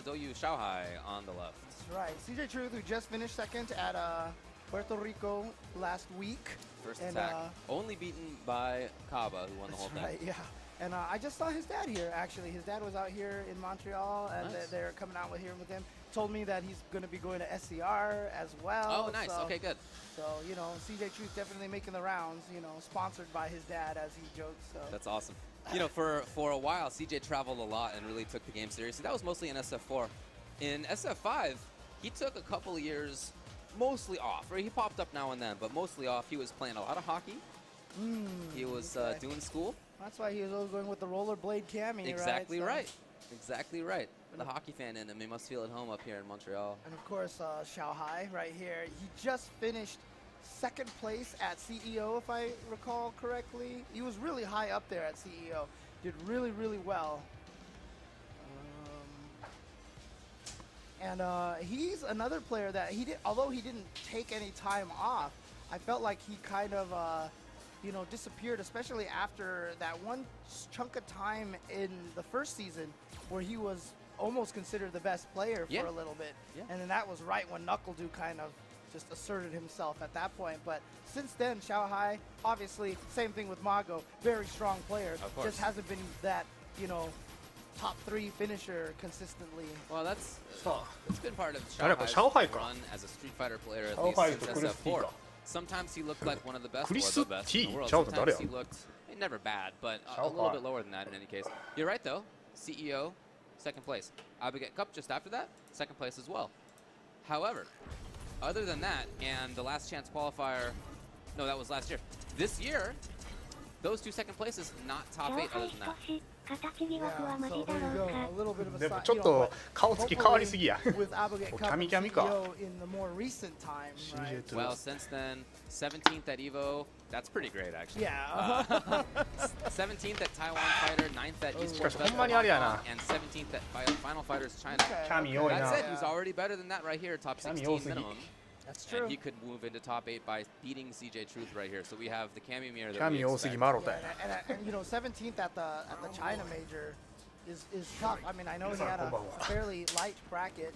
Doyu Xiaohai on the left. That's right. CJ Truth, who just finished second at Puerto Rico last week. First attack, only beaten by Kaba, who won the whole thing. Right, yeah. And I just saw his dad here, actually. His dad was out here in Montreal, and nice. they're coming out here with him. Told me that he's going to be going to SCR as well. Oh, nice. So, okay, good. So, you know, CJ Truth definitely making the rounds, you know, sponsored by his dad, as he jokes. So. That's awesome. You know, for a while, CJ traveled a lot and really took the game seriously. That was mostly in SF4. In SF5, he took a couple of years mostly off. Right? He popped up now and then, but mostly off. He was playing a lot of hockey. He was doing school. That's why he was always going with the rollerblade cami, exactly right? Right. Exactly right. The hockey fan in him, he must feel at home up here in Montreal. And of course, Xiaohai right here. He just finished second place at CEO, if I recall correctly. He was really high up there at CEO. Did really, really well. And he's another player that he did, although he didn't take any time off, I felt like he kind of, you know, disappeared, especially after that one chunk of time in the first season where he was almost considered the best player for a little bit. And then that was right when Knuckledew kind of just asserted himself at that point. But since then, Xiaohai, obviously, same thing with Mago, very strong player. Just hasn't been that, you know, top 3 finisher consistently. Well, that's been part of Xiaohai's run as a Street Fighter player at least since SF4. Sometimes he looked like one of the best or the best in the world. Sometimes he looked never bad, but a little bit lower than that in any case. You're right though. CEO, second place. Abiget Cup just after that, second place as well. However, other than that, and the last chance qualifier, no, that was last year. This year, those 2 second places, not top 8 other than that. でもちょっと顔つき変わりすぎや。キャミキャミか。Well, since then, 17th at Evo, that's pretty great actually. Yeah. 17th at Taiwan Fighter, 9th at Esports Festival, and 17th at Final Fighters China. That's it. He's already better than that right here, top 16 minimum. That's true. And he could move into top 8 by beating CJ Truth right here. So we have the Kami mirror that Kami we expect. And you know, 17th at the China major is tough. I mean, I know he had a fairly light bracket.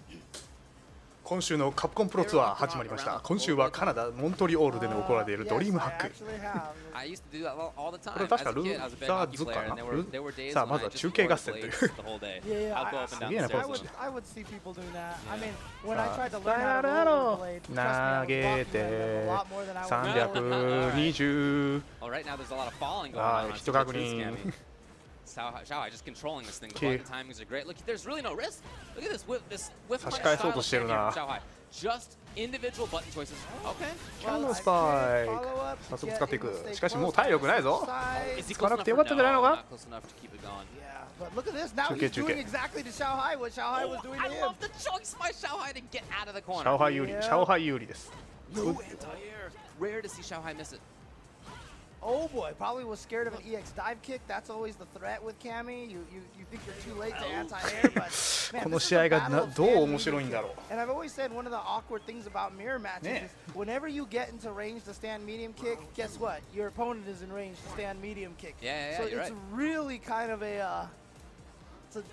今週のカプコンプロツアー始まりました。今週はカナダモントリオールで行われているドリームハック。これ確かルーザーズかな。さあまずは中継合戦という。すげえなこれ。投げて320。ああ、一確認。Xiaohai just controlling this thing. The button timings are great. Look, there's really no risk. Look at this whip punch style of Xiaohai. Just individual button choices. Okay. キャノンスパイク。早速使っていく。しかしもう体力ないぞ。使わなくてよかったんじゃないのか。But look at this. Now he's doing exactly to Xiaohai what Xiaohai was doing to him. I love the choice by Xiaohai to get out of the corner. シャオハイ有利。シャオハイ有利です。No anti-air. Rare to see Xiaohai miss it. Oh boy, probably was scared of an EX dive kick. That's always the threat with Kami. You think you're too late to anti-air, but man, この試合がどう面白いんだろう。And I've always said one of the awkward things about mirror matches is whenever you get into range to stand medium kick, guess what? Your opponent is in range to stand medium kick. Yeah, so you're it's right. really kind of a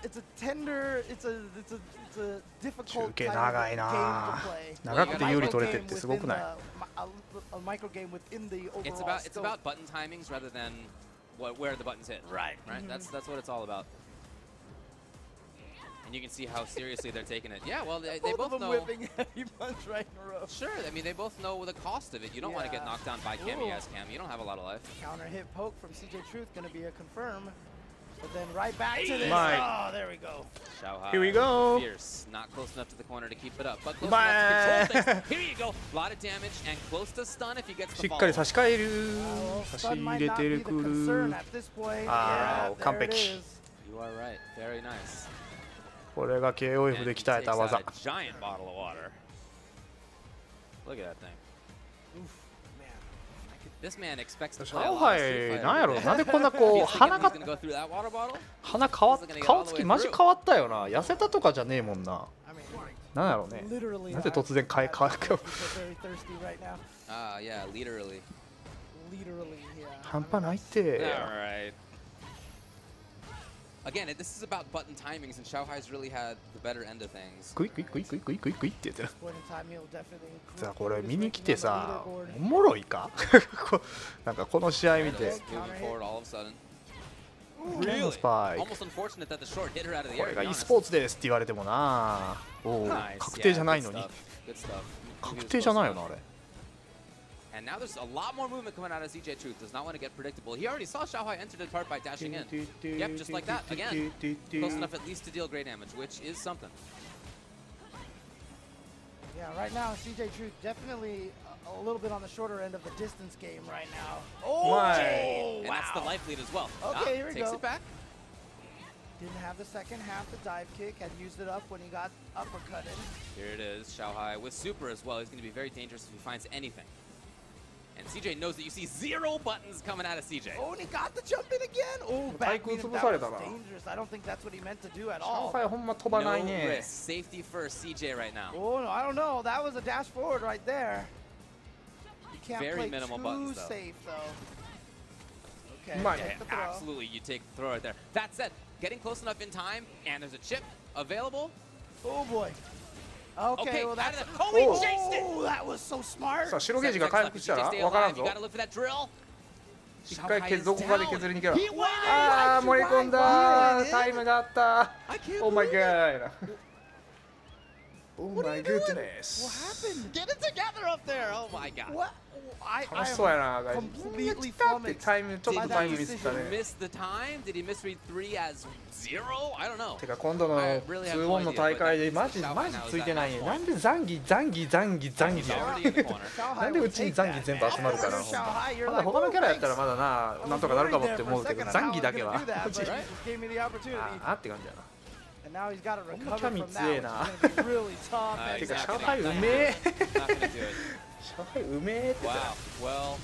it's a tender, it's a difficult kind of game to play. 長くて有利取れてってすごくない？ A micro game within the overall it's about button timings rather than where the buttons hit. Right. That's what it's all about. And you can see how seriously they're taking it. Yeah, well, they both know. Whipping heavy punch right in a row. Sure, I mean they both know the cost of it. You don't want to get knocked down by Kami as Kami. You don't have a lot of life. Counter hit poke from CJ Truth going to be a confirm. But then right back to this. Oh, there we go. Xiaohai. Here we go. Fierce. Not close enough to the corner to keep it up. But close enough to control things. Here you go. A lot of damage and close to stun if he gets the しっ follow. かり差し替える。差し入れてくる。ああ、完璧。You are right. Very nice. これが KOF で鍛えた技。Giant bottle of water. Look at that thing. This man expects to play a lot of Street Fighter. なんやろ、なんでこんなこう鼻が顔つきマジ変わったよな。痩せたとかじゃねえもんな。なんやろね。なぜ突然変わるか。Yeah, literally. 半端ないって。again, this is about button timings, and Xiaohai's really had the better end of things. クイクイクイクイクイクイクイって言ってる。さあこれ見に来てさ、おもろいか？なんかこの試合見て。Really? スパイク。 Almost unfortunate that the short hit her out of the こ air. れが e スポーツですって言われてもな。おお、確定じゃないのに。Good stuff. 確定じゃないよなあれ。 And now there's a lot more movement coming out of CJ Truth. Does not want to get predictable. He already saw Xiaohai enter the part by dashing in. Yep, just like that. Again, close enough at least to deal great damage, which is something. Yeah, right now CJ Truth definitely a little bit on the shorter end of the distance game right now. Oh, wow. And that's the life lead as well. Okay, here we takes go. It back. Didn't have the second half, the dive kick, had used it up when he got uppercutted. Here it is, Xiaohai with super as well. He's going to be very dangerous if he finds anything. And CJ knows that you see 0 buttons coming out of CJ. Oh, and he got the jump in again. Oh, back beat him. That was dangerous. I don't think that's what he meant to do at all. No risk. Safety first, CJ right now. Oh, no, I don't know. That was a dash forward right there. You can't Very play minimal too buttons, though. safe, though. Okay, Yeah, absolutely, you take the throw right there. That said, getting close enough in time, and there's a chip available. Oh, boy. Okay, well, that's... Oh, he chased it! Oh, that was so smart. さあ白ゲージが回復したらわからんぞ。一回どこかで削りに行けろ。ああ、盛り込んだ。タイムがあった。Oh my god. Oh my goodness. What happened? Get it together up there. Oh my god. What? I 楽しそうやな。 completely タイムちょっとタイムミスったね。Did he miss the time? Did he misread 3 as 0? I don't know. てか今度の2-1の大会でマジついてないね。なんでザンギなんでうちにザンギ全部集まるかな。まだ他のキャラやったらまだなんとかなるかもって思うけど、ザンギだけはあって感じやな。 Now he's got to recover from that. It's gonna be really tough. てか上海うめえ。上海うめえって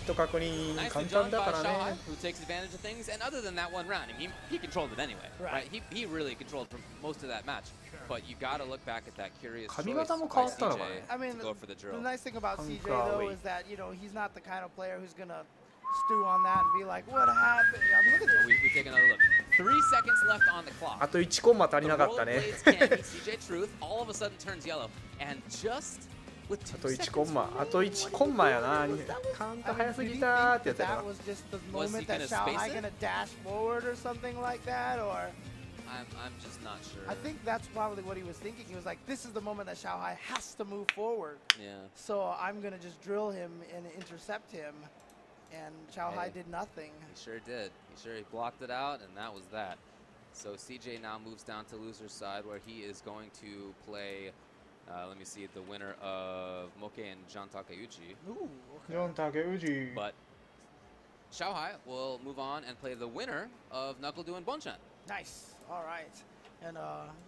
と確認簡単だからね。 Who takes advantage of things, and other than that one round, I mean, he controlled it anyway, right? He really controlled for most of that match. But you got to look back at that curious choice by CJ to go for the drill. The nice thing about CJ though is that he's not the kind of player who's gonna stew on that and be like, what happened? Look at this. We take another look. 3 seconds left on the clock. あと1コンマ足りなかったね。 CJ Truth all of a sudden turns yellow, and just with 2 あと1コンマ、あと1コンマやな。カウント早すぎたってやつやな。 That was just the moment that Xiaohai gonna dash forward or something like that, or I'm just not sure. I think that's probably what he was thinking. He was like, this is the moment that Xiaohai has to move forward. Yeah. So I'm gonna just drill him and intercept him. And Xiaohai did nothing. He sure did. He blocked it out, and that was that. So CJ now moves down to loser's side, where he is going to play, let me see, the winner of Moke and John Takeuchi. Ooh, okay. John Takeuchi. But Xiaohai will move on and play the winner of Knuckle-Do and Bonchan. Nice. All right. And,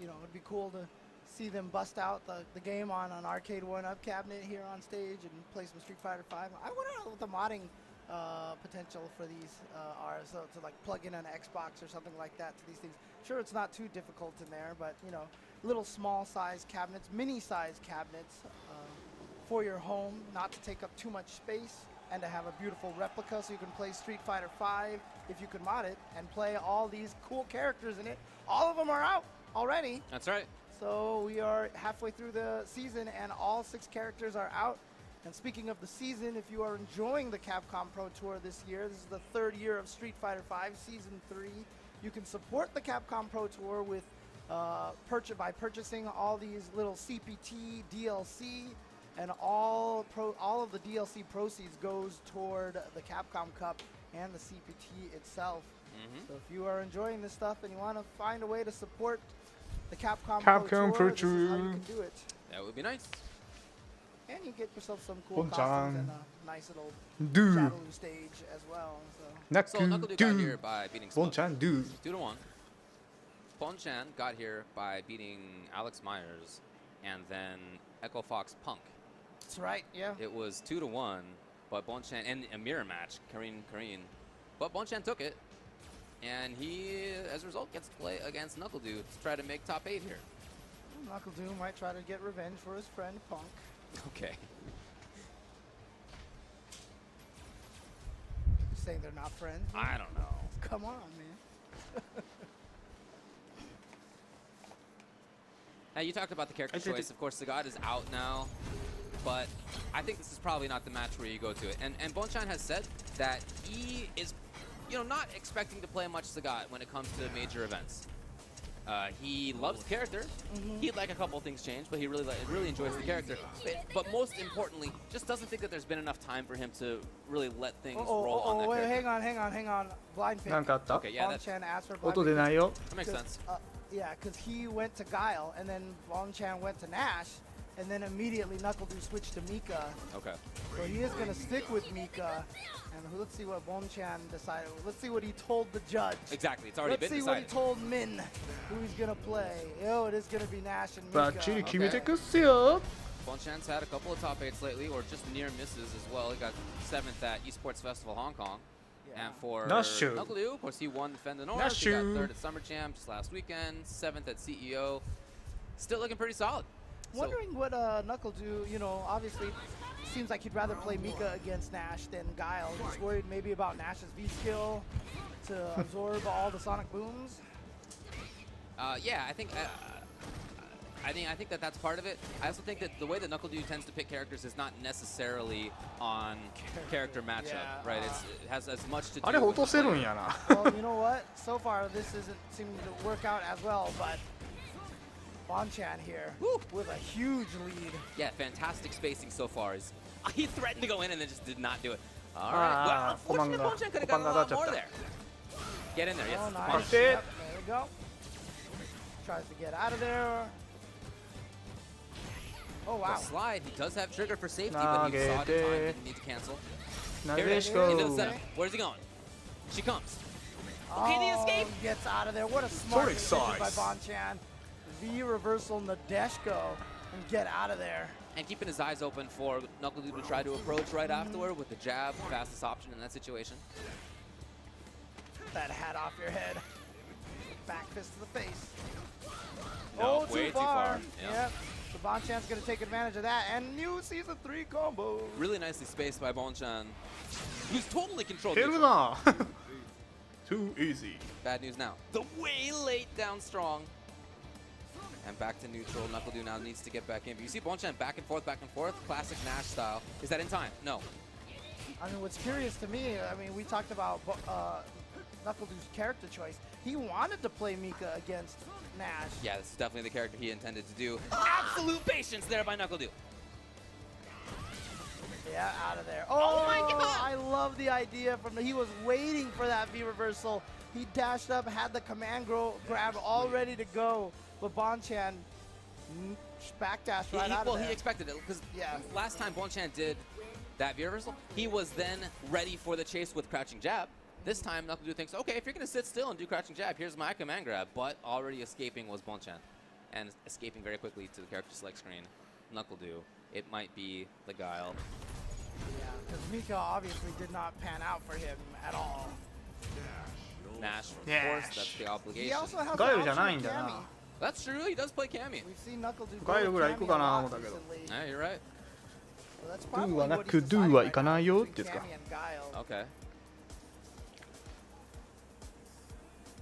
it'd be cool to see them bust out the game on an arcade 1-up cabinet here on stage and play some Street Fighter 5. I wonder what the modding potential for these are, so to like plug in an Xbox or something like that to these things. Sure, it's not too difficult in there, but little small size cabinets, mini size cabinets for your home, not to take up too much space, and to have a beautiful replica so you can play Street Fighter 5 if you can mod it and play all these cool characters in it. All of them are out already. That's right. So we are halfway through the season and all 6 characters are out. And speaking of the season, if you are enjoying the Capcom Pro Tour this year, this is the 3rd year of Street Fighter 5 Season 3. You can support the Capcom Pro Tour with by purchasing all these little CPT DLC, and all of the DLC proceeds goes toward the Capcom Cup and the CPT itself. So if you are enjoying this stuff and you want to find a way to support the Capcom Pro Tour, this is how you can do it. That would be nice. And you get yourself some cool costumes and a nice little Shadow stage as well. So Knuckle-Do got here by beating Smoke. 2-1. 2-1. Bonchan got here by beating Alex Myers and then Echo Fox Punk. That's right, yeah. It was 2-1, but Bonchan, and a mirror match, Kareen. But Bonchan took it, and he, as a result, gets to play against Knuckle-Do to try to make top 8 here. Knuckle-Do might try to get revenge for his friend Punk. Okay. Saying they're not friends? I don't know. Come on, man. You talked about the character choice. Of course, Sagat is out now, but I think this is probably not the match where you go to it. And Bonchan has said that he is, not expecting to play much Sagat when it comes to major events. He loves the character. He'd like a couple of things changed, but he really enjoys the character. But most importantly, just doesn't think that there's been enough time for him to really let things roll on that wait, character. hang on. Blind pick. Okay, yeah, Bonchan asked for blind pick. That makes sense. Yeah, because he went to Guile, and then Bonchan went to Nash, and then immediately NuckleDu switched to Mika. Okay. So he is going to stick with Mika. And let's see what Bonchan decided. Let's see what he told the judge. Exactly, it's already been decided. Let's see what he told Min, who he's going to play. Oh, it is going to be Nash and Mika. Okay. Bonchan's had a couple of top 8s lately, or just near misses as well. He got 7th at Esports Festival Hong Kong. Yeah. And for NuckleDu, of course, he won Defend the North. He got 3rd at Summer Jam just last weekend, 7th at CEO. Still looking pretty solid. Wondering what NuckleDu, obviously seems like he'd rather play Mika against Nash than Guile. He's worried maybe about Nash's V-skill to absorb all the sonic booms. Yeah, I think that that's part of it. I also think that the way that NuckleDu tends to pick characters is not necessarily on character matchup, right? It has as much to do with well, you know what? So far, this isn't seeming to work out as well, but Bonchan here with a huge lead. Yeah, fantastic spacing so far. He threatened to go in and then just did not do it. All right. Well, unfortunately, Bonchan could have gotten a lot more there. Get in there. Yes. Oh, nice. Yep, there we go. Tries to get out of there. Oh, wow. The slide. He does have trigger for safety, but he saw it in time. Didn't need to cancel. Here it is. Go. Into the setup. Where's he going? She comes. Okay, the escape. Gets out of there. What a smart decision by Bonchan. V reversal Nadeshko and get out of there. And keeping his eyes open for NuckleDu to try to approach right afterward with the jab, fastest option in that situation. That hat off your head. Back fist to the face. No, way too far. Yep. So Bonchan's going to take advantage of that. And new Season 3 combo. Really nicely spaced by Bonchan, who's totally controlled. Too easy. Bad news now. The way late down strong. And back to neutral. NuckleDu now needs to get back in. But you see Bonchan back and forth, classic Nash style. Is that in time? No. I mean, what's curious to me, we talked about NuckleDu's character choice. He wanted to play Mika against Nash. Yeah, this is definitely the character he intended to do. Absolute patience there by NuckleDu. Yeah, out of there. Oh my God! I love the idea he was waiting for that V reversal. He dashed up, had the command grab all ready to go. But Bonchan backdash right out of there. Well, he expected it because last time Bonchan did that V reversal, he was then ready for the chase with crouching jab. This time, NuckleDu thinks, okay, if you're going to sit still and do crouching jab, here's my command grab. But already escaping was Bonchan, and escaping very quickly to the character select screen. NuckleDu, it might be the Guile. Yeah, because Mika obviously did not pan out for him at all. Nash, of course, that's the obligation. He also has Cammy. That's true, he does play Cammy. We've seen NuckleDu go to Cammy a lot recently. Yeah, you're right. So that's probably what he's deciding right now, between Cammy and Guile. Okay.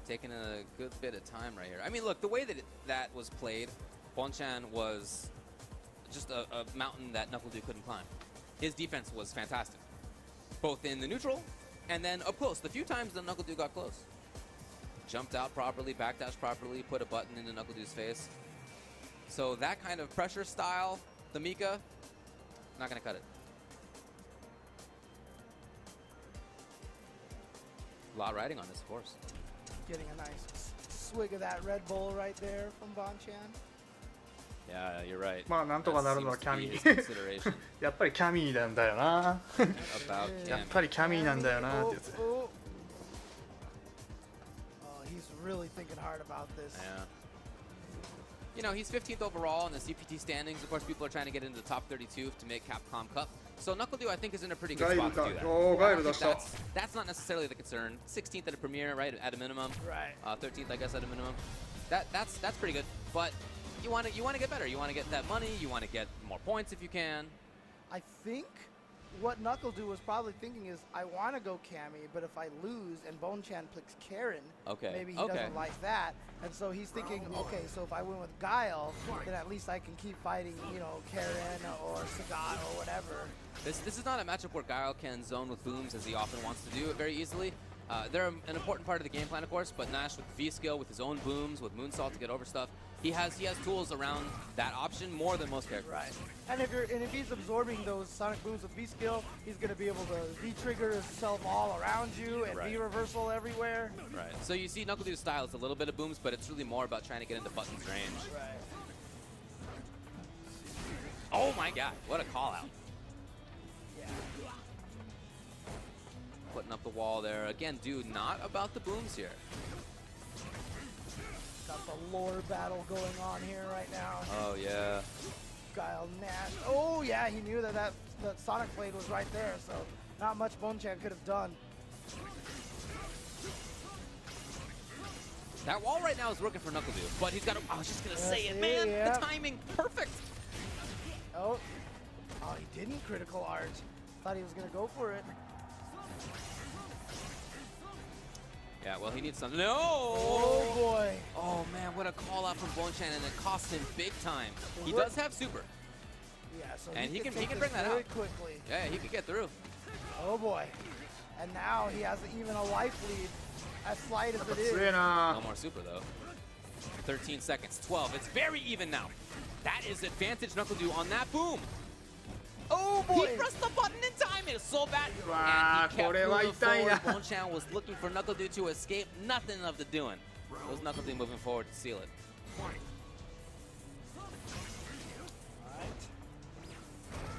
Taking a good bit of time right here. I mean, look, the way that that was played, Bonchan was just a mountain that NuckleDu couldn't climb. His defense was fantastic, both in the neutral and then up close. The few times that NuckleDu got close. Jumped out properly, backdashed properly, put a button into NuckleDu's face. So that kind of pressure style, the Mika, not going to cut it. A lot riding on this, of course. Getting a nice swig of that Red Bull right there from Bonchan. Yeah, you're right. まあなんとかなるのはキャミー。やっぱりキャミーなんだよな。やっぱりキャミーなんだよなってやつ。He's really thinking hard about this. Yeah. You know, he's 15th overall in the CPT standings. Of course, people are trying to get into the top 32 to make Capcom Cup. So NuckleDu, I think, is in a pretty good spot to do that. Oh, that's not necessarily the concern. 16th at a Premier, right, at a minimum. Right. 13th, I guess, at a minimum. That's pretty good. But you want to get better. You want to get that money. You want to get more points if you can. I think what NuckleDu was probably thinking is, I want to go Cammy, but if I lose and Bonchan picks Karen, maybe he doesn't like that. And so he's thinking, okay, so if I win with Guile, then at least I can keep fighting, you know, Karen or Sagat or whatever. This is not a matchup where Guile can zone with booms as he often wants to do it very easily. They're an important part of the game plan, of course, but Nash with V-skill, with his own booms, with Moonsault to get over stuff, he has tools around that option more than most characters. Right. And if he's absorbing those Sonic booms with V-skill, he's going to be able to V-trigger himself all around you and V-reversal everywhere. Right. So you see NuckleDu's style is a little bit of booms, but it's really more about trying to get into Button's range. Right. Oh my god, what a call-out. Putting up the wall there. Again, dude, not about the booms here. Got the lore battle going on here right now. Oh, yeah. Guile, Nash. Oh, yeah, he knew that Sonic Blade was right there, so not much Bonchan could have done. That wall right now is working for NuckleDu, but he's got to... I was just going to say it, man. The timing, perfect. Oh, he didn't critical art. Thought he was going to go for it. Yeah, well, he needs something. No! Oh, boy. Oh, man, what a call-out from Bonchan, and it cost him big time. He does have super. Yeah, so and he can bring that out quickly. Yeah, he can get through. Oh, boy. And now he has even a life lead, as slight as it is. No more super, though. 13 seconds, 12. It's very even now. That is advantage NuckleDu on that boom. Oh boy! He pressed the button in time. It was so bad. And he kept moving forward. Bonchan was looking for NuckleDu to escape. Nothing of the doing. It was NuckleDu moving forward to seal it.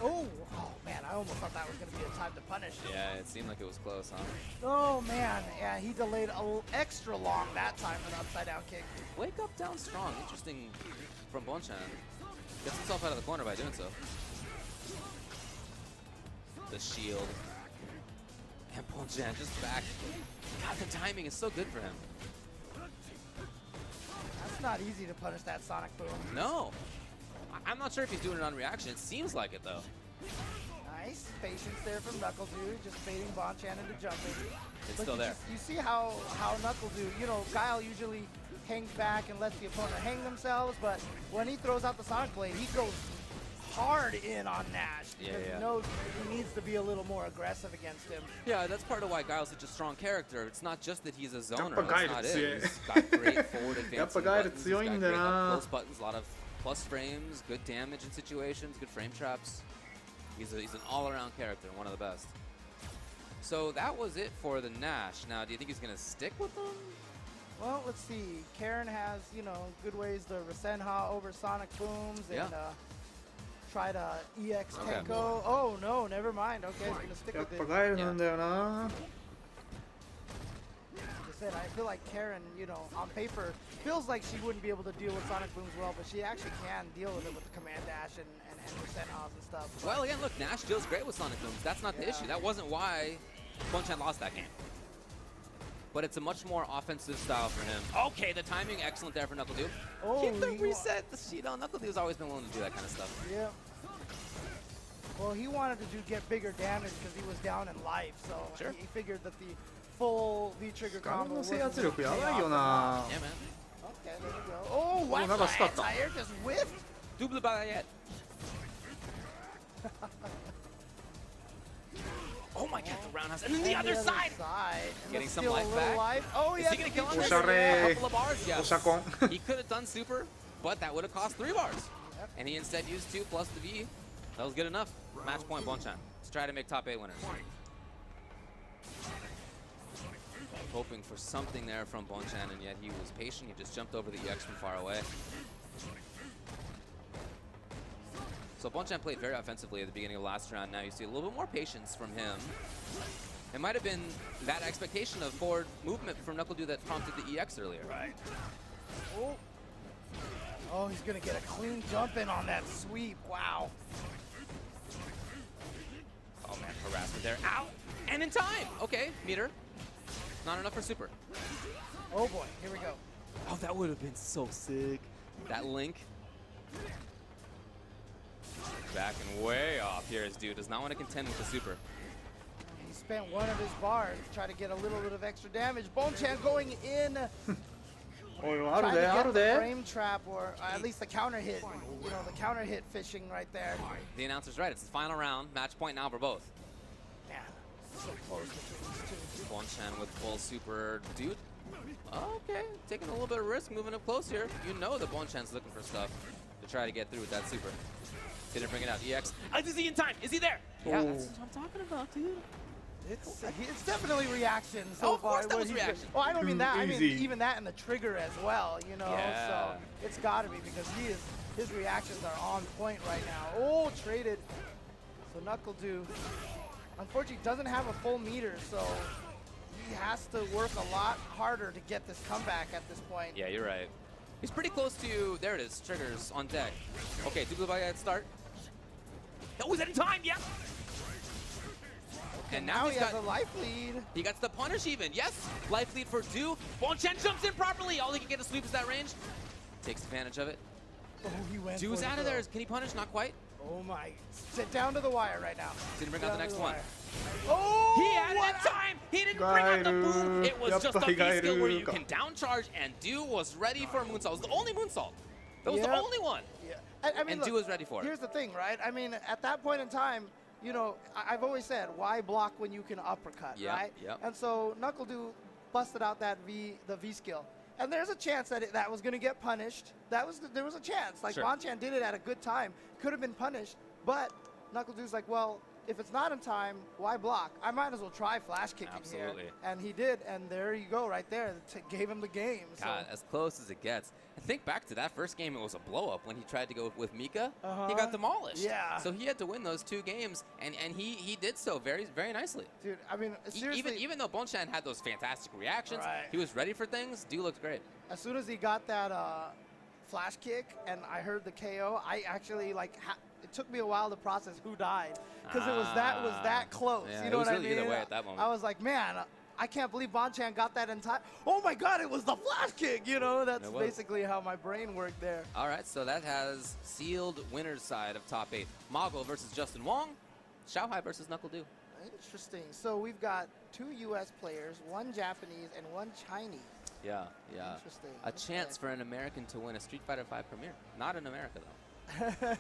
Oh man, I almost thought that was going to be a time to punish. Yeah, it seemed like it was close, huh? Oh man, yeah, he delayed extra long that time for the upside down kick. Wake up down strong. Interesting from Bonchan. Gets himself out of the corner by doing so. The shield. And Bonchan just back. God, the timing is so good for him. That's not easy to punish that Sonic boom. No. I'm not sure if he's doing it on reaction. It seems like it, though. Nice patience there from NuckleDu, just baiting Bonchan into jumping. It's still there. You see how NuckleDu, you know, Guile usually hangs back and lets the opponent hang themselves, but when he throws out the Sonic Blade, he goes hard in on Nash because he knows he needs to be a little more aggressive against him. Yeah, that's part of why Guile's such a strong character. It's not just that he's a zoner. That's not it. He's got great forward advancing buttons. He's got great up close buttons, a lot of plus frames, good damage in situations, good frame traps. He's an all-around character, one of the best. So that was it for the Nash. Now, do you think he's going to stick with them? Well, let's see. Karen has, you know, good ways to Rasenha over Sonic Booms and try to EX Tenko. Oh, no, never mind. Okay, he's going to stick with it. I feel like Karen, you know, on paper, feels like she wouldn't be able to deal with Sonic Booms well, but she actually can deal with it with the command dash and Rasenhas and stuff. But well, again, look, Nash deals great with Sonic Booms. That's not the issue. That wasn't why Bonchan lost that game. But it's a much more offensive style for him. Okay, the timing, excellent there for NuckleDu. Oh, keep the reset. You know, NuckleDu's always been willing to do that kind of stuff. Yeah. Well, he wanted to get bigger damage because he was down in life, so he figured that the full V-trigger combo was yeah, man. Okay, there we go. Oh, what the anti-air just whiffed? Double balayette. Oh my god, the roundhouse. And then the other side. Getting some life back. Oh, yeah. Is he going to kill him? A couple of bars? Yeah. He could have done super, but that would have cost 3 bars. Yep. And he instead used 2 plus the V. That was good enough. Match point, Bonchan. Let's try to make top 8 winners. Hoping for something there from Bonchan, and yet he was patient. He just jumped over the EX from far away. So Bonchan played very offensively at the beginning of last round. Now you see a little bit more patience from him. It might have been that expectation of forward movement from NuckleDu that prompted the EX earlier. Right. Oh. Oh, he's going to get a clean jump in on that sweep. Wow. Oh, man, harassment there. Ow! And in time! Okay, meter. Not enough for super. Oh, boy. Here we go. Oh, that would have been so sick. That link. Back and way off. here as Dude does not want to contend with the super. He spent one of his bars to try to get a little bit of extra damage. Bonchan going in. Trying to get the frame trap, or at least the counter hit. You know, the counter hit fishing right there. The announcer's right. It's the final round. Match point now for both. Yeah, so close between these two. Bonchan with full super. Dude. Okay, taking a little bit of risk, moving up close here. You know that Bonchan's looking for stuff to try to get through with that super. Didn't bring it out. EX. Is he in time? Is he there? Yeah, that's what I'm talking about, dude. It's definitely reaction so of course far. That was reaction. Well, I don't mean that. I mean even that and the trigger as well. You know, yeah. So it's got to be because his reactions are on point right now. Oh, traded. So NuckleDu, unfortunately, doesn't have a full meter, so he has to work a lot harder to get this comeback at this point. Yeah, you're right. He's pretty close to. There it is. Triggers on deck. Okay, Dubleby at start. Oh, is that in time? Yeah. And now he has a life lead. He gets the punish even. Yes, life lead for Du. Bonchan jumps in properly. All he can get is sweep is that range. Takes advantage of it. Oh, he went. Du's out of there. Can he punish? Not quite. Oh my! Sit down to the wire right now. Didn't bring out the next one. Oh! He had it in time. He didn't bring out the boom. It was just a V-skill where you can down charge, and Du was ready for a moonsault. It was the only moonsault. That was the only one. Yeah. I mean, and Du was ready for it. Here's the thing, right? I mean, at that point in time, you know, I've always said, why block when you can uppercut, right? Yep. And so NuckleDu busted out that the V skill. And there's a chance that that was going to get punished. There was a chance. Like, Bonchan did it at a good time. Could have been punished. But NuckleDu's like, well, if it's not in time, why block? I might as well try flash kicking here. And he did, and there you go, right there. Gave him the game. God, as close as it gets. And think back to that first game, it was a blow-up when he tried to go with Mika. He got demolished. Yeah. So he had to win those 2 games, and he did so very, very nicely. Dude, I mean, seriously. Even though Bonchan had those fantastic reactions, he was ready for things, Du looked great. As soon as he got that flash kick and I heard the KO, I actually, like, it took me a while to process who died because it was that close. Yeah, you know what I mean? Either way at that moment. I was like, man, I can't believe Bonchan got that in time. Oh my God, it was the flash kick. You know, that's basically how my brain worked there. All right, so that has sealed winner's side of top 8. Mago versus Justin Wong, Xiaohai versus NuckleDu. Interesting. So we've got 2 U.S. players, 1 Japanese and 1 Chinese. Yeah. Interesting. A chance for an American to win a Street Fighter V premiere. Not in America, though.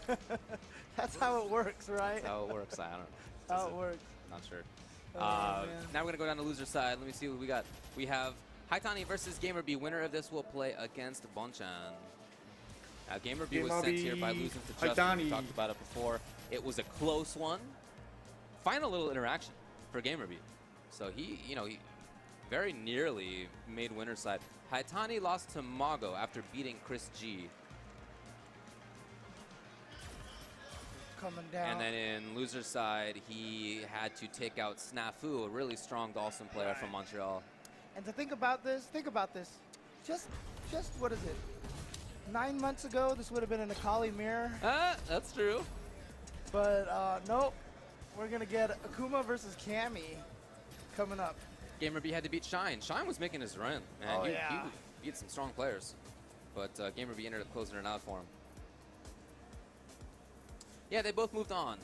That's how it works, right? That's how it works. I don't know. How it works. Not sure. Oh, now we're going to go down to loser side. Let me see what we got. We have Haitani versus GamerB. Winner of this will play against Bonchan. Now, GamerB was sent here by losing to Justin. We talked about it before. It was a close one. Final little interaction for GamerB. So he very nearly made winner's side. Haitani lost to Mago after beating Chris G. Coming down. And then in loser's side, he had to take out Snafu, a really strong Dawson player from Montreal. And to think about this, just what is it? 9 months ago, this would have been in the Kali mirror. That's true. But nope, we're gonna get Akuma versus Cammy coming up. GamerB had to beat Shine. Shine was making his run, man. He beat some strong players, but GamerB ended up closing it out for him. Yeah, they both moved on,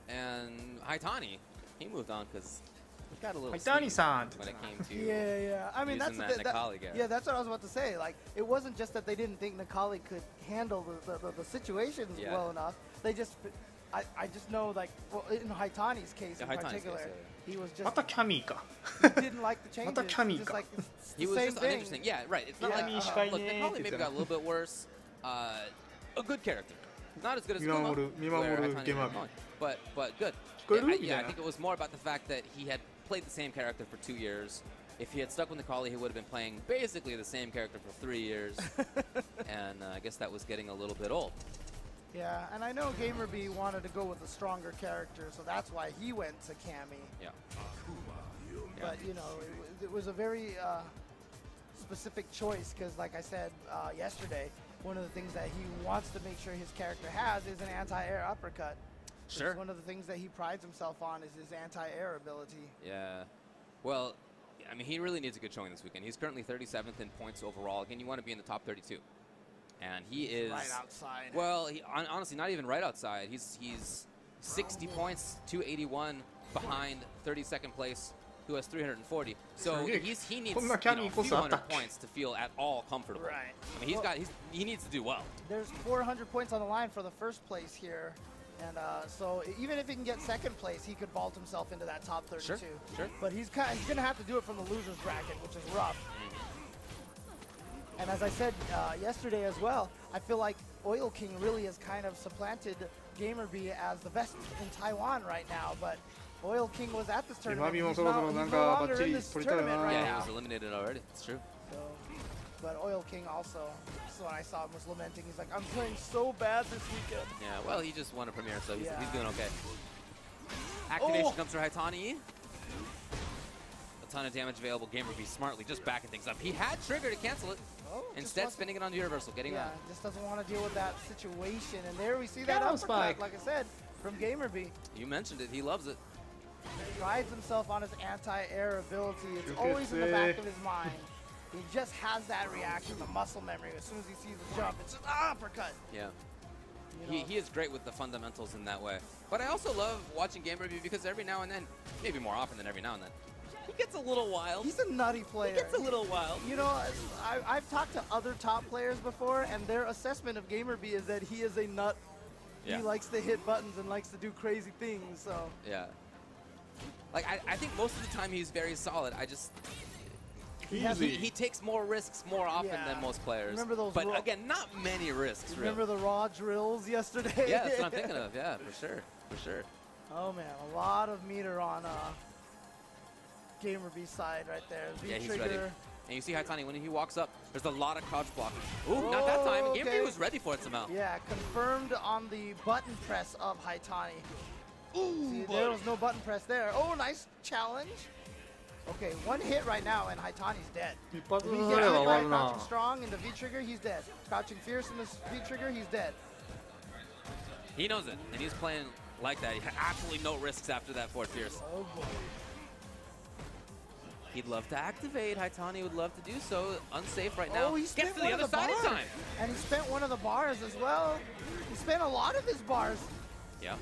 and Haitani, he moved on because he got a little Haitani-san when it came to yeah. I mean, that's that's what I was about to say. Like, it wasn't just that they didn't think Nikali could handle the situations well enough. They just, I just know, like, well, in Haitani's case in particular, he was just he didn't like the changes. Just like, he was just uninteresting. Yeah, right. It's not like look, Nikali maybe got a little bit worse. A good character. Not as good as Kuma, but good. Yeah, I think it was more about the fact that he had played the same character for 2 years. If he had stuck with Nikali, he would have been playing basically the same character for 3 years. And I guess that was getting a little bit old. Yeah, and I know GamerB wanted to go with a stronger character, so that's why he went to Cammy. Yeah. But, you know, it was a very specific choice because, like I said yesterday, one of the things that he wants to make sure his character has is an anti-air uppercut. Sure. It's one of the things that he prides himself on is his anti-air ability. Yeah. Well, I mean, he really needs a good showing this weekend. He's currently 37th in points overall. Again, you want to be in the top 32. And he is right outside. Well, honestly, not even right outside. He's 60 points, 281 behind 32nd place, who has 340. So he needs a few hundred points to feel at all comfortable. Right. I mean, he needs to do well. There's 400 points on the line for the first place here. And so even if he can get second place, he could vault himself into that top 32. Sure. But he's going to have to do it from the loser's bracket, which is rough. And as I said yesterday as well, I feel like Oil King really has kind of supplanted GamerB as the best in Taiwan right now. But Oil King was at this tournament. He's no longer in this tournament right now. Yeah, he was eliminated already. It's true. So, but Oil King also, so when I saw him, was lamenting. He's like, I'm playing so bad this weekend. Yeah, well, he just won a premiere, so he's doing okay. Activation comes for Haitani. A ton of damage available. GamerB smartly just backing things up. He had trigger to cancel it. Instead, spinning it on Universal, getting that. Just doesn't want to deal with that situation. And there we see that uppercut, like I said, from GamerB. You mentioned it. He loves it. He prides himself on his anti-air ability. It's always in the back of his mind. He just has that reaction, the muscle memory. As soon as he sees the jump, it's just uppercut. Yeah. He is great with the fundamentals in that way. But I also love watching GamerB because every now and then, maybe more often than every now and then, he gets a little wild. He's a nutty player. He gets a little wild. You know, I've talked to other top players before, and their assessment of GamerB is that he is a nut. Yeah. He likes to hit buttons and likes to do crazy things, so. Yeah. Like, I think most of the time he's very solid. He takes more risks more often than most players. Remember those but again, not many risks, really. Remember the raw drills yesterday? Yeah, that's what I'm thinking of. Yeah, for sure. Oh, man, a lot of meter on GamerB side right there. Yeah, he's ready. And you see Haitani, when he walks up, there's a lot of crouch blocking. Ooh, not that time. GamerB was ready for it somehow. Yeah, confirmed on the button press of Haitani. Ooh, see, there was no button press there. Oh, nice challenge. Okay, one hit right now, and Haitani's dead. If he gets hit by crouching strong in the V-trigger, he's dead. Crouching fierce in the V-trigger, he's dead. He knows it, and he's playing like that. He had absolutely no risks after that forward fierce. Oh, boy. He'd love to activate. Haitani would love to do so. Unsafe right now. Oh, he gets to the other side in time. And he spent one of the bars as well. He spent a lot of his bars. Yeah.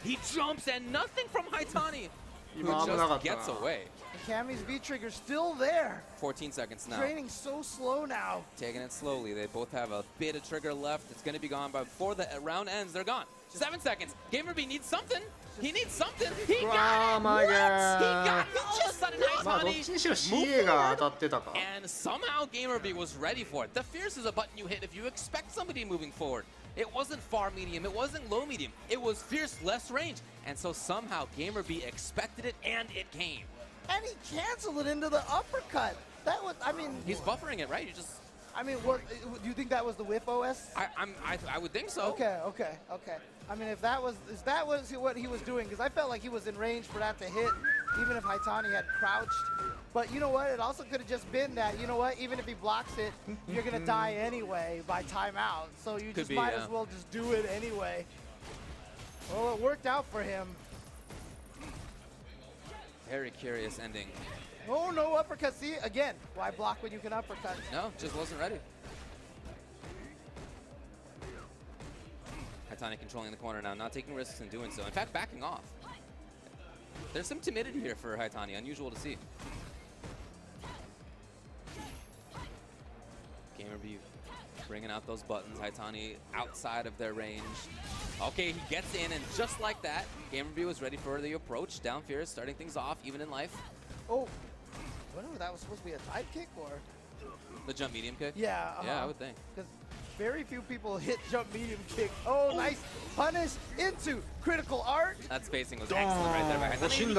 He jumps and nothing from Haitani. Who just gets away. Kami's V-trigger still there. 14 seconds now. Training so slow now. Taking it slowly. They both have a bit of trigger left. It's going to be gone by before the round ends. They're gone. 7 seconds. GamerB needs something. He needs something. He got it. What? He got it. All of a sudden, Haitani and somehow GamerB was ready for it. The fierce is a button you hit if you expect somebody moving forward. It wasn't far medium, it wasn't low medium, it was fierce less range. And so somehow GamerB expected it and it came. And he canceled it into the uppercut. That was, I mean. He's buffering it, right? You just. I mean, what, do you think that was the whiff OS? I would think so. Okay. I mean, if that was what he was doing, because I felt like he was in range for that to hit, even if Haitani had crouched. But you know what? It also could have just been that, you know what? Even if he blocks it, you're going to die anyway by timeout. So you just might as well just do it anyway. Well, it worked out for him. Very curious ending. Oh, no uppercut. See, again, why block when you can uppercut? No, just wasn't ready. Haitani controlling the corner now, not taking risks in doing so. In fact, backing off. There's some timidity here for Haitani, unusual to see. GamerB bringing out those buttons. Haitani outside of their range. Okay, he gets in, and just like that, GamerB was ready for the approach. Down fierce, starting things off, even in life. Oh, I wonder if that was supposed to be a dive kick or? The jump medium kick? Yeah. Yeah, I would think. Because very few people hit jump medium kick. Oh, nice punish into critical art. That spacing was excellent right there by Haitani.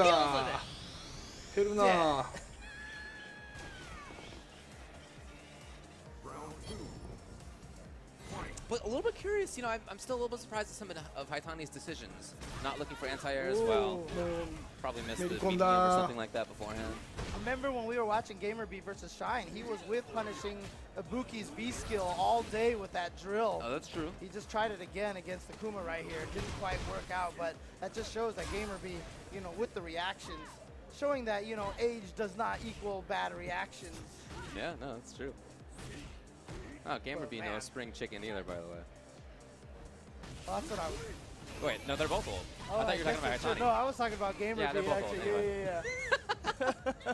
Yeah. But a little bit curious, you know, I'm still a little bit surprised at some of Haitani's decisions. Not looking for anti-air as well. Probably missed the medium or something like that beforehand. I remember when we were watching GamerB versus Shine, he was with punishing Ibuki's V skill all day with that drill. Oh, that's true. He just tried it again against Takuma right here. It didn't quite work out, but that just shows that GamerB, you know, with the reactions, showing that, you know, age does not equal bad reactions. Yeah, no, that's true. Oh, GamerB no spring chicken either, by the way. Well, that's what I was. Wait, no, they're both old. Oh, I thought you were talking about Hitani. No, I was talking about Gamer. Yeah, they're both old. Anyway. Yeah.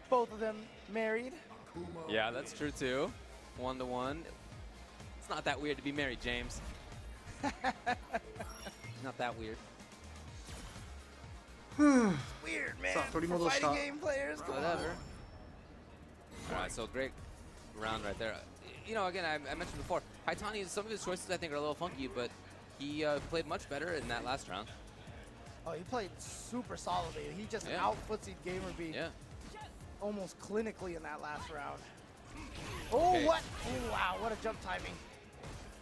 Both of them married. Yeah, that's true too. 1-1. It's not that weird to be married, James. Not that weird. Weird, man. Fighting game players, whatever. All right, so great round right there. You know, again, I mentioned before, Hitani, some of his choices I think are a little funky, but he played much better in that last round. Oh, he played super solidly. He just out-footsied Gamer B almost clinically in that last round. Oh, what? Oh, wow, what a jump timing.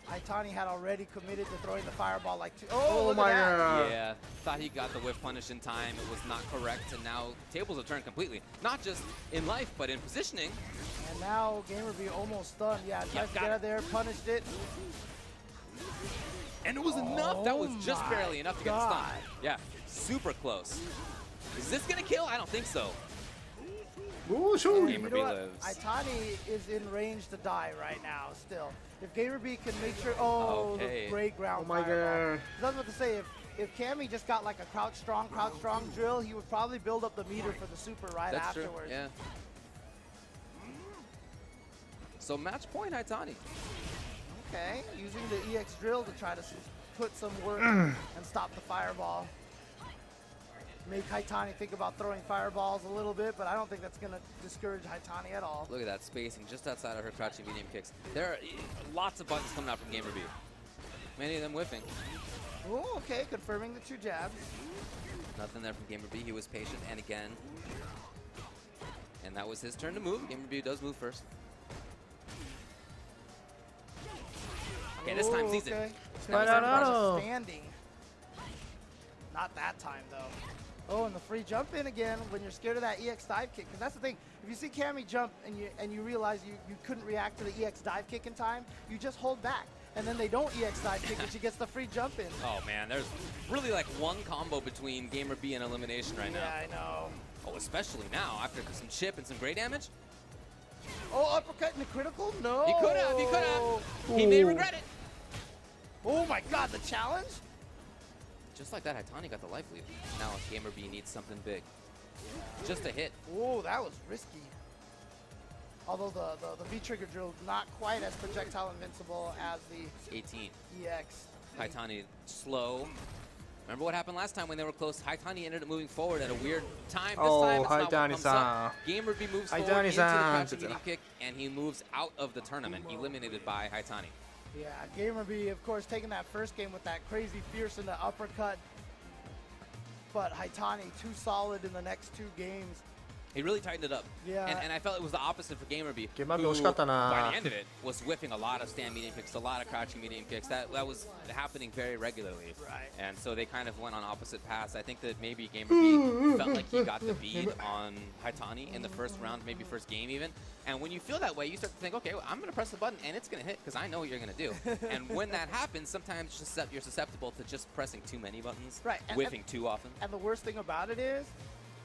Hitani had already committed to throwing the fireball like two. Oh my God. Yeah, thought he got the whip punish in time. It was not correct, and now tables have turned completely. Not just in life, but in positioning. And now Gamer B almost stunned. Yeah, tried to get out of there, punished it. And it was enough. That was just barely enough to get the stun. Yeah, super close. Is this going to kill? I don't think so. Oh, sure. Gamer B lives. Hitani is in range to die right now still. If Gamer B can make sure, the great ground fireball. I was about to say, if Cammy just got like a crouch strong drill, he would probably build up the meter for the super afterwards. True. Yeah. So match point, Hitani. Okay, using the EX drill to try to put some work and stop the fireball. Make Hitani think about throwing fireballs a little bit, but I don't think that's going to discourage Hitani at all. Look at that spacing just outside of her crouching medium kicks. There are lots of buttons coming out from Gamer B. Many of them whiffing. Oh, okay, confirming the 2 jabs. Nothing there from Gamer B. He was patient, and again. And that was his turn to move. Gamer B does move first. Okay, this time sees it. Standing. Not that time, though. Oh, and the free jump in again when you're scared of that EX dive kick. Because that's the thing. If you see Cammy jump and you realize you couldn't react to the EX dive kick in time, you just hold back. And then they don't EX dive kick and she gets the free jump in. Oh, man. There's really like one combo between Gamer B and Elimination right now. Yeah, I know. Oh, especially now after some chip and some great damage. Oh, uppercut in the critical? No. He could have. He could have. He may regret it. Oh, my God. The challenge? Just like that, Hitani got the life lead. Now Gamer B needs something big. Just a hit. Oh, that was risky. Although the V-trigger drill not quite as projectile invincible as the 18 EX. Hitani slow. Remember what happened last time when they were close? Hitani ended up moving forward at a weird time. This time it's not what comes up. Gamer B moves forward into the crouching medium kick, and he moves out of the tournament, eliminated by Hitani. Yeah, Gamer B, of course, taking that first game with that crazy fierce in the uppercut. But Hitani, too solid in the next 2 games. He really tightened it up. Yeah. And I felt it was the opposite for Gamer B. Gamer B who, by the end of it, was whiffing a lot of stand medium kicks, a lot of crouching medium kicks. That was happening very regularly. Right. And so they kind of went on opposite paths. I think that maybe Gamer B felt like he got the bead on Hitani in the first round, maybe first game even. And when you feel that way, you start to think, okay, well, I'm going to press the button and it's going to hit because I know what you're going to do. And when that happens, sometimes you're susceptible to just pressing too many buttons, whiffing too often. And the worst thing about it is,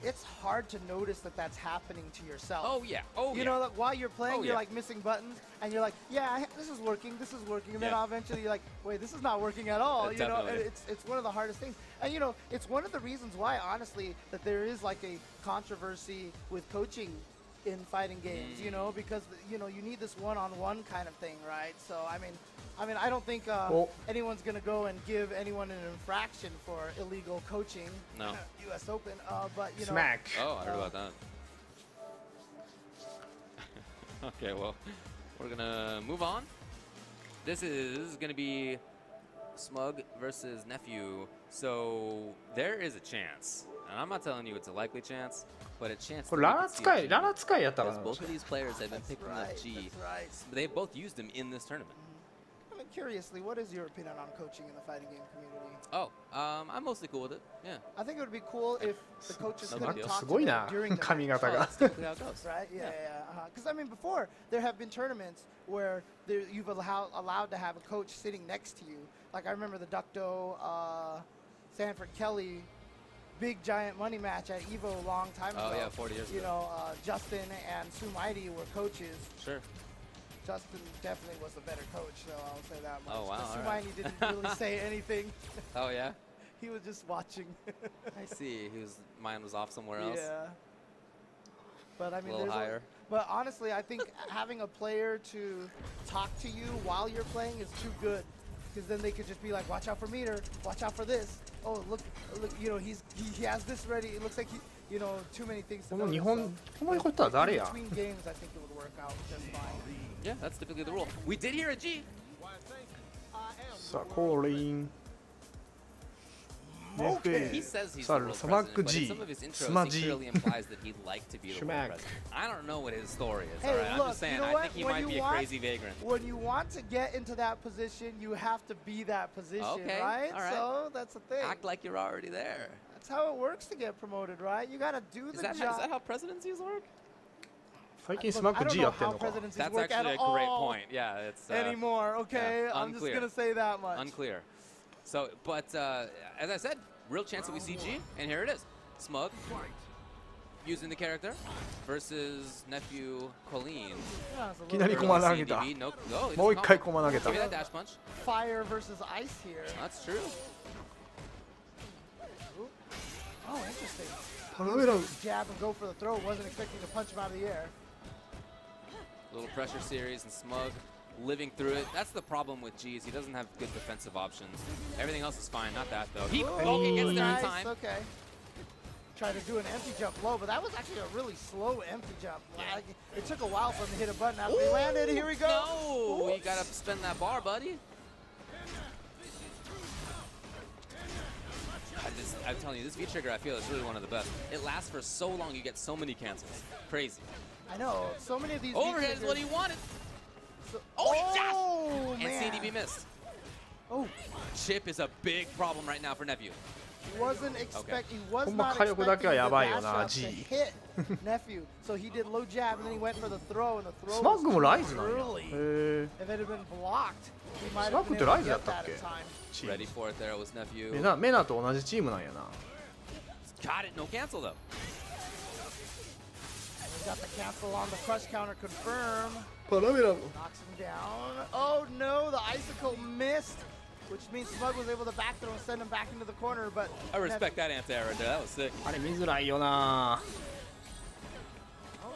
it's hard to notice that that's happening to yourself. Oh, yeah. Oh, you know, like, while you're playing, you're like missing buttons, and you're like, yeah, this is working, this is working. And then eventually you're like, wait, this is not working at all. You know, and it's one of the hardest things. And, you know, it's one of the reasons why, honestly, that there is like a controversy with coaching in fighting games, you know, because, you know, you need this one-on-one kind of thing, right? So, I mean, I don't think anyone's going to go and give anyone an infraction for illegal coaching. No. U.S. Open, but, you know. Smack. Oh, I heard about that. Okay, well, we're going to move on. This is going to be Smug versus Nephew. So there is a chance. And I'm not telling you it's a likely chance, but a chance. Both of these players have been picking up G. They've both used them in this tournament. I mean, curiously, what is your opinion on coaching in the fighting game community? Oh, I'm mostly cool with it. Yeah. I think it would be cool if the coaches could talk to them during the match. Right? Yeah. Because I mean, before there have been tournaments where you've allowed to have a coach sitting next to you. Like I remember the Ducto Sanford Kelly big giant money match at Evo a long time ago. Oh yeah, 40 years ago. You know, Justin and Sue Mighty were coaches. Sure. Justin definitely was the better coach, so I'll say that much. Oh, wow. Hermione didn't really say anything. Oh, yeah? He was just watching. I see. Mine was off somewhere else. Yeah. But I mean, a little higher. But honestly, I think having a player to talk to you while you're playing is too good, because then they could just be like, "Watch out for meter. Watch out for this. Oh, look, you know, he has this ready. It looks like you know, too many things to know." 日本の人は誰や? Between games, I think it would work out just fine. Yeah, that's typically the rule. We did hear a G. さあ、コーリン。He says he's the world president, but in some of his intros, he clearly implies that he'd like to be the world president. I don't know what his story is. Hey, all right? look, I'm just saying, you know I think he might be a crazy vagrant. When you want to get into that position, you have to be that position, Okay, right? all right. So that's the thing. Act like you're already there. That's how it works to get promoted, right? You got to do the job. Is that how presidencies work? 最近スマック G やってんのか? That's actually a great point. Yeah, it's anymore. Okay, yeah, I'm just gonna say that much. Unclear. So, but as I said, real chance that we see G, and here it is. Smug using the character versus nephew Colleen. いきなりコマ投げた。もう一回コマ投げた。 Give me that dash punch. Fire versus ice here. That's true. Oh, interesting. Jab and go for the throw. Wasn't expecting to punch him out of the air. Little pressure series and Smug living through it. That's the problem with G's. He doesn't have good defensive options. Everything else is fine. Not that though. He gets there in time. Okay. Tried to do an empty jump low, but that was actually a really slow empty jump. Like, it took a while for him to hit a button after he landed. Here we go. No, you gotta spend that bar, buddy. I'm telling you, this V-trigger I feel is really one of the best. It lasts for so long, you get so many cancels. Crazy. I know, so many of these overhead is what he wanted. So, and CDB missed. Oh, chip is a big problem right now for nephew. He wasn't expecting. He was ほんま not 火力だけはやばいよ expecting な the dash G up to hit nephew. So he did low jab and then he went for the throw and the throw スマッグもライ was ズなんや。 early. へー If it had been blocked, he might スマ have ッグっ been て able ラ to イズや get ったっ that け? at time. Ready for it there. It was nephew. メナと同じチームなんやな。 Got it. No cancel though. Got the cancel on the crush counter confirm. パラメラ Knocks him down. Oh no, the icicle missed, which means Smug was able to back throw and send him back into the corner. But I respect that anti-air right there. That was sick. あれ見づらいよな。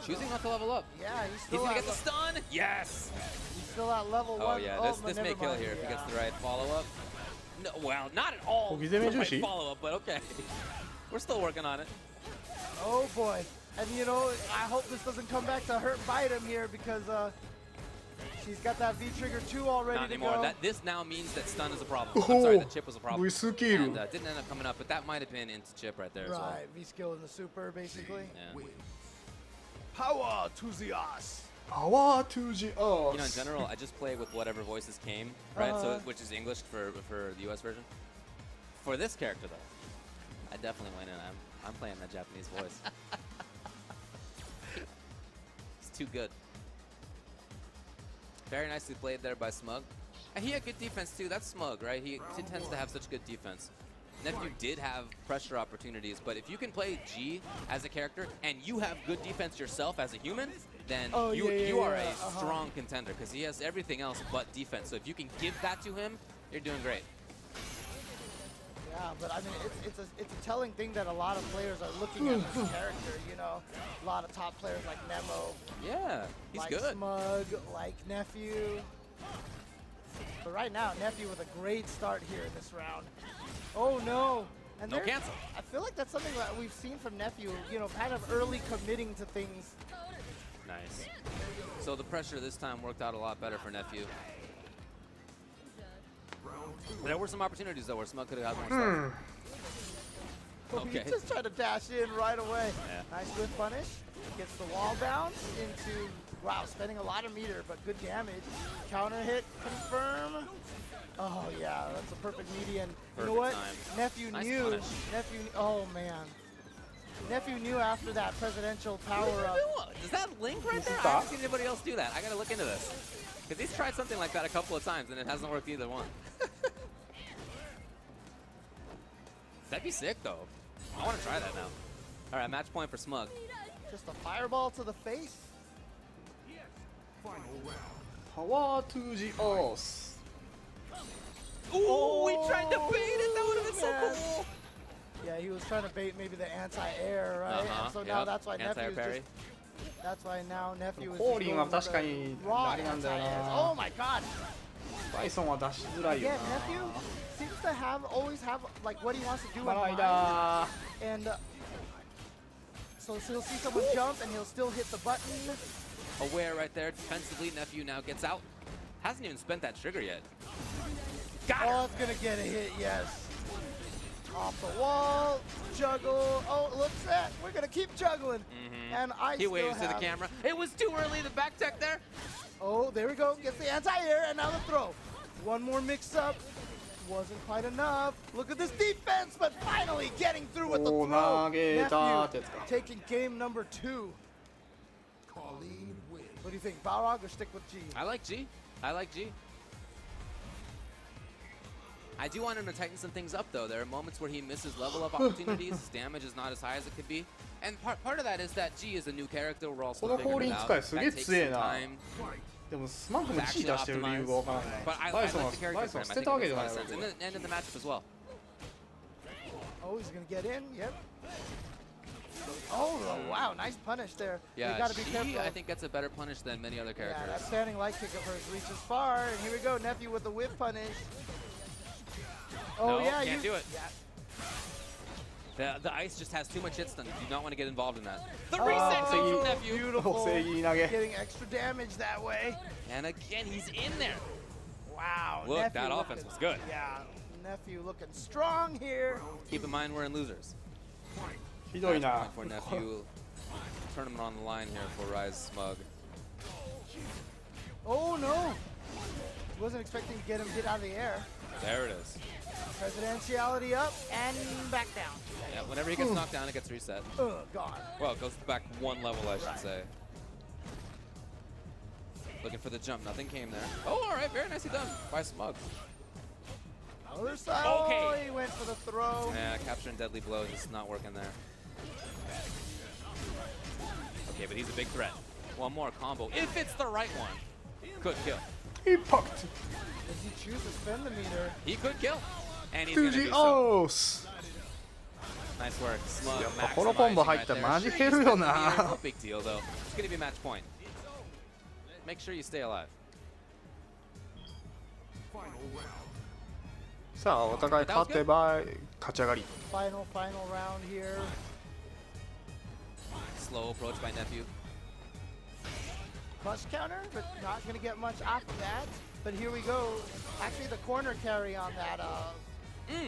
Choosing not to level up. Yeah, he's He's still gonna at get the stun. Yes. He's still at level 1. Oh yeah, this may kill here if he gets the right follow-up. No, well, not at all. The right follow-up, but okay. We're still working on it. Oh boy. And you know, I hope this doesn't come back to bite him here because she's got that V-trigger 2 already. Not to anymore. go. This now means that stun is a problem. I'm sorry, that chip was a problem. V skill. And didn't end up coming up, but that might have been into chip right there as well. Right, V-skill in the super, basically. Yeah. Power to the ass. Power to the ass. You know, in general, I just play with whatever voices came, right? So, which is English for the US version. For this character, though, I definitely went in. I'm playing that Japanese voice. It's too good. Very nicely played there by Smug. And he had good defense too. That's Smug, right? He tends to have such good defense. Nephew did have pressure opportunities, but if you can play G as a character and you have good defense yourself as a human, then you are a strong contender because he has everything else but defense. So if you can give that to him, you're doing great. Yeah, but I mean, it's a telling thing that a lot of players are looking at this character. You know, a lot of top players like Nemo. Yeah, he's like good. Smug, like Nephew. But right now, Nephew with a great start here in this round. Oh no! And no cancel. I feel like that's something that we've seen from Nephew. You know, kind of early committing to things. Nice. So the pressure this time worked out a lot better for Nephew. There were some opportunities though where Smug could have had more stuff. Okay. He just tried to dash in right away. Yeah. Nice whip punish. Gets the wall bounce into, wow, spending a lot of meter, but good damage. Counter hit, confirm. Oh yeah, that's a perfect median. You know what? Nephew knew. Oh man. Nephew knew after that presidential power up. Does that link right there? I haven't seen anybody else do that. I gotta look into this. Because he's tried something like that a couple of times and it hasn't worked either one. That'd be sick though. I want to try that now. All right, match point for Smug. Just a fireball to the face. Power to the earth. Ooh, he tried to bait it. That would have been so cool. Yeah, he was trying to bait maybe the anti-air, right? And so now that's why Nephew just. That's why now Nephew is. Calling は確かにあれなんだよな。Oh my God. バイソンは出しづらいよな。 Again, Nephew seems to always have like what he wants to do in バライ mind. ダー。 And so he'll see someone jump and he'll still hit the button. Aware right there. Defensively, Nephew now gets out. Hasn't even spent that trigger yet. Got her. Oh, it's gonna get a hit, yes. Off the wall, juggle. Oh, look at that. We're gonna keep juggling. And He waves to the camera. It was too early, the back tech there. Oh, there we go. Gets the anti-air and now the throw. One more mix-up. Wasn't quite enough. Look at this defense, but finally getting through with the throw. Nephew taking game number 2. What do you think, Balrog or stick with G? I like G. I like G. I do want him to tighten some things up, though. There are moments where he misses level-up opportunities. His damage is not as high as it could be. And part of that is that G is a new character. We're all still figuring it out. That takes some time. でもスマップの G 出してる理由がわからない。 But I バイソン like the は character バイソン for him. 捨 I て think たわけ it じゃ makes ない a わ lot of け sense. And in the matchup as well. Oh, he's gonna get in. Yep. Oh, wow, nice punish there. Yeah, you gotta be G, careful. I think gets a better punish than many other characters. Yeah, that standing light kick of hers reaches far. And here we go, Nephew with the whip punish. Oh, no, yeah, can't do it. Yeah. The ice just has too much hit stun. You do not want to get involved in that. The reset comes from Nephew. Beautiful. Getting extra damage that way. And again, he's in there. Wow. Look, Nephew that offense was good. Yeah, Nephew looking strong here. Keep in mind we're in losers. ひどいな。 For Nephew. Tournament on the line here for Rise Smug. Oh no. Wasn't expecting to get him hit out of the air. There it is. Presidentiality up and back down. Yeah, whenever he gets knocked down, it gets reset. Gone. Well, it goes back one level, I should say. Looking for the jump, nothing came there. Oh, all right, very nicely done by Smug. Other side. Okay. Oh, he went for the throw. Yeah, capturing deadly blows is not working there. Okay, but he's a big threat. One more combo, if it's the right one. Could kill. Impact. Does he choose to spend the meter? He could kill. And he's To gonna the do so. earth. Nice work. Smug やっぱこのコンボ入ったらマジ減るよな。 No big deal though. It's gonna be a match point. Make sure you stay alive. さあお互い勝てば勝ち上がり。 Final round here. Slow approach by Nephew. Plus counter, but not going to get much off of that. But here we go. Actually, the corner carry on that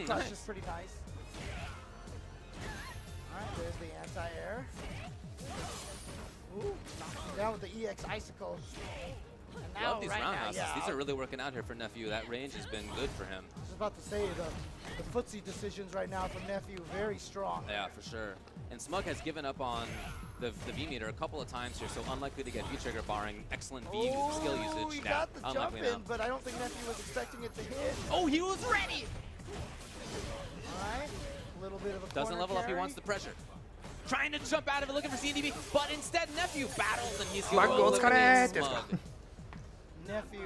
touch is pretty nice. All right, there's the anti-air. Ooh, knocked him down with the EX Icicle. And now, Love these right roundhouses. now, yeah, These are really working out here for Nephew. That range has been good for him. I was about to say, the footsie decisions right now from Nephew, very strong. Yeah, for sure. And Smug has given up on the V meter a couple of times here, so unlikely to get V trigger barring excellent V skill usage. He Nah, got the jump unlikely in, now. but I don't think Nephew was expecting it to hit. Oh, he was ready! All right, a little bit of a Doesn't corner level up, he carry. wants the pressure. Trying to jump out of it, looking for CNDB, but instead Nephew battles and he's Back going goal, to eliminate it's Smug. Nephew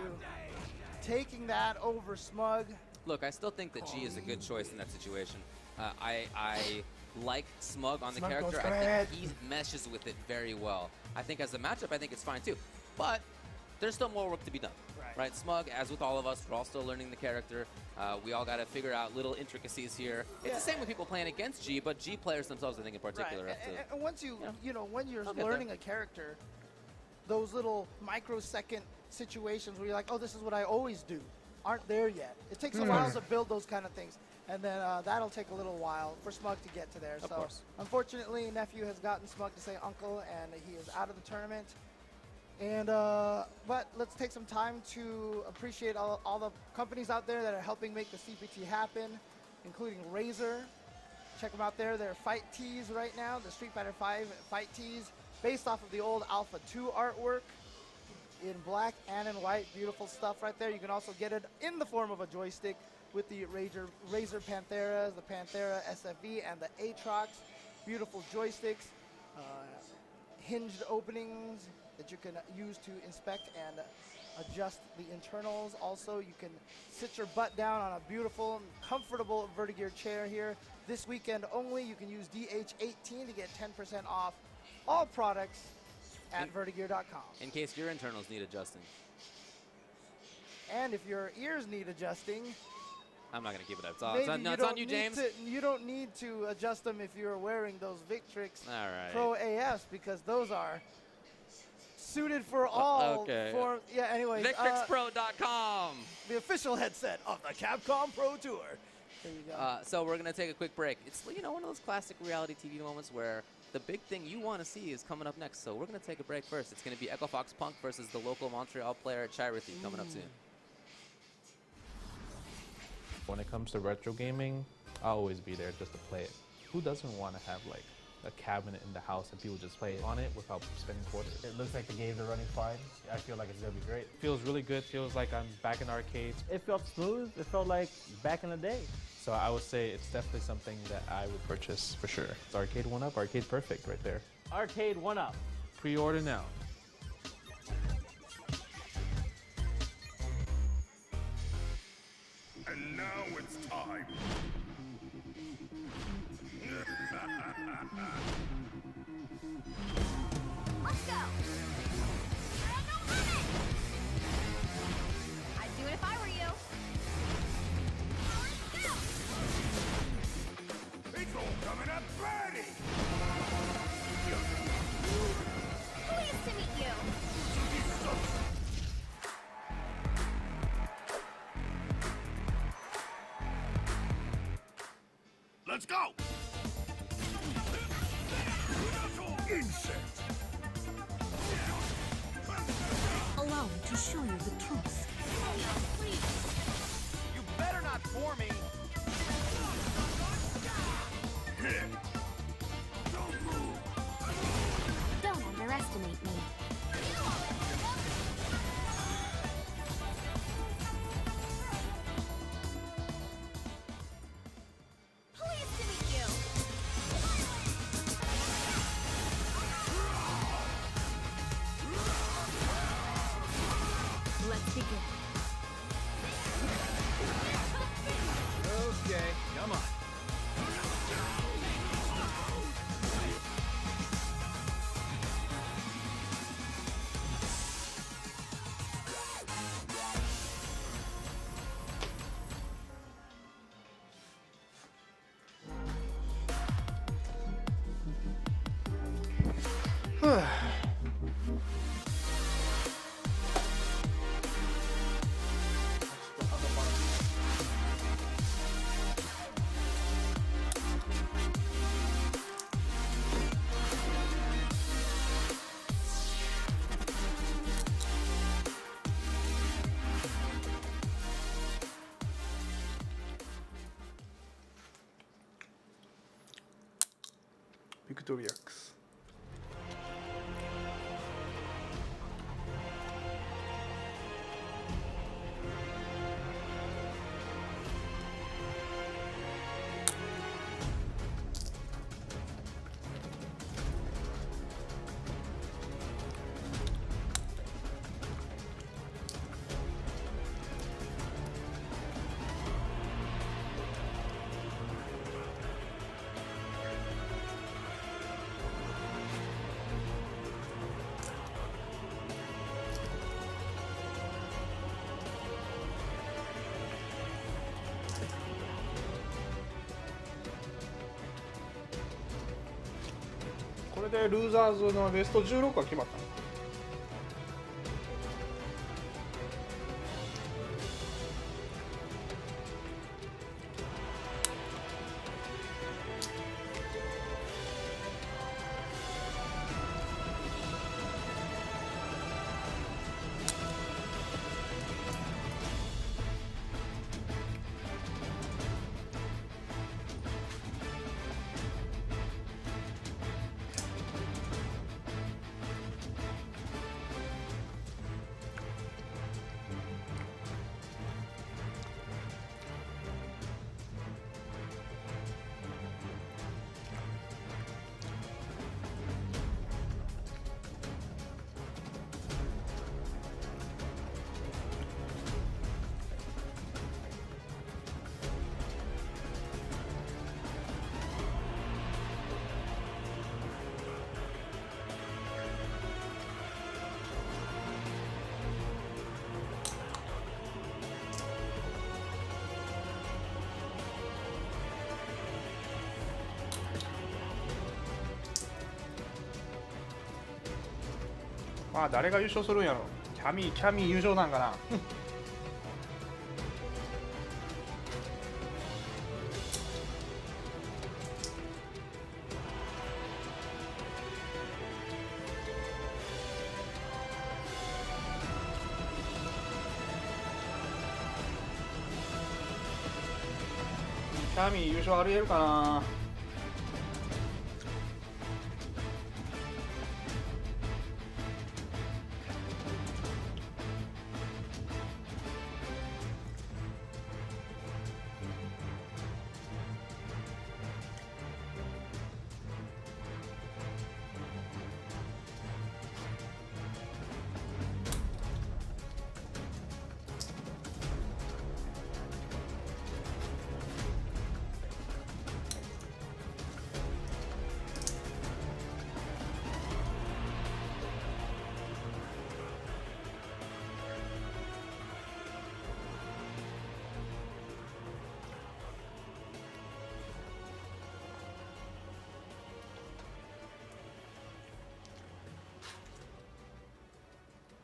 taking that over Smug. Look, I still think that G is a good choice in that situation. I like Smug on the Smug character. goes I think he meshes with it very well. I think as a matchup, I think it's fine too. But there's still more work to be done. Right? Smug, as with all of us, we're all still learning the character. We all got to figure out little intricacies here. It's the same with people playing against G, but G players themselves, I think, in particular, have to. And once when you're learning a character, those little microsecond situations where you're like, oh, this is what I always do, aren't there yet. It takes a while to build those kind of things. And then that'll take a little while for Smug to get to there. Of course. Unfortunately, Nephew has gotten Smug to say uncle, and he is out of the tournament. And but let's take some time to appreciate all the companies out there that are helping make the CPT happen, including Razer. Check them out there. They're fight tees right now, the Street Fighter V fight tees, based off of the old Alpha 2 artwork in black and in white. Beautiful stuff right there. You can also get it in the form of a joystick with the Razer Pantheras, the Panthera SFV, and the Aatrox. Beautiful joysticks, hinged openings that you can use to inspect and adjust the internals. Also, you can sit your butt down on a beautiful, comfortable Vertigear chair here. This weekend only, you can use DH18 to get 10% off all products at vertigear.com. In case your internals need adjusting. And if your ears need adjusting, I'm not going to give it up. It's on you, James. You don't need to adjust them if you're wearing those Victrix Pro AFs, because those are suited for all forms. Yeah, anyways. VictrixPro.com. The official headset of the Capcom Pro Tour. There you go. So we're going to take a quick break. It's, you know, one of those classic reality TV moments where the big thing you want to see is coming up next. So we're going to take a break first. It's going to be Echo Fox Punk versus the local Montreal player Chirithi coming up soon. When it comes to retro gaming, I'll always be there just to play it. Who doesn't want to have like a cabinet in the house and people just play on it without spending quarters? It looks like the games are running fine. I feel like it's gonna be great. It feels really good. Feels like I'm back in arcades. It felt smooth. It felt like back in the day. So I would say it's definitely something that I would purchase for sure. It's Arcade 1UP, Arcade Perfect right there. Arcade 1UP. Pre-order now. And now it's time. Let's go! No limit! I'd do it if I were you. It's all coming up ready. Pleased to meet you. Let's go! Insect! Allow me to show you the truth. You better not bore me! Hit! Don't move! Don't underestimate me. Pleased to meet you. Let's begin. Okay, come on. Victoriax.これでルーザーズのベスト16が決まったのか。まあ誰が優勝するんやろ。キャミー優勝なんかな。キャミー優勝ありえるかな。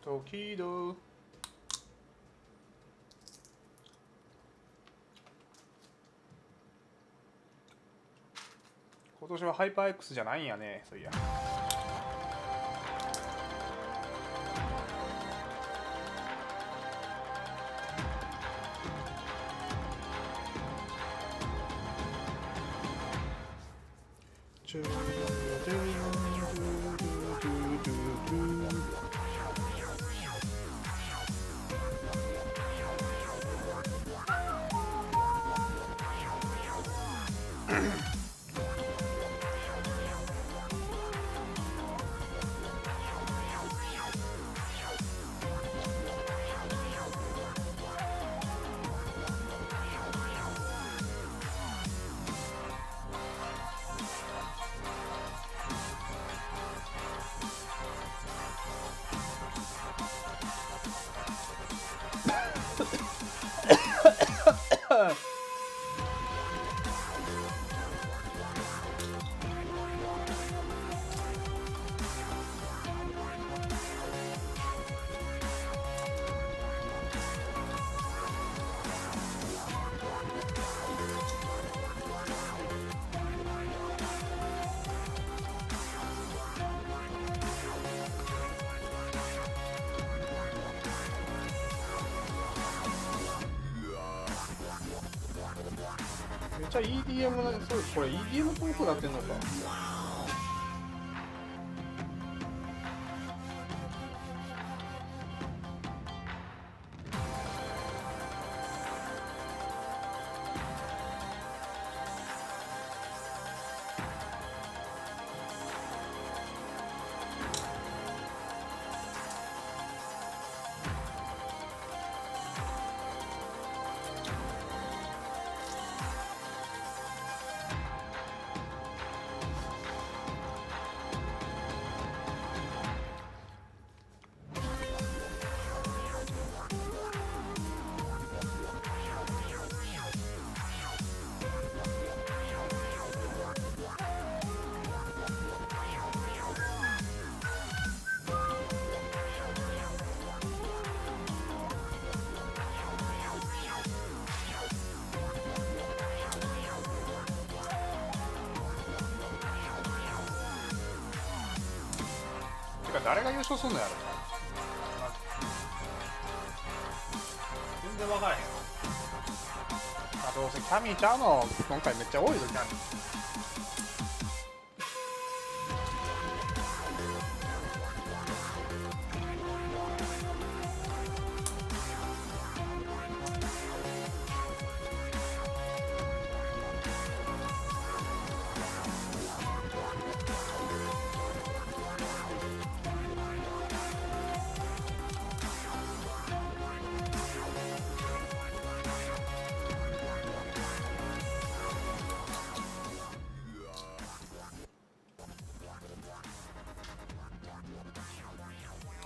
時々今年はハイパー X じゃないんやね。そういやめっちゃ EDM な、そう、これ EDM っぽくなってんのか。誰が優勝すんのやろ。全然分からへん。あ、どうせキャミーちゃうの今回めっちゃ多いぞキャミー。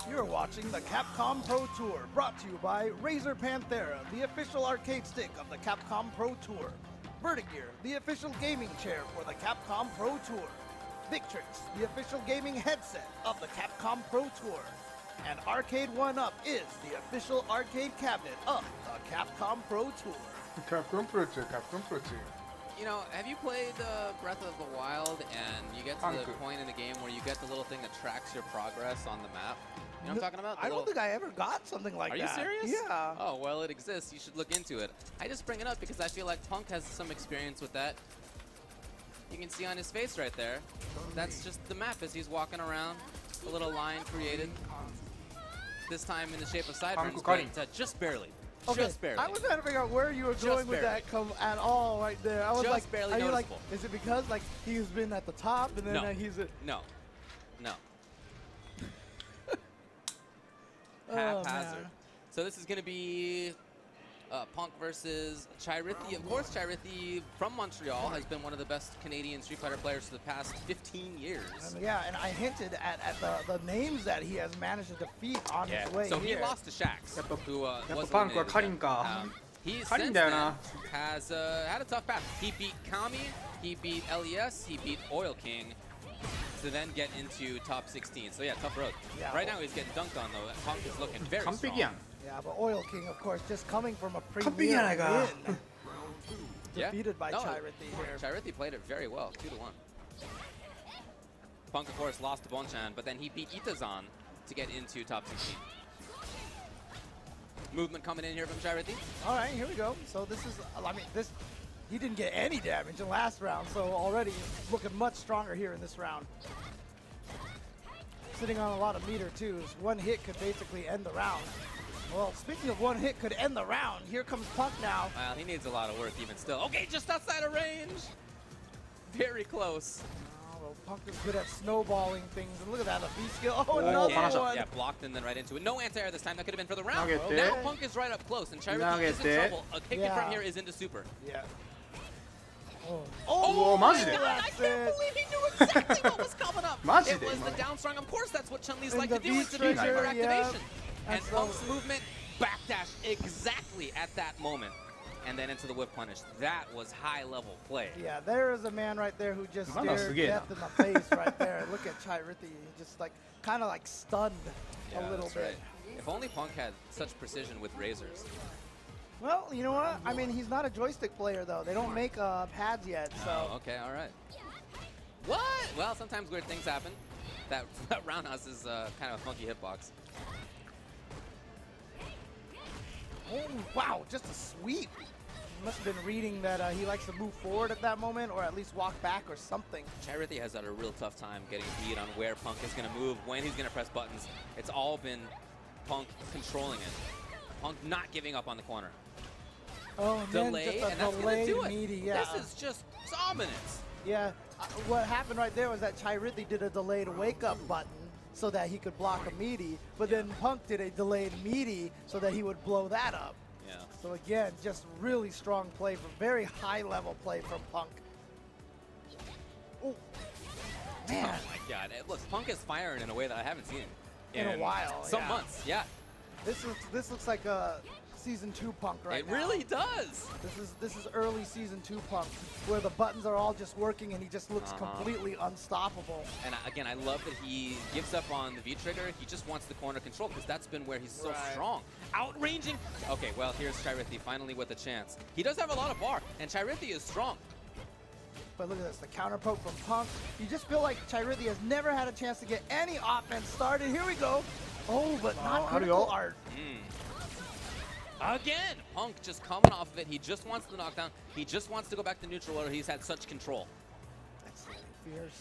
You're watching the Capcom Pro Tour, brought to you by Razer Panthera, the official arcade stick of the Capcom Pro Tour. Vertigear, the official gaming chair for the Capcom Pro Tour. Victrix, the official gaming headset of the Capcom Pro Tour. And Arcade 1-Up is the official arcade cabinet of the Capcom Pro Tour. Capcom Pro Tour. You know, have you played Breath of the Wild and you get to the point in the game where you get the little thing that tracks your progress on the map? You know what I'm talking about? I don't think I ever got something like that. Are you serious? Yeah. Oh, well, it exists. You should look into it. I just bring it up because I feel like Punk has some experience with that. You can see on his face right there. That's just the map as he's walking around. A little line created. This time in the shape of sideburns, but just barely. Okay, just barely. I was trying to figure out where you were going with that at all right there. I was just like, barely are you noticeable. like, is it because like he's been at the top and then he's at... No. Oh, Haphazard. man. So this is going to be Punk versus Chirithi. Of course, Chirithi from Montreal has been one of the best Canadian Street Fighter players for the past 15 years. Yeah, and I hinted at the names that he has managed to defeat on his way so here. he lost to Shax, who was Punk eliminated Karin again. He since then has had a tough path. He beat Kami, he beat LES, he beat Oil King to then get into top 16. So yeah, tough road. Yeah, right now he's getting dunked on though. Punk is looking very strong. Yeah, but Oil King, of course, just coming from a premier win. Defeated by Chirithi here. Chirithi played it very well, 2-1. Punk, of course, lost to Bonchan, but then he beat Itazan to get into top 16. Movement coming in here from Chirithi. All right, here we go. So this is, I mean, he didn't get any damage in last round, so already looking much stronger here in this round. Sitting on a lot of meter too. So one hit could basically end the round. Well, speaking of one hit could end the round, here comes Punk now. Well, he needs a lot of work even still. Okay, just outside of range. Very close. Oh, well, Punk is good at snowballing things. And look at that, the B skill. Oh, another one. Yeah, blocked and then right into it. No anti-air this time. That could have been for the round. Now Punk is right up close, and Chirithi is in trouble. A kick from here is into super. Yeah. Oh, maji de. I can't believe he knew exactly what was coming up. It was the down strong. Of course, that's what Chun-Li's like to do. It's the trigger activation. And Punk's movement, backdash exactly at that moment. And then into the whip punish. That was high-level play. Yeah, there is a man right there who just stared death in the face right there. Look at Chirithi, just like, kind of like stunned a little bit. Right. If only Punk had such precision with razors. Well, you know what? I mean, he's not a joystick player, though. They don't make pads yet, so... Oh, okay, all right. What? Well, sometimes weird things happen. That roundhouse is kind of a funky hitbox. Oh, wow, just a sweep. He must have been reading that he likes to move forward at that moment, or at least walk back or something. Chirithi has had a real tough time getting a beat on where Punk is going to move, when he's going to press buttons. It's all been Punk controlling it. Punk not giving up on the corner. Oh, and delay, then and that's going to do it. Meaty, yeah. This is just dominance. Yeah, what happened right there was that Chirithi did a delayed wake-up button so that he could block a meaty, but then Punk did a delayed meaty so that he would blow that up. Yeah. So again, just really strong play, for very high-level play from Punk. Oh, man. Oh my God! Look, Punk is firing in a way that I haven't seen in a while. Some months, yeah. This looks like a Season 2 Punk right now. It really does. This is early Season 2 Punk, where the buttons are all just working and he just looks completely unstoppable. And again, I love that he gives up on the V-trigger. He just wants the corner control because that's been where he's so strong. Outranging. Okay, well, here's Chirithi finally with a chance. He does have a lot of bar, and Chirithi is strong. But look at this, the counter poke from Punk. You just feel like Chirithi has never had a chance to get any offense started. Here we go. Oh, but not critical art. Again, Punk just coming off of it. He just wants the knockdown. He just wants to go back to neutral where he's had such control. That's fierce.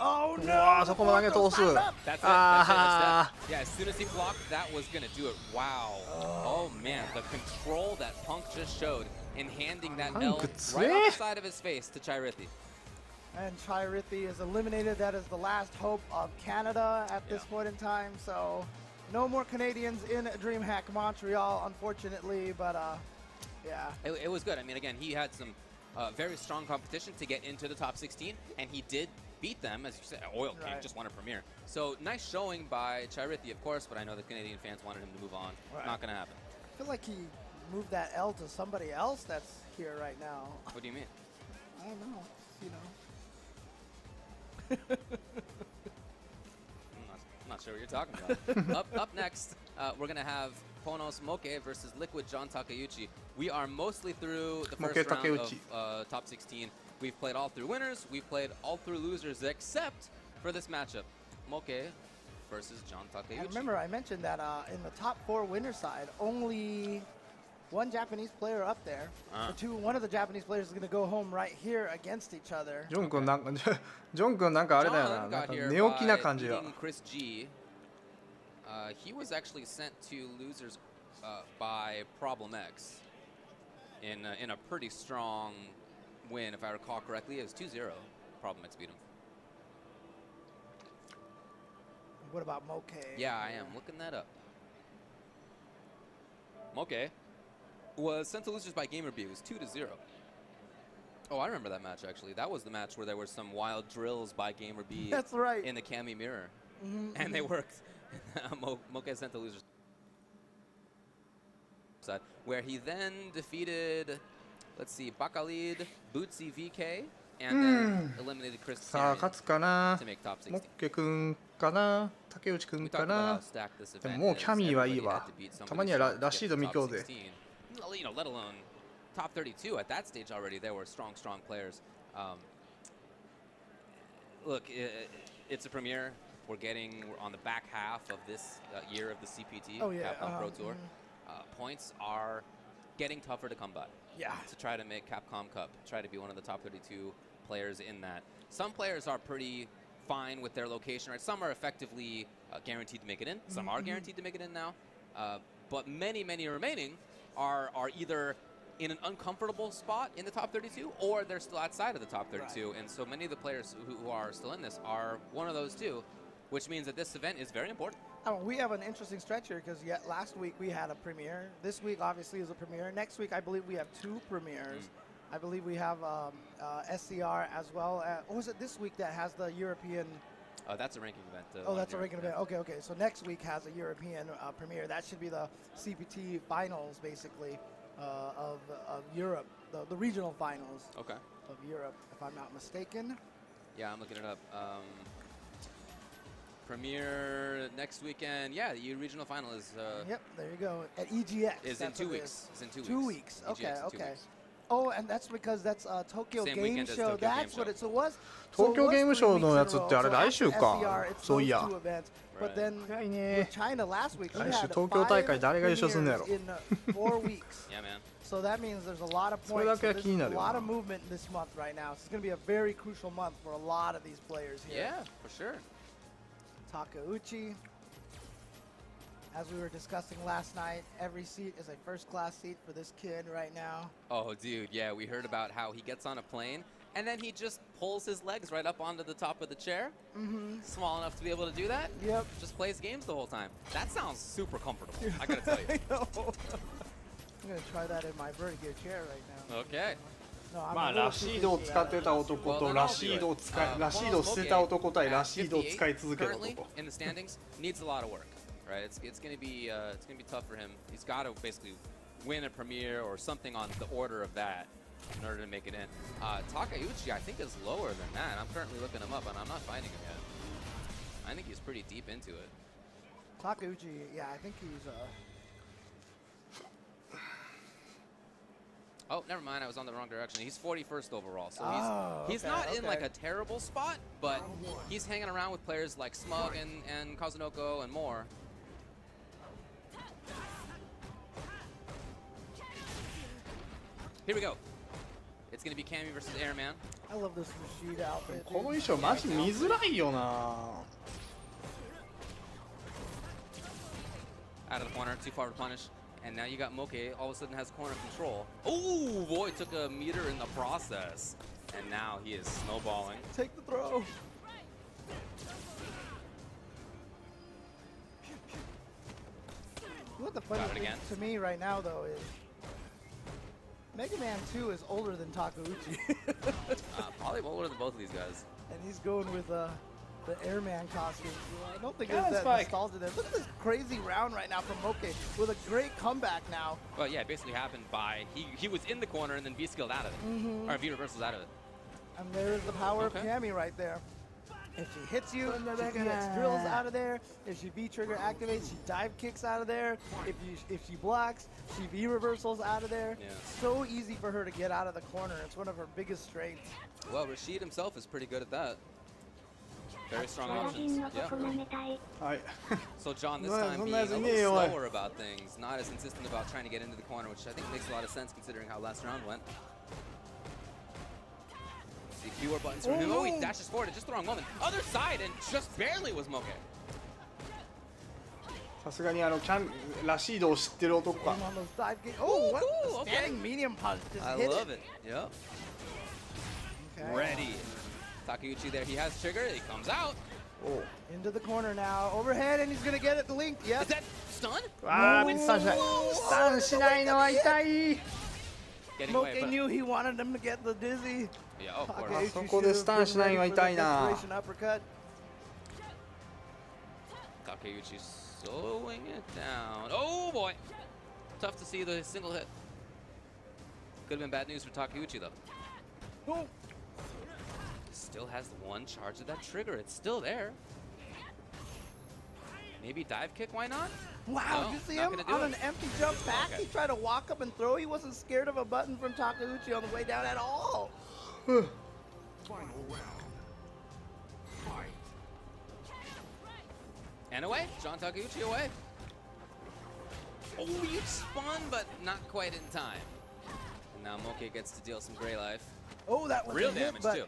Oh no! That's it. That's it. Yeah, as soon as he blocked, that was gonna do it. Wow. Oh man, the control that Punk just showed in handing that L right off the side of his face to Chirithi. And Chirithi is eliminated. That is the last hope of Canada at this point in time. So no more Canadians in Dreamhack Montreal, unfortunately. But yeah. It was good. I mean, again, he had some very strong competition to get into the top 16, and he did beat them, as you said. Oil King just won a premiere. So nice showing by Chirithi, of course, but I know the Canadian fans wanted him to move on. Not going to happen. I feel like he moved that L to somebody else that's here right now. What do you mean? I don't know. You know. not sure what you're talking about. Up next, we're going to have Ponos Moke versus Liquid John Takeuchi. We are mostly through the first round of top 16. We've played all through winners. We've played all through losers, except for this matchup. Moke versus John Takeuchi. And remember, I mentioned that in the top 4 winner side, only one Japanese player up there. One of the Japanese players is going to go home right here against each other. ジョン君なんかあれだよな。なんか寝起きな感じや。Chris G. He was actually sent to losers by Problem X in a pretty strong win, if I recall correctly. It was 2-0. Problem X beat him. What about Moke? Yeah, I am looking that up. Moke was sent to losers by Gamerb. It was 2-0. Oh, I remember that match, actually. That was the match where there were some wild drills by Gamerb. That's right. In the Cami mirror. And they worked. Moke sent to losers. Where he then defeated, let's see, Bakalid, Bootsy VK, and then eliminated Chris to make top 16. モッケ君かな竹内君かなでももうキャミーはいいわたまにはラシード見ようぜ You know, let alone top 32 at that stage already. There were strong players. Look, it's a premiere. We're on the back half of this year of the CPT Capcom Pro Tour. Points are getting tougher to come by. Yeah. To try to make Capcom Cup, try to be one of the top 32 players in that. Some players are pretty fine with their location, right? Some are effectively guaranteed to make it in. Some are guaranteed to make it in now. But many remaining are either in an uncomfortable spot in the top 32 or they're still outside of the top 32. Right. And so many of the players who are still in this are one of those two, which means that this event is very important. We have an interesting stretch here because last week we had a premiere. This week obviously is a premiere. Next week I believe we have 2 premieres. I believe we have SCR as well. Or is it this week that has the European? That's a ranking event. That's a ranking event. Okay. So next week has a European premiere. That should be the CPT finals, basically, of Europe, the regional finals. Okay. Of Europe, if I'm not mistaken. Yeah, I'm looking it up. Premiere next weekend. Yeah, the regional final is. Yep, there you go. At EGX. Is in 2 weeks. It's in 2 weeks. 2 weeks. Okay. EGX, 2 weeks. Oh, and that's because that's Tokyo Game Show. That's what it was. 東京ゲームショウのやつってあれ来週か。そういや。But then with China last week, we had 東京大会誰が優勝するんのやろ。in 4 weeks. Yeah, man. So that means there's a lot of points. So there's a lot of movement in this month right now. So it's going to be a very crucial month for a lot of these players here. Yeah, for sure. Takeuchi. As we were discussing last night, every seat is a first-class seat for this kid right now. Oh, dude, yeah, we heard about how he gets on a plane, and then he just pulls his legs right up onto the top of the chair. Small enough to be able to do that. Yep. Just plays games the whole time. That sounds super comfortable, I gotta tell you. I'm gonna try that in my vertigo chair right now. Okay. まあラシードを使ってた男とラシードを捨てた男対ラシードを使い続けた男。In the standings, needs a lot of work. Right, it's gonna be tough for him. He's got to basically win a premiere or something on the order of that in order to make it in. Takeuchi, I think, is lower than that. I'm currently looking him up, and I'm not finding him yet. I think he's pretty deep into it. Takeuchi, yeah, I think he's. Oh, never mind. I was on the wrong direction. He's 41st overall, so he's not in like a terrible spot, but he's hanging around with players like Smug and Kazunoko and more. Here we go. It's going to be Cammy versus Airman. I love this Rashid outfit. この衣装マジ見づらいよな。Out of the corner, too far to punish. And now you got Moke, all of a sudden has corner control. Oh, boy, took a meter in the process. And now he is snowballing. Take the throw. What the funny thing to me right now, though, is Mega Man 2 is older than Takeuchi. Probably older than both of these guys. And he's going with the Airman costume. I don't think there's that nostalgia there. Look at this crazy round right now from Moke with a great comeback now. Well, yeah, it basically happened by he was in the corner and then V-skilled out of it. Or V-reversaled out of it. And there's the power of Cammy right there. If she hits you, she gets drills out of there. If she V trigger activates, she dive kicks out of there. If she blocks, she V reversals out of there. Yeah. So easy for her to get out of the corner. It's one of her biggest strengths. Well, Rashid himself is pretty good at that. Very strong options. Yeah. So John, this time being a little slower about things, not as insistent about trying to get into the corner, which I think makes a lot of sense considering how last round went. See fewer buttons from him. Oh, he dashes forward at just the wrong moment. Other side and just barely was Moke. さすがにラシードを知ってる男か。Oh, what a standing medium punch. I love it. Yep. Ready. Takeuchi there. He has trigger. He comes out. Oh. Into the corner now. Overhead, and he's gonna get it. The link. Yep. Is that stun? ああ、スタンしない。スタンしないのは痛い。Moke knew he wanted him to get the dizzy. Yeah, of course. あそこでスタンしないのは痛いな。Takeuchi slowing it down. Oh boy. Tough to see the single hit. Could have been bad news for Takeuchi though. Oh. Still has one charge of that trigger. It's still there. Maybe dive kick, why not? Wow, no, you see him on an empty jump back? Okay. He tried to walk up and throw. He wasn't scared of a button from Takeuchi on the way down at all. Final round. Fight. And away. John Takeuchi away. Oh, you spun, but not quite in time. And now Moke gets to deal some gray life. Oh, that was real a hit, damage, but... too.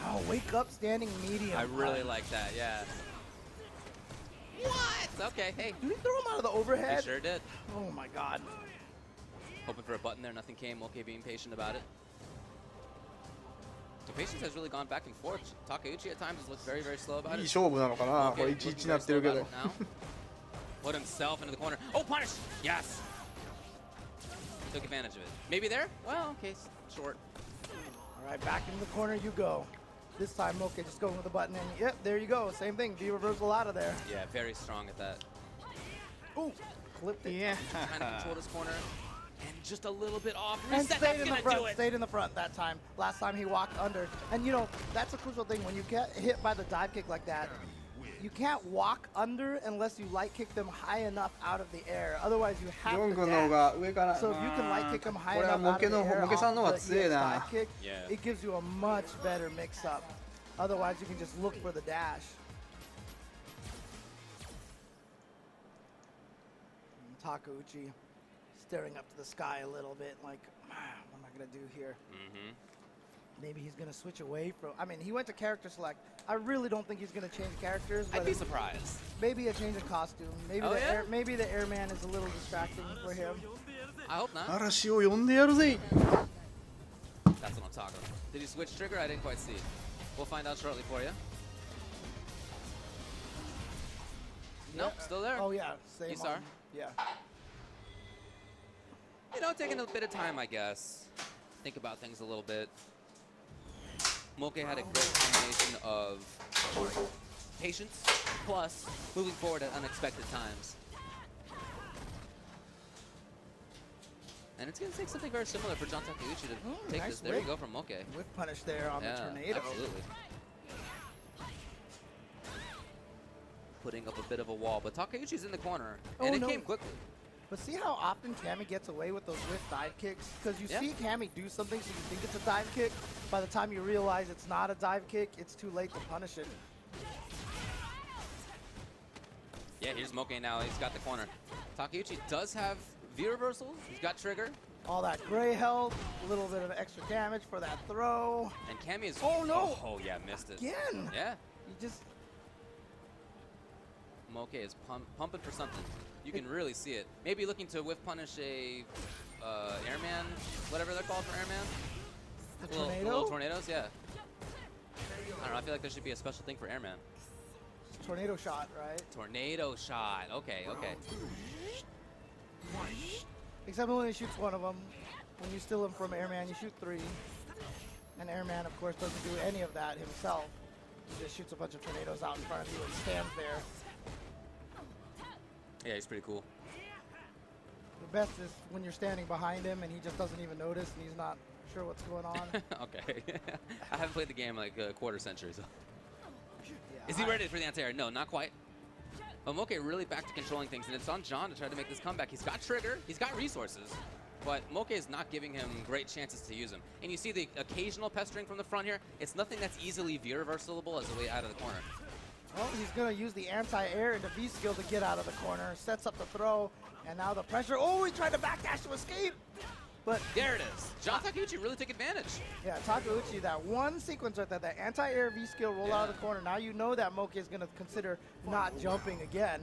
Oh, wake up standing medium. I really like that, yeah. What? Okay, hey. Did he throw him out of the overhead? He sure did. Oh my god. Hoping for a button there, nothing came. Moke being patient about it. The patience has really gone back and forth. Takeuchi at times has looked very, very slow about it. いい勝負なのかな。これ1-1になってるけど。Put himself into the corner. Oh, punish! Yes! Took advantage of it. Maybe there? Well, okay, short. All right, back into the corner you go. This time, Moke just going with the button, and yep, there you go. Same thing, V reversal out of there. Yeah, very strong at that. Ooh, clipped it. Yeah. Trying to control this corner. And just a little bit off. And Reset, stayed in the front, do it. stayed in the front that time. Last time he walked under. And you know, that's a crucial thing. When you get hit by the dive kick like that, you can't walk under unless you light kick them high enough out of the air. Otherwise, you have to dash. So if you can light kick them high enough out of the air off the dive kick, it gives you a much better mix-up. Otherwise, you can just look for the dash. Takeuchi staring up to the sky a little bit like, what am I going to do here? Maybe he's going to switch away from... I mean, he went to character select. I really don't think he's going to change characters. But I'd be surprised. Maybe a change of costume. Maybe, maybe the airman is a little distracting for him. I hope not. 嵐を呼んでやるぜ。 That's what I'm talking about. Did he switch trigger? I didn't quite see. We'll find out shortly for you. Nope, still there. Oh, yeah. Same You saw? Yeah. You know, taking a bit of time, I guess. Think about things a little bit. Moke had a great combination of patience plus moving forward at unexpected times. And it's going to take something very similar for John Takeuchi to take this. There you go from Moke. Whip punish there on the tornado. Absolutely. Putting up a bit of a wall, but Takeuchi's in the corner, and it came quickly. But see how often Cammy gets away with those whiff dive kicks? Because you see Cammy do something so you think it's a dive kick. By the time you realize it's not a dive kick, it's too late to punish it. Yeah, here's Moke now. He's got the corner. Takeuchi does have V reversals. He's got trigger. All that gray health, a little bit of extra damage for that throw. And Cammy is... Oh, no! Oh, yeah, missed it. Again! Yeah. You just... Moke is pumping for something. You can really see it. Maybe looking to whiff punish a airman, whatever they're called for airman. The tornado? The little tornadoes, yeah. I don't know, I feel like there should be a special thing for airman. Tornado shot, right? Tornado shot, okay, okay. Except when he shoots one of them. When you steal him from airman, you shoot 3. And airman, of course, doesn't do any of that himself. He just shoots a bunch of tornadoes out in front of you and stands there. Yeah, he's pretty cool. The best is when you're standing behind him and he just doesn't even notice and he's not sure what's going on. Okay. I haven't played the game like a quarter century, so. Yeah, Is he ready for the anti-air? No, not quite. But Moke really back to controlling things, and it's on John to try to make this comeback. He's got trigger, he's got resources, but Moke is not giving him great chances to use them. And you see the occasional pestering from the front here. It's nothing that's easily V-reversible as a way out of the corner. Well, he's going to use the anti-air into V skill to get out of the corner. Sets up the throw, and now the pressure. Oh, he tried to backdash to escape. But there it is. John Takeuchi really took advantage. Yeah, Takeuchi, that one sequence right there, that anti-air V skill roll out of the corner. Now you know that Moke is going to consider not jumping again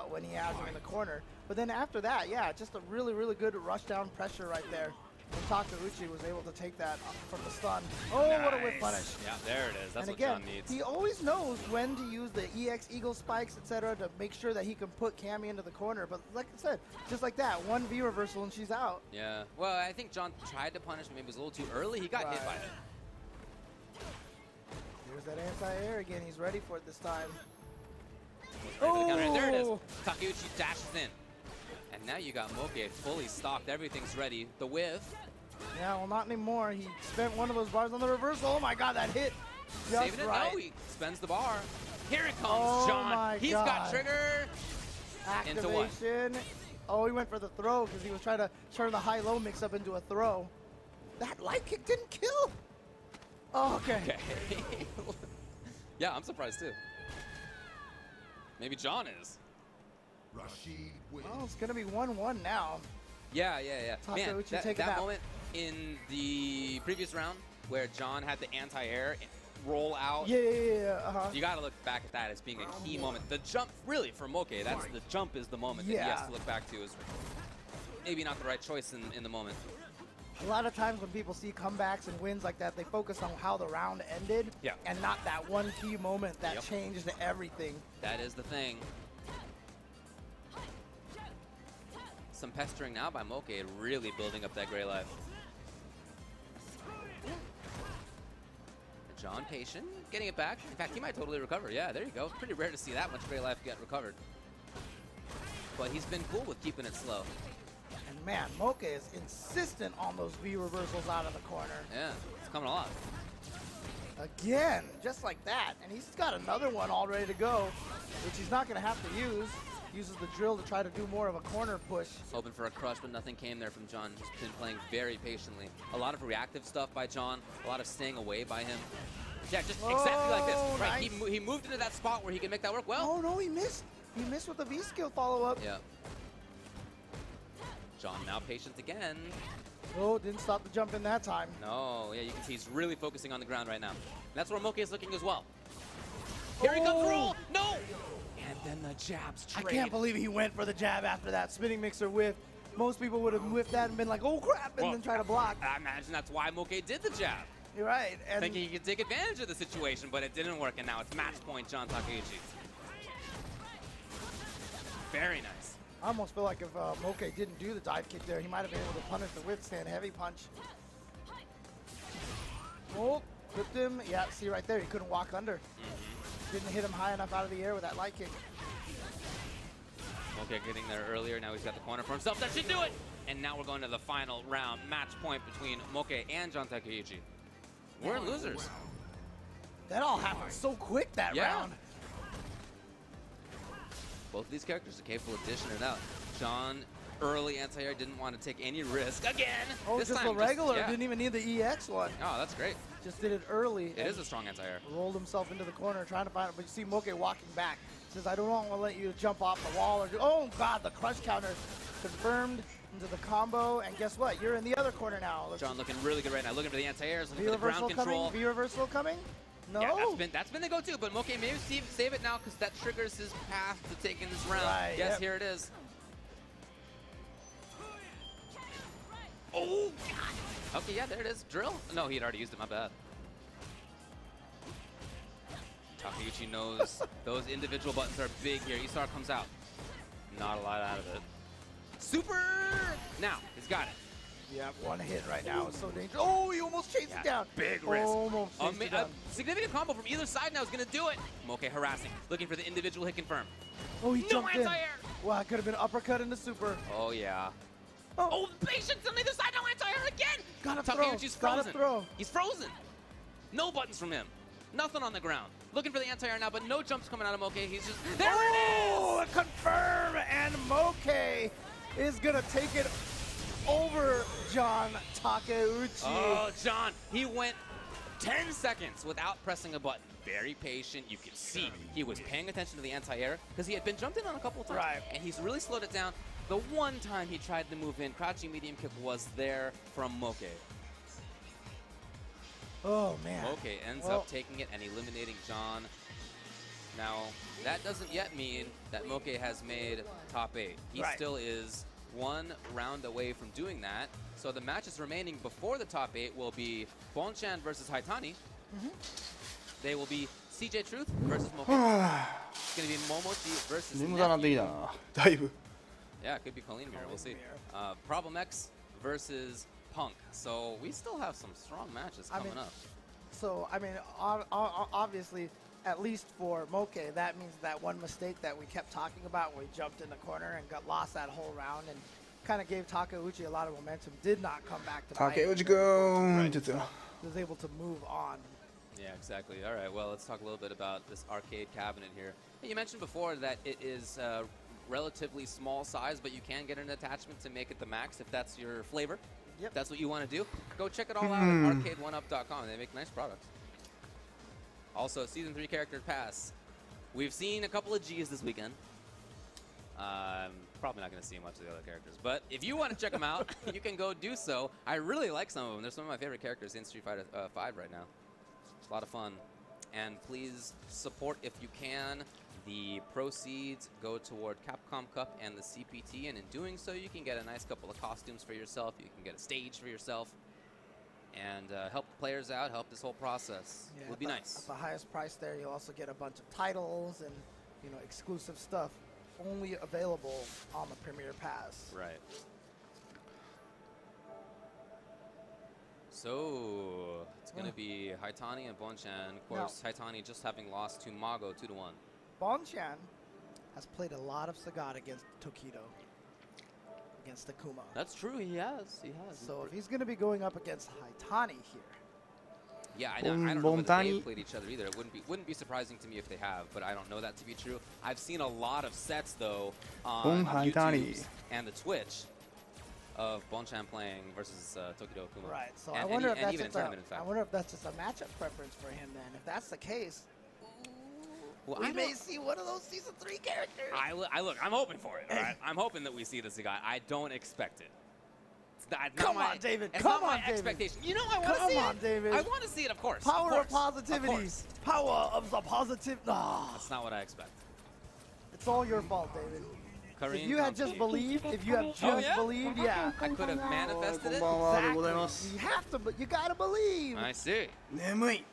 when he has him in the corner. But then after that, yeah, just a really, really good rush down pressure right there. And Takeuchi was able to take that from the stun. Oh, nice. What a whip punish. Yeah, there it is. That's and what John needs. He always knows when to use the EX Eagle spikes, etc., to make sure that he can put Cammy into the corner. But like I said, just like that, one V reversal and she's out. Yeah. Well, I think John tried to punish, maybe it was a little too early. He got hit by it. Here's that anti-air again. He's ready for it this time. Oh! There it is. Takeuchi dashes in. And now you got Moke fully stocked. Everything's ready. The whiff. Yeah, well, not anymore. He spent one of those bars on the reversal. Oh, my God, that hit. Just saving it. right. No, he spends the bar. Here it comes, John. He's got trigger. Activation. Into what? Oh, he went for the throw because he was trying to turn the high-low mix-up into a throw. That light kick didn't kill. Oh, okay. Yeah, I'm surprised, too. Maybe John is. Well, it's going to be 1-1 now. Yeah. Man, that moment in the previous round where John had the anti-air roll out. Yeah. You got to look back at that as being a key moment. The jump, really, for Moke, that's the jump is the moment that he has to look back to. Is maybe not the right choice in the moment. A lot of times when people see comebacks and wins like that, they focus on how the round ended and not that one key moment that changed everything. That is the thing. Some pestering now by Moke, really building up that gray life. John patient, getting it back. In fact, he might totally recover. Yeah, there you go. Pretty rare to see that much gray life get recovered. But he's been cool with keeping it slow. And man, Moke is insistent on those V reversals out of the corner. Yeah, it's coming a lot. Again, just like that. And he's got another one all ready to go, which he's not going to have to use. Uses the drill to try to do more of a corner push. Hoping for a crush, but nothing came there from John. Just been playing very patiently. A lot of reactive stuff by John. A lot of staying away by him. Yeah, just exactly like this. Right, nice. He moved into that spot where he can make that work well. Oh, no, he missed. He missed with the V skill follow-up. Yeah. John now patient again. Oh, didn't stop the jump in that time. No, yeah, you can see he's really focusing on the ground right now. And that's where Moke is looking as well. Here he comes, roll! No! And then the jabs trade. I can't believe he went for the jab after that. Spinning mixer whiff. Most people would have whiffed that and been like, oh crap, and then try to block. I imagine that's why Moke did the jab. You're right. And thinking he could take advantage of the situation, but it didn't work, and now it's match point John Takeuchi. Very nice. I almost feel like if Moke didn't do the dive kick there, he might have been able to punish the withstand heavy punch. Oh, clipped him. Yeah, see right there, he couldn't walk under. Didn't hit him high enough out of the air with that light kick. Moke getting there earlier. Now he's got the corner for himself. That should do it. And now we're going to the final round. Match point between Moke and John Takeuchi. We're losers. That all happened so quick that round. Both of these characters are capable of dishing it out. John, early anti-air, didn't want to take any risk again. Oh, this time, the regular. Didn't even need the EX one. Oh, that's great. Just did it early. It is a strong anti-air. Rolled himself into the corner trying to find it, but you see Moke walking back. Says, I don't want to let you jump off the wall. Or do, oh, God, the crush counter confirmed into the combo. And guess what? You're in the other corner now. John looking really good right now. Looking for the anti-airs, looking for the ground control. V-reversal coming? No. Yeah, that's been the go-to, but Moke maybe save it now because that triggers his path to taking this round. Right, yes, here it is. Oh, God. Okay, yeah, there it is. Drill? No, he had already used it. My bad. Takeuchi knows those individual buttons are big here. Isar comes out. Not a lot out of it. Super! Now, he's got it. Yeah, one hit right now is so dangerous. Oh, he almost chased it down. Big risk. Almost a significant combo from either side now is going to do it. Moke harassing, looking for the individual hit confirm. Oh, he jumped in. Wow, it could have been uppercut into super. Oh, yeah. Oh, patience on the other side. No anti-air again. Gotta Takeuchi's throw. frozen. Gotta throw. He's frozen. No buttons from him. Nothing on the ground. Looking for the anti-air now, but no jumps coming out of Moke. He's just there. Oh, It is. a confirm, and Moke is gonna take it over John Takeuchi. Oh, John, he went 10 seconds without pressing a button. Very patient. You can see he was paying attention to the anti-air because he had been jumped in on a couple of times. Right. And he's really slowed it down. The one time he tried to move in, crouching medium kick was there from Moke. Oh, man. Moke ends up taking it and eliminating John. Now, that doesn't yet mean that Moke has made top 8. He still is one round away from doing that. So the matches remaining before the top 8 will be Bonchan versus Haitani. They will be CJ Truth versus Moke. It's going to be Momochi versus Nephew. だいぶ Yeah, it could be Colleen Mirror. We'll see. Problem X versus Punk. So we still have some strong matches coming up. So, I mean, obviously, at least for Moke, that means that one mistake that we kept talking about where he jumped in the corner and got lost that whole round and kind of gave Takeuchi a lot of momentum did not come back to bite. 竹内くんって言ってたな He was able to move on. Yeah, exactly. All right, well, let's talk a little bit about this arcade cabinet here. You mentioned before that it is relatively small size, but you can get an attachment to make it the max if that's your flavor. Yep. If that's what you want to do. Go check it all out at arcade1up.com. They make nice products. Also, Season 3 Character Pass. We've seen a couple of Gs this weekend. Probably not going to see much of the other characters, but if you want to check them out, you can go do so. I really like some of them. They're some of my favorite characters in Street Fighter 5 right now. It's a lot of fun. And please support if you can. The proceeds go toward Capcom Cup and the CPT, and in doing so, you can get a nice couple of costumes for yourself. You can get a stage for yourself, and help players out, help this whole process. Yeah, It would be nice. At the highest price there, you'll also get a bunch of titles and, you know, exclusive stuff only available on the Premier Pass. Right. So it's going to be Haitani and Bonchan. Of course, Haitani just having lost to Mago 2-1. Bonchan has played a lot of Sagat against Tokido, against Akuma. That's true, he has. He has. So if he's going to be going up against Haitani here. Yeah, I don't know whether they've played each other either. It wouldn't be surprising to me if they have, but I don't know that to be true. I've seen a lot of sets though on YouTube and the Twitch of Bonchan playing versus Tokido Akuma. Right. So and I wonder if that's even in tournament, in fact. I wonder if that's just a matchup preference for him then. If that's the case, well, we may see one of those Season 3 characters. Look, I'm hoping for it. All right? I'm hoping that we see this guy. I don't expect it. Come on, David. It's Come not on, my David. expectation. You know I want to see it. Come on, David. I want to see it, of course. Power of positivity. Power of the positive. No. That's not what I expect. It's all your fault, David. Kareem If you had just believed, if you have just believed, yeah. I could have manifested it. Exactly. You have to, but you gotta believe. I see. 眠い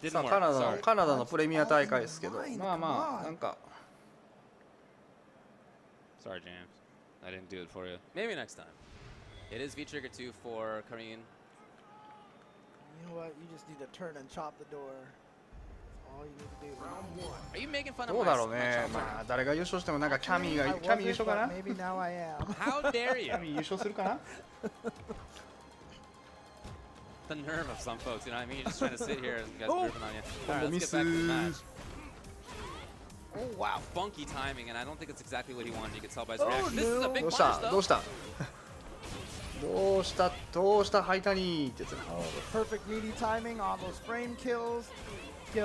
Didn't さあ work. カナダのプレミア大会ですけど Fine, まあまあ come on. なんか Sorry, James. I didn't do it for you. Maybe next time. It is V-Trigger 2 for Kareem. You know what? You just need to turn and chop the door. That's all you need to do. Are you making fun ど of う my だろうね my chopper? まあ誰が優勝してもなんかキャミー I がキャミー優 wasn't, 勝か but な maybe now I am. How dare キャ you? ミー優勝するかな The nerve of some folks, you know what I mean? You're just trying to sit here and you guys Oh. ripping on you. All right, let's get back to the match. Oh, wow. Funky timing, and I don't think it's exactly what he wanted. You can tell by his Oh, reaction. This is a no. big どうし punish, た though. どうしたどうしたハイタニーってやつ Oh, the perfect meaty timing on those frame kills. Get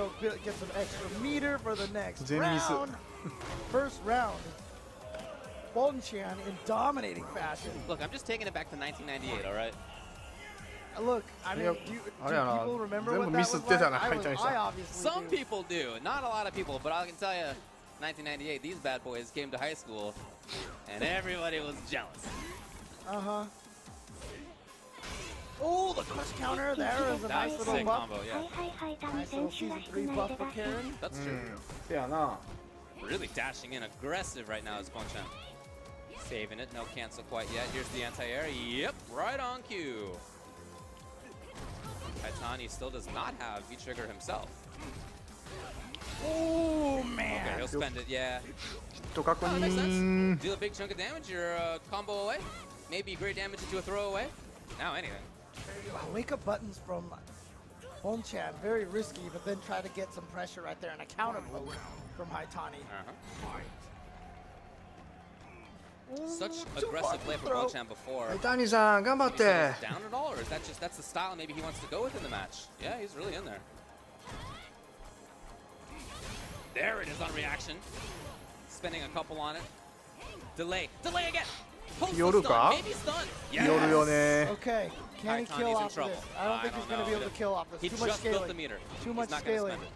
some extra meter for the next Zen misu. round. First round. Bonchan in dominating fashion. Look, I'm just taking it back to 1998, all right? Look, I mean, Yep. do I don't know. people remember Zen what that was misu did like? that, I obviously Some do. people do. Not a lot of people, but I can tell you, 1998, these bad boys came to high school, and everybody was jealous. Uh-huh. Oh, the crush counter. There is a nice That's a little sick buff. combo, yeah. Nice little Season 3 buff for Karen. That's true. せやな Really dashing in aggressive right now is Bonchan. Saving it, no cancel quite yet. Here's the anti-air. Yep, right on cue. Haitani still does not have V-Trigger himself. Oh man. Okay, he'll spend it, yeah. と確 Oh, that makes 認 sense. Deal a big chunk of damage, you're combo away. Maybe great damage into a throw away. Now anything. Wake up buttons from Bonchan, very risky, but then try to get some pressure right there and a counter poke from Haitani. Such aggressive play from Bonchan before. 谷さん頑張って Down at all, or is that just that's the style maybe he wants to go with in the match? Yeah, he's really in there. There it is on reaction. Spending a couple on it. Delay again. Post the stun, maybe stun. 寄るよね Okay, can he kill off of this? I don't think he's going to be able to kill off He this. Too much just built the scaling. meter. Too much He's not gonna scaling. spend it.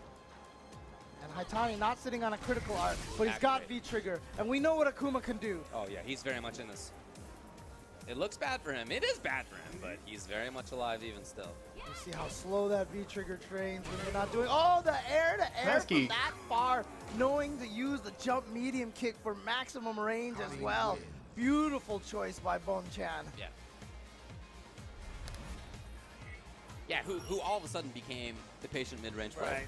And Haitani not sitting on a critical art, but he's got V-Trigger. And we know what Akuma can do. Oh yeah, he's very much in this. It looks bad for him. It is bad for him, but he's very much alive even still. You see how slow that V-Trigger trains when you're not doing... Oh, the air-to-air Nice from key. that far. Knowing to use the jump medium kick for maximum range as well. Beautiful choice by Bonchan. Yeah. Yeah, who all of a sudden became the patient mid-range player. Right.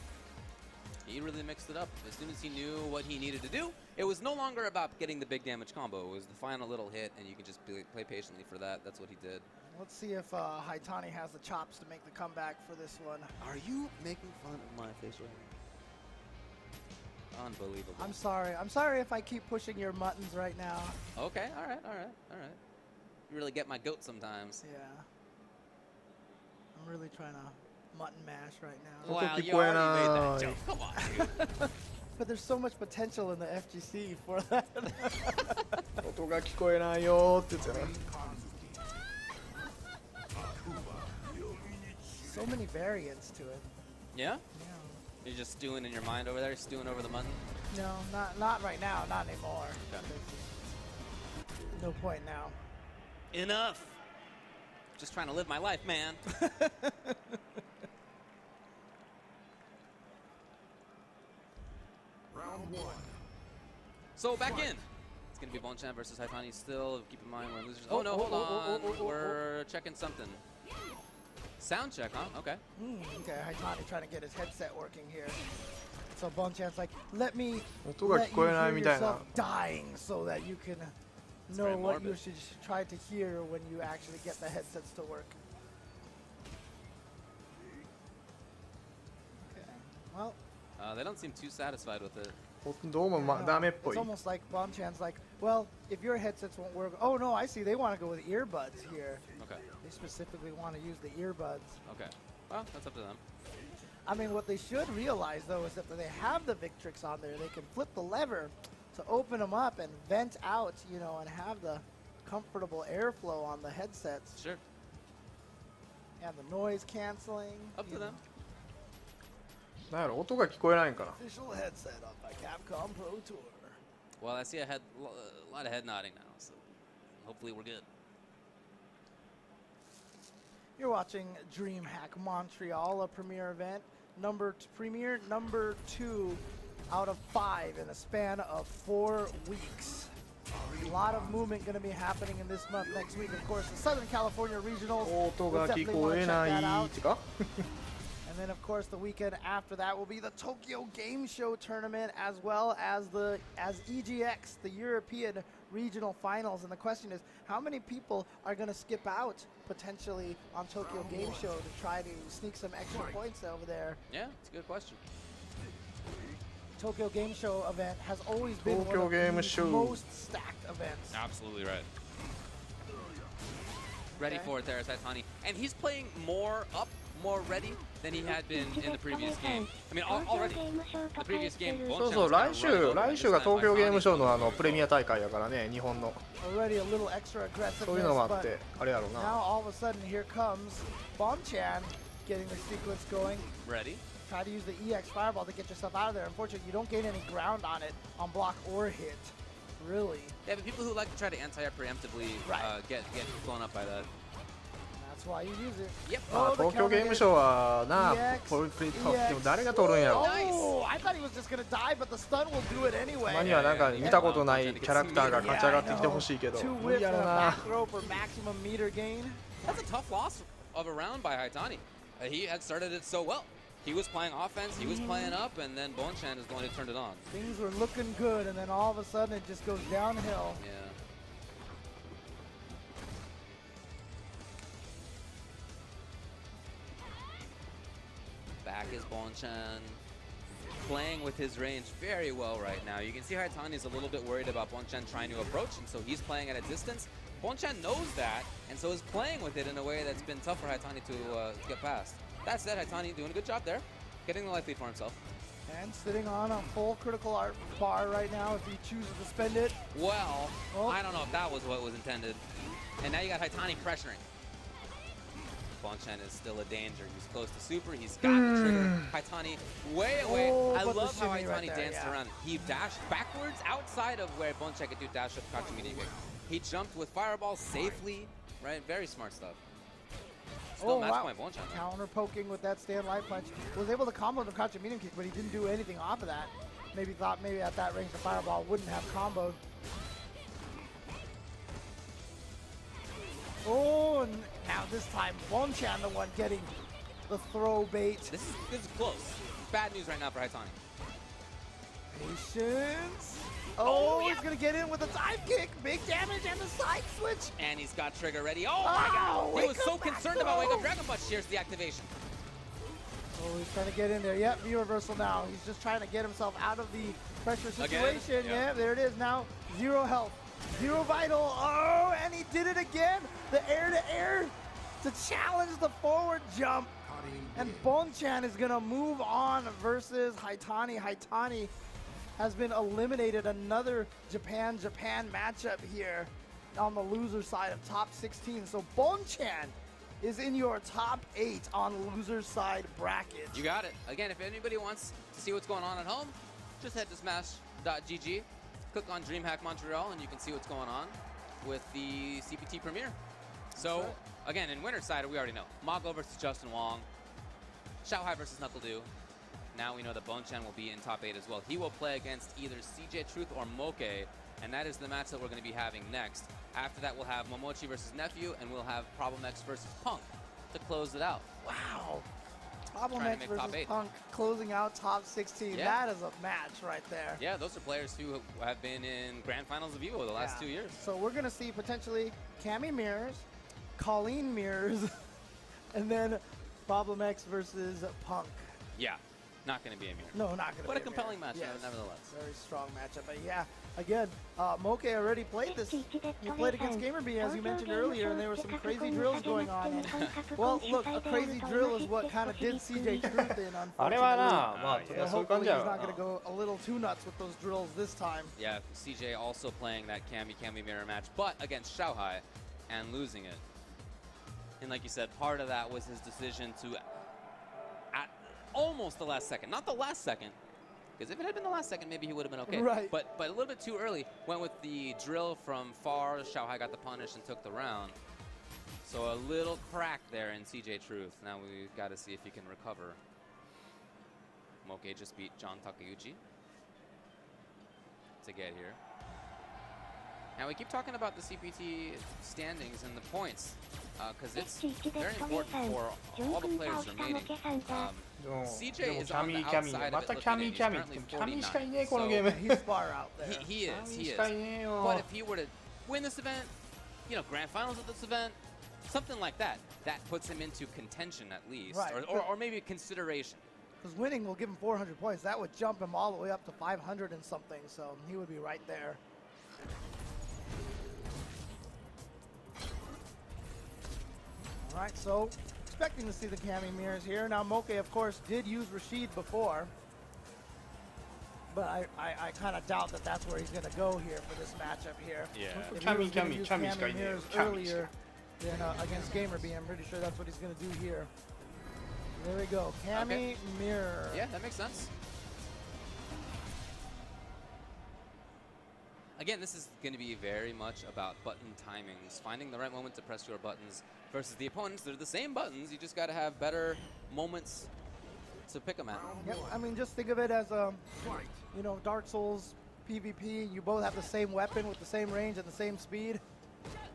He really mixed it up. As soon as he knew what he needed to do, it was no longer about getting the big damage combo. It was the final little hit, and you can just play patiently for that. That's what he did. Let's see if Haitani has the chops to make the comeback for this one. Are you making fun of my facial hair? Unbelievable. I'm sorry. I'm sorry if I keep pushing your muttons right now. Okay, all right. You really get my goat sometimes. Yeah. I'm really trying to mutton mash right now. Wow, you already made that joke. Come on, dude. But there's so much potential in the FGC for that. 音が聞こえないよって言ってたね So many variants to it. Yeah? Yeah. You're just stewing in your mind over there, stewing over the mutton? No, not right now, not anymore. Okay. No point now. Enough. Just trying to live my life, man. Round one. So back in. It's going to be Bonchan versus Haitani still. Keep in mind we're losers. Oh, no, hold on. We're checking something. Sound check, huh? Okay. Okay, Haitani trying to get his headset working here. So Bonchan's like, let me 音が聞こえないみたいな yourself dying so that you can know what you should try to hear when you actually get the headsets to work. Okay, well. They don't seem too satisfied with it. どうもダメっぽ It's い almost like Bonchan's like, well, if your headsets won't work. Oh no, I see. They want to go with earbuds here. Okay. They specifically want to use the earbuds. Okay. Well, that's up to them. I mean, what they should realize, though, is that when they have the Victrix on there, they can flip the lever to open them up and vent out, you know, and have the comfortable airflow on the headsets. Sure. And the noise canceling. Up to them. なんやろ音が聞こえないんかな Official headset up by Capcom Pro Tour. Well, I see a lot of head nodding now, so hopefully we're good. You're watching Dreamhack Montreal, a premier event. Premier number 2 out of 5 in a span of 4 weeks. A lot of movement going to be happening in this month. Next week, of course, the Southern California Regionals. 音が聞こえないってか And then, of course, the weekend after that will be the Tokyo Game Show tournament, as well as EGX, the European Regional Finals. And the question is, how many people are going to skip out potentially on Tokyo Game Show to try to sneak some extra points over there? Yeah, it's a good question. Tokyo Game Show event has always been one of the most stacked events. Absolutely right. Ready for it there is Haitani. And he's playing more ready than he had been in the previous game. I mean, already, the previous game, そうそう来週が東京ゲームショウのプレミア大会やからね日本の Already a little extra aggressiveness, そういうのもあってあれやろう now な all of a sudden here comes Bonchan getting the sequence going. Ready? Try to use the EX Fireball to get yourself out of there. Unfortunately, you don't gain any ground on it on block or hit. Really. Yeah, but people who like to try to anti-air preemptively get blown up by that. That's why you use it. Yep. 東京ゲームショウはなポリプリトでも誰が取るんやろ Oh, I thought he was just gonna die, but the stun will do it anyway. たまにはなんか見たことないキャラクターが勝ち上がってきてほしいけど Two 無理 whips や and ろ a な back throw for maximum meter gain. That's a tough loss of a round by Haitani. He had started it so well. He was playing offense, he was playing up, and then Bonchan is the one who turned it on. Things were looking good, and then all of a sudden it just goes downhill. Yeah. Back is Bonchan, playing with his range very well right now. You can see Haitani is a little bit worried about Bonchan trying to approach, and so he's playing at a distance. Bonchan knows that, and so is playing with it in a way that's been tough for Haitani to get past. That said, Haitani doing a good job there, getting the life lead for himself. And sitting on a full critical art bar right now if he chooses to spend it. Well, I don't know if that was what was intended. And now you got Haitani pressuring. Bonchan is still a danger. He's close to super. He's got the trigger. Haitani way away. I love how Haitani right danced around. He dashed backwards outside of where Bonchan could do dash up Kachimini kick. He jumped with fireball safely, right? Very smart stuff. Still match point Bonchan. Counter poking with that stand light punch. Was able to combo the Kachimini kick, but he didn't do anything off of that. Maybe thought maybe at that range the fireball wouldn't have comboed. Oh, and now this time Bonchan the one getting the throw bait. This is close. Bad news right now for Haitani. Patience. Oh, he's gonna get in with a dive kick. Big damage and the side switch. And he's got trigger ready. Oh my god! He was so concerned about Wake Up Dragon Punch. Here's the activation. Oh, he's trying to get in there. Yep, V reversal now. He's just trying to get himself out of the pressure situation. Again? Yeah, there it is now. 0 health. 0 vital. Oh, and he did it again. The air-to-air to challenge the forward jump. And Bonchan is going to move on versus Haitani. Haitani has been eliminated. Another Japan-Japan matchup here on the loser side of top 16. So Bonchan is in your top 8 on loser side bracket. You got it. Again, if anybody wants to see what's going on at home, just head to smash.gg. Click on Dreamhack Montreal and you can see what's going on with the CPT Premier. So, again, in winner's side, we already know. Mago versus Justin Wong. Xiaohai versus NkleDu. Now we know that Bonchan will be in top 8 as well. He will play against either CJ Truth or Moke, and that is the match that we're going to be having next. After that, we'll have Momochi versus Nephew, and we'll have Problem X versus Punk to close it out. Wow. Problem X versus Punk closing out top 16. Yeah. That is a match right there. Yeah, those are players who have been in Grand Finals of Evo the last 2 years. So we're going to see potentially Cammy Mirrors, Colleen Mirrors, and then Problem X versus Punk. Yeah, not going to be a mirror. No, not going to be But a compelling match, nevertheless. Very strong matchup. But yeah, again, Moke already played this. He played against GamerB, as you mentioned earlier, and there were some crazy drills going on. And, well, look, a crazy drill is what kind of did CJ Truth in, unfortunately. Hopefully he's not going to go a little too nuts with those drills this time. Yeah, CJ also playing that Cammy mirror match, but against Xiaohai and losing it. And like you said, part of that was his decision to, at almost the last second, not the last second, because if it had been the last second, maybe he would have been okay. Right. But a little bit too early, went with the drill from far. Xiaohai got the punish and took the round. So a little crack there in CJ Truth. Now we've got to see if he can recover. Moke just beat John Takeuchi to get here. Now we keep talking about the CPT standings and the points, because it's very important for all the players remaining. CJ is on the outside of it looking in. He's currently 49. So he's far out there. He is. But if he were to win this event, you know, Grand Finals of this event, something like that, that puts him into contention at least, right. or maybe consideration. Because winning will give him 400 points. That would jump him all the way up to 500 and something, so he would be right there. All right, so expecting to see the Cammy Mirrors here. Now, Moke, of course, did use Rashid before, but I kind of doubt that that's where he's going to go here for this matchup here. Yeah. Cammy Mirrors earlier than against GamerB. I'm pretty sure that's what he's going to do here. There we go, Cammy Mirror. Yeah, that makes sense. Again, this is going to be very much about button timings, finding the right moment to press your buttons versus the opponents. They're the same buttons, you just got to have better moments to pick them at. Yep, I mean, just think of it as a, you know, Dark Souls PvP. You both have the same weapon with the same range and the same speed.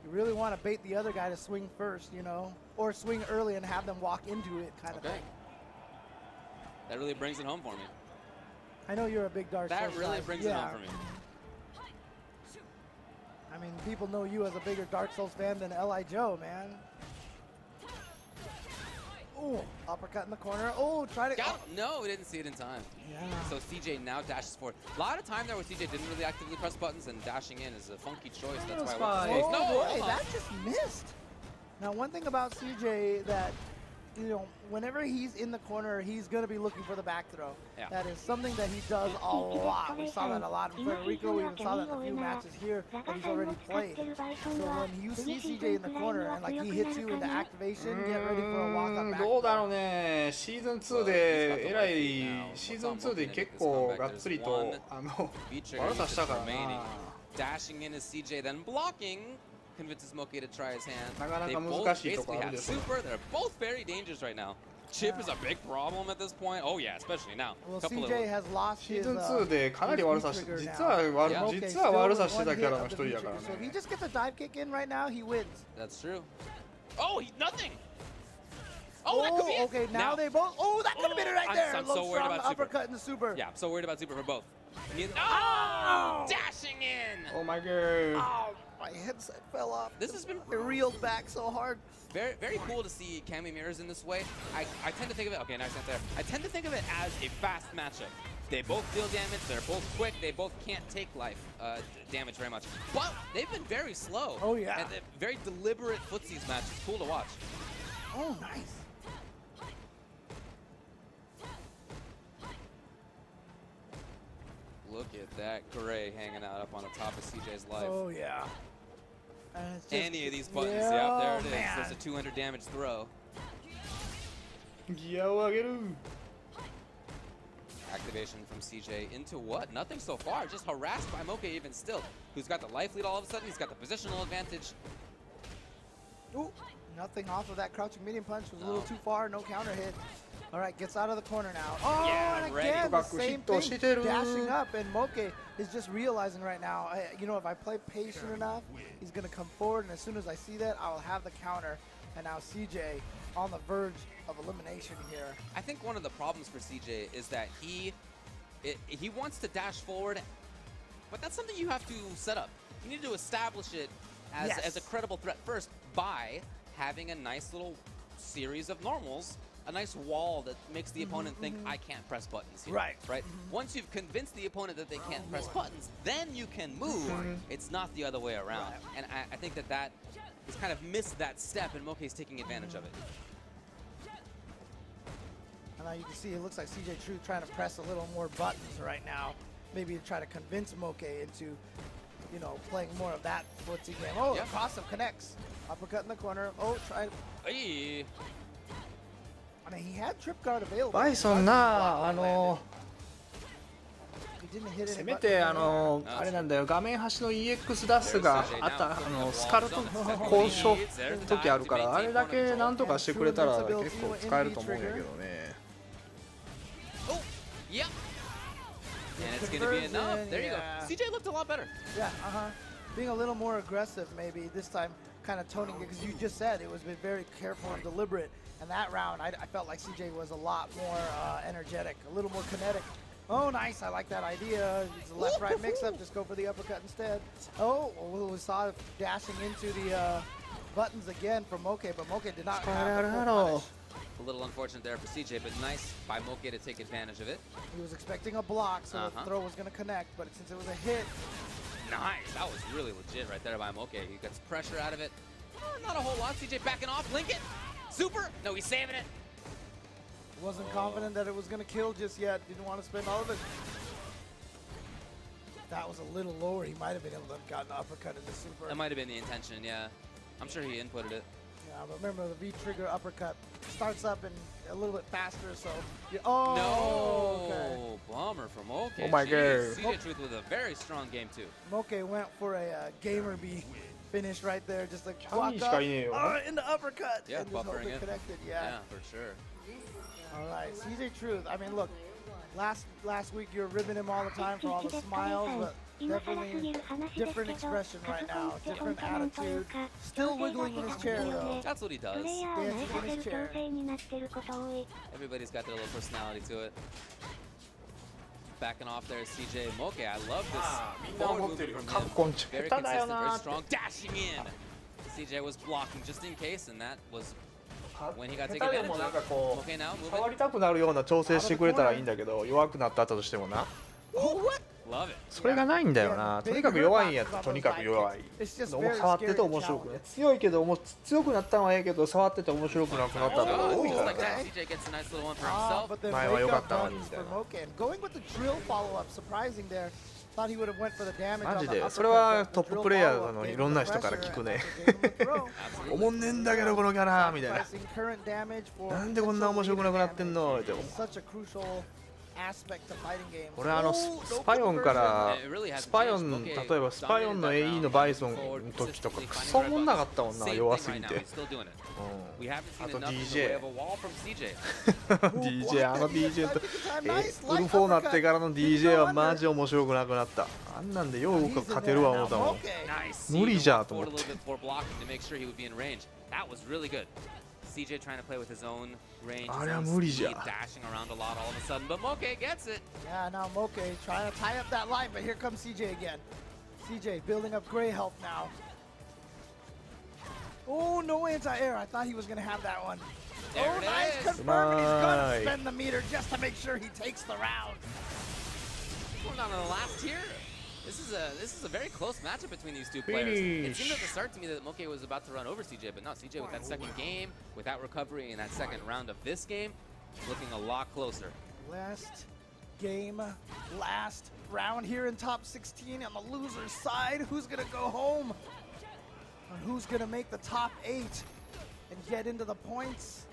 You really want to bait the other guy to swing first, you know, or swing early and have them walk into it kind of thing. That really brings it home for me. I know you're a big Dark Souls That really guy. brings it home for me. I mean, people know you as a bigger Dark Souls fan than L.I. Joe, man. Ooh, uppercut in the corner. Oh, try to. No, we didn't see it in time. Yeah. So CJ now dashes forward. A lot of time there where CJ didn't really actively press buttons, and dashing in is a funky choice. That's why it works. No, boy, that just missed. Now, one thing about CJ that, you know, whenever he's in the corner, he's going to be looking for the back throw. Yeah. That is something that he does a lot. We saw that a lot in Puerto Rico. We even saw that in a few matches here that he's already played. So when you see CJ in the corner and like he hits you into activation, get ready for a walk-up back どうだろうね。シーズン2でえらいシーズン2で結構がっつりと悪さしたからな。 Dashing in is CJ, then blocking. Convinces Moke to try his hand. They なかなか both 難しいとこ basically ある have でしょ。 super. They're both very dangerous right now. Chip is a big problem at this point. Oh yeah, especially now. Well, CJ has lost シー his ズン2でかなり悪さし trigger 実 now. は悪さしてたキャラの一人やから So if he ね。 just gets a dive kick in right now, he wins. That's true. Oh, he's nothing. Oh, that could be it. Okay, now they both. Oh, that could have been it right there. I'm so worried about super. Uppercut in the super. Yeah, I'm so worried about super for both. Oh, dashing in. Oh my god. Oh, my headset fell off. This has been It reeled back so hard. very, very cool to see Kami mirrors in this way. I tend to think of it. Okay, nice there. I tend to think of it as a fast matchup. They both deal damage. They're both quick. They both can't take life damage very much. But they've been very slow. Oh yeah. And very deliberate footsies match. It's cool to watch. Oh, nice. Look at that gray hanging out up on the top of CJ's life. Oh yeah. And it's just, Any of these buttons, yeah, yeah, there it is. man. There's a 200 damage throw. ギアを上げる。 Activation from CJ into what? Nothing so far. Just harassed by Moke even still. Who's got the life lead all of a sudden? He's got the positional advantage. Ooh, nothing off of that crouching medium punch. Was a little too far. No counter hit. All right, gets out of the corner now. Oh, Yeah, and ready. again, the same thing. ヒットしてる。 Dashing up, and Moke is just realizing right now, you know, if I play patient enough, he's going to come forward, and as soon as I see that, I will have the counter. And now CJ on the verge of elimination here. I think one of the problems for CJ is that he wants to dash forward, but that's something you have to set up. You need to establish it as a credible threat first by having a nice little series of normals, a nice wall that makes the opponent think, I can't press buttons here. Right. Right? Once you've convinced the opponent that they can't press buttons, then you can move. It's not the other way around. And I think that has kind of missed that step, and Moke's taking advantage of it. And now you can see it looks like CJ Truth trying to press a little more buttons right now. Maybe to try to convince Moke into, you know, playing more of that footsie game. Oh, the cross-up connects. Uppercut in the corner. Oh, try. Hey. I mean, he had trip guard available. バイソンな、He didn't hit せ any めて button. あれなんだよ、画面端の EX ダスがあったスカルト交渉時あるから、あれだけなんとかしてくれたら結構使えると思うんやけどね。 Oh, yep. And it's going to be enough. There you go. CJ looked a lot better. Yeah, being a little more aggressive maybe this time, kind of toning it, because you just said it was been very careful and deliberate. And that round, I felt like CJ was a lot more energetic, a little more kinetic. Oh, nice. I like that idea. It's a left-right mix-up. Just go for the uppercut instead. Oh, we saw it dashing into the buttons again from Moke, but Moke did not have the full punish. A little unfortunate there for CJ, but nice by Moke to take advantage of it. He was expecting a block, so the throw was going to connect, but since it was a hit. Nice. That was really legit right there by Moke. He gets pressure out of it. Not a whole lot. CJ backing off. Link it. Super. No, he's saving it. Wasn't confident that it was going to kill just yet. Didn't want to spend all of it. If that was a little lower, he might have been able to have gotten an uppercut in the super. That might have been the intention, yeah. I'm sure he inputted it. Yeah, but remember the V-trigger uppercut starts up and a little bit faster, so... Oh! No! Okay. Bummer from Moke. Oh my god. CJ Truth with a very strong game, too. Moke went for a gamer B finish right there, just like walk up in the uppercut. Yeah, and just hope buffering it. Connected. Yeah, for sure. All right, CJ Truth. I mean, look, last week you were ribbing him all the time for all the smiles, but Definitely different expression right now, different attitude. Still wiggling in his chair though. That's what he does. Dancing in his chair. Everybody's got their little personality to it. Backing off there is CJ Moke. I love this forward movement from him. Very consistent, very strong. Dashing in. CJ was blocking just in case, and that was when he got taken advantage of. Moke now moving. 触りたくなるような調整してくれたらいいんだけど、弱くなったとしてもな。 Love it. それがないんだよな。とにかく弱いんやったらとにかく弱い。触ってて面白くね。強いけど強くなったのはええけど触ってて面白くなくなったのが多いからね。前は良かったのにみたいな。マジでそれはトッププレイヤーのいろんな人から聞くね。おもんねんだけどこのキャラみたいな。なんでこんな面白くなくなってんのって思う。俺スパヨンからスパヨン例えばスパヨンの AE のバイソンの時とかクソもんなかったもんな弱すぎて。あと DJ DJ DJ とウルフォーなってからの DJ はマジ面白くなくなった。あんなんでよう勝てるわ思ったもん。無理じゃと思って。CJ trying to play with his own range, dashing around a lot all of a sudden, but Moke gets it. Yeah, now Moke trying to tie up that line, but here comes CJ again. CJ building up gray health now. Oh, no anti-air. I thought he was going to have that one. There nice confirm, and he's going to spend the meter just to make sure he takes the round. Going on in the last tier. This is a very close matchup between these two players. It seemed at the start to me that Moke was about to run over CJ, but no, CJ with that second game, with that recovery in that second round of this game, looking a lot closer. Last game, last round here in top 16 on the loser's side. Who's gonna go home? And who's gonna make the top 8 and get into the points,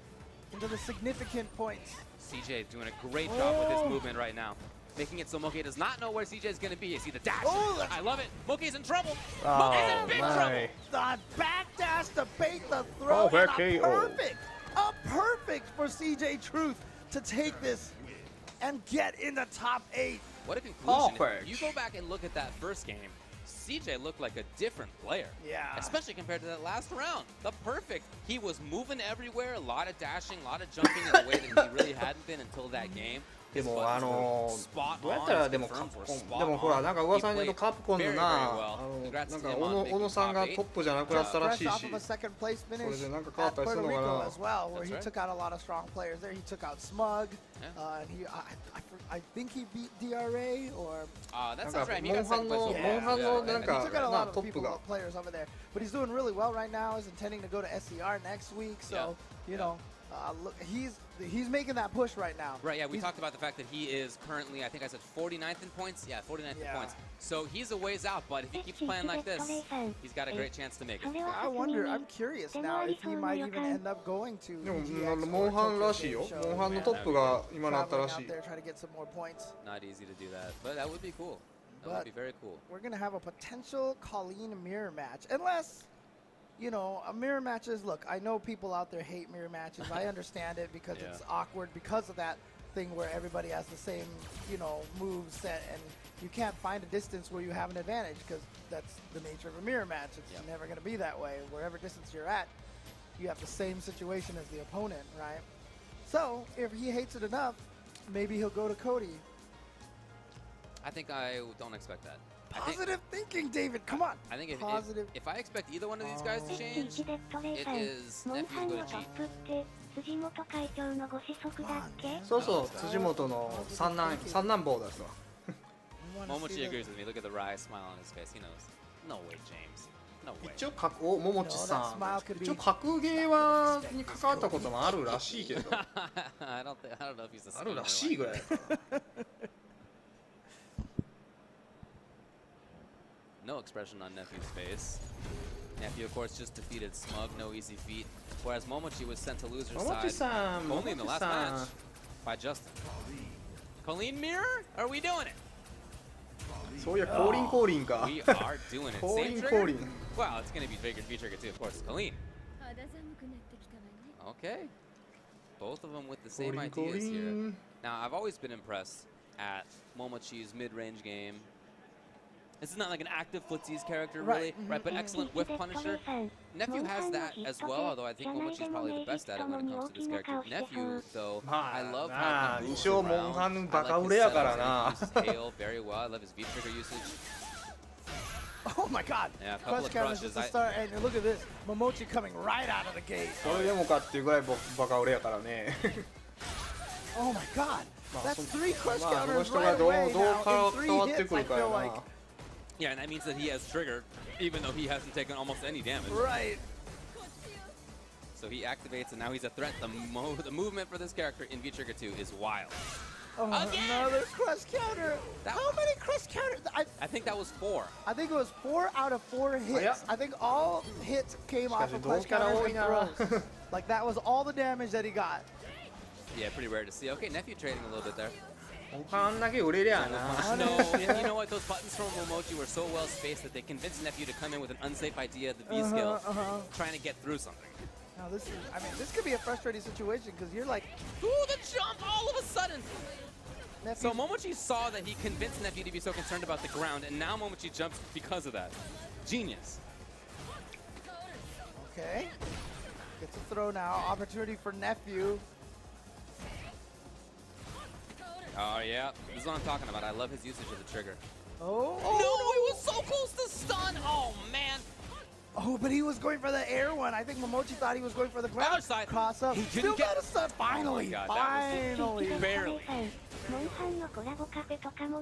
into the significant points? CJ doing a great job with his movement right now. Making it so Moke does not know where CJ is going to be. You see the dash. I love it. Moke's in trouble. Moke's in big trouble. The back dash to bait the throw. A perfect for CJ Truth to take this and get in the top 8. What a conclusion. If you go back and look at that first game, CJ looked like a different player. Yeah. Especially compared to that last round. The perfect. He was moving everywhere, a lot of dashing, a lot of jumping in a way that he really hadn't been until that game. でもどうやったらでもほらなんか噂によるとカプコンのなんか小野さんがトップじゃなくなったらしいし、それでなんか変わったりするのかな。He took out a lot of strong players there. He took out Smug, and I think he beat DRA or. That's right. モンハンのなんか He took out a lot of players over there, but he's doing really well right now. He's intending to go to SCR next week, so you know. Look, he's making that push right now. Right, yeah, we talked about the fact that he is currently, I think I said 49th in points? Yeah, 49th in points. So he's a ways out, but if he keeps playing like this, he's got a great chance to make it. I wonder, I'm curious now if he might even end up going to GX モンハンらしいよ。モンハンのトップが今なったらしい。Not easy to do that, but that would be cool. That would be very cool. We're going to have a potential Colleen mirror match, unless... You know, mirror matches, look, I know people out there hate mirror matches. I understand it because it's awkward because of that thing where everybody has the same, you know, move set and you can't find a distance where you have an advantage because that's the nature of a mirror match. It's never going to be that way. Wherever distance you're at, you have the same situation as the opponent, right? So, if he hates it enough, maybe he'll go to Cody. I think I don't expect that. Positive thinking, David. Come on. I think if I expect either one of these guys to change, it is nephew to go to G. そうそう、辻元の三男坊ですわ。Momochi agrees with me. Look at the wry smile on his face. He knows. No way, James. No way. 一応桃地さん。一応格ゲーはに関わったこともあるらしいけど。I don't know if he's a あるらしいぐらい。No expression on Nephew's face. Nephew, of course, just defeated Smug, no easy feat. Whereas Momochi was sent to loser's side only in the last match by Justin. Colleen Mirror? Are we doing it? そういや、降臨か。We are doing it. Same trigger? 降臨。Well, it's going to be V-trigger too, of course. Colleen. Okay. Both of them with the same ideas here. Now, I've always been impressed at Momochi's mid-range game. This is not like an active footsies character, really, right? But excellent whiff punisher. Nephew has that as well, although I think Momochi's probably the best at it when it comes to this character. Nephew, though, I love how he moves around. I like his setups, he uses tail very well. I love his V-trigger usage. Oh my god! Yeah, a couple of crushes crushes. to start, and look at this, Momochi coming right out of the gate. それでもかっていうぐらいバカ売れやからね。Oh my god! That's 3 crush まあその counters 人が right どう away 変 now わ in っ 3て hits. く I るかや feel な。 like. Yeah, and that means that he has trigger, even though he hasn't taken almost any damage. Right. So he activates, and now he's a threat. The movement for this character in V-Trigger 2 is wild. Oh, another crush counter. How many crush counters? I think that was 4. I think it was 4 out of 4 hits. yeah. I think all hits came off of crush counters and throws. Like that was all the damage that he got. Yeah, pretty rare to see. Okay, Nephew trading a little bit there. あんだけ売れりゃな。 No, and you know what? Those buttons from Momochi were so well spaced that they convinced Nephew to come in with an unsafe idea of the V skill, trying to get through something. Now this is, I mean, this could be a frustrating situation because you're like, Ooh, the jump all of a sudden! So Momochi saw that he convinced Nephew to be so concerned about the ground, and now Momochi jumps because of that. Genius. Okay. Gets a throw now. Opportunity for Nephew. Oh, yeah. This is what I'm talking about. I love his usage of the trigger. Oh. No, it was so close to stun! Oh, man! Oh, but he was going for the air one. I think Momochi thought he was going for the ground. Other side. Cross up. He Still didn't get got a stun. Finally. Oh my God, that was Finally. barely.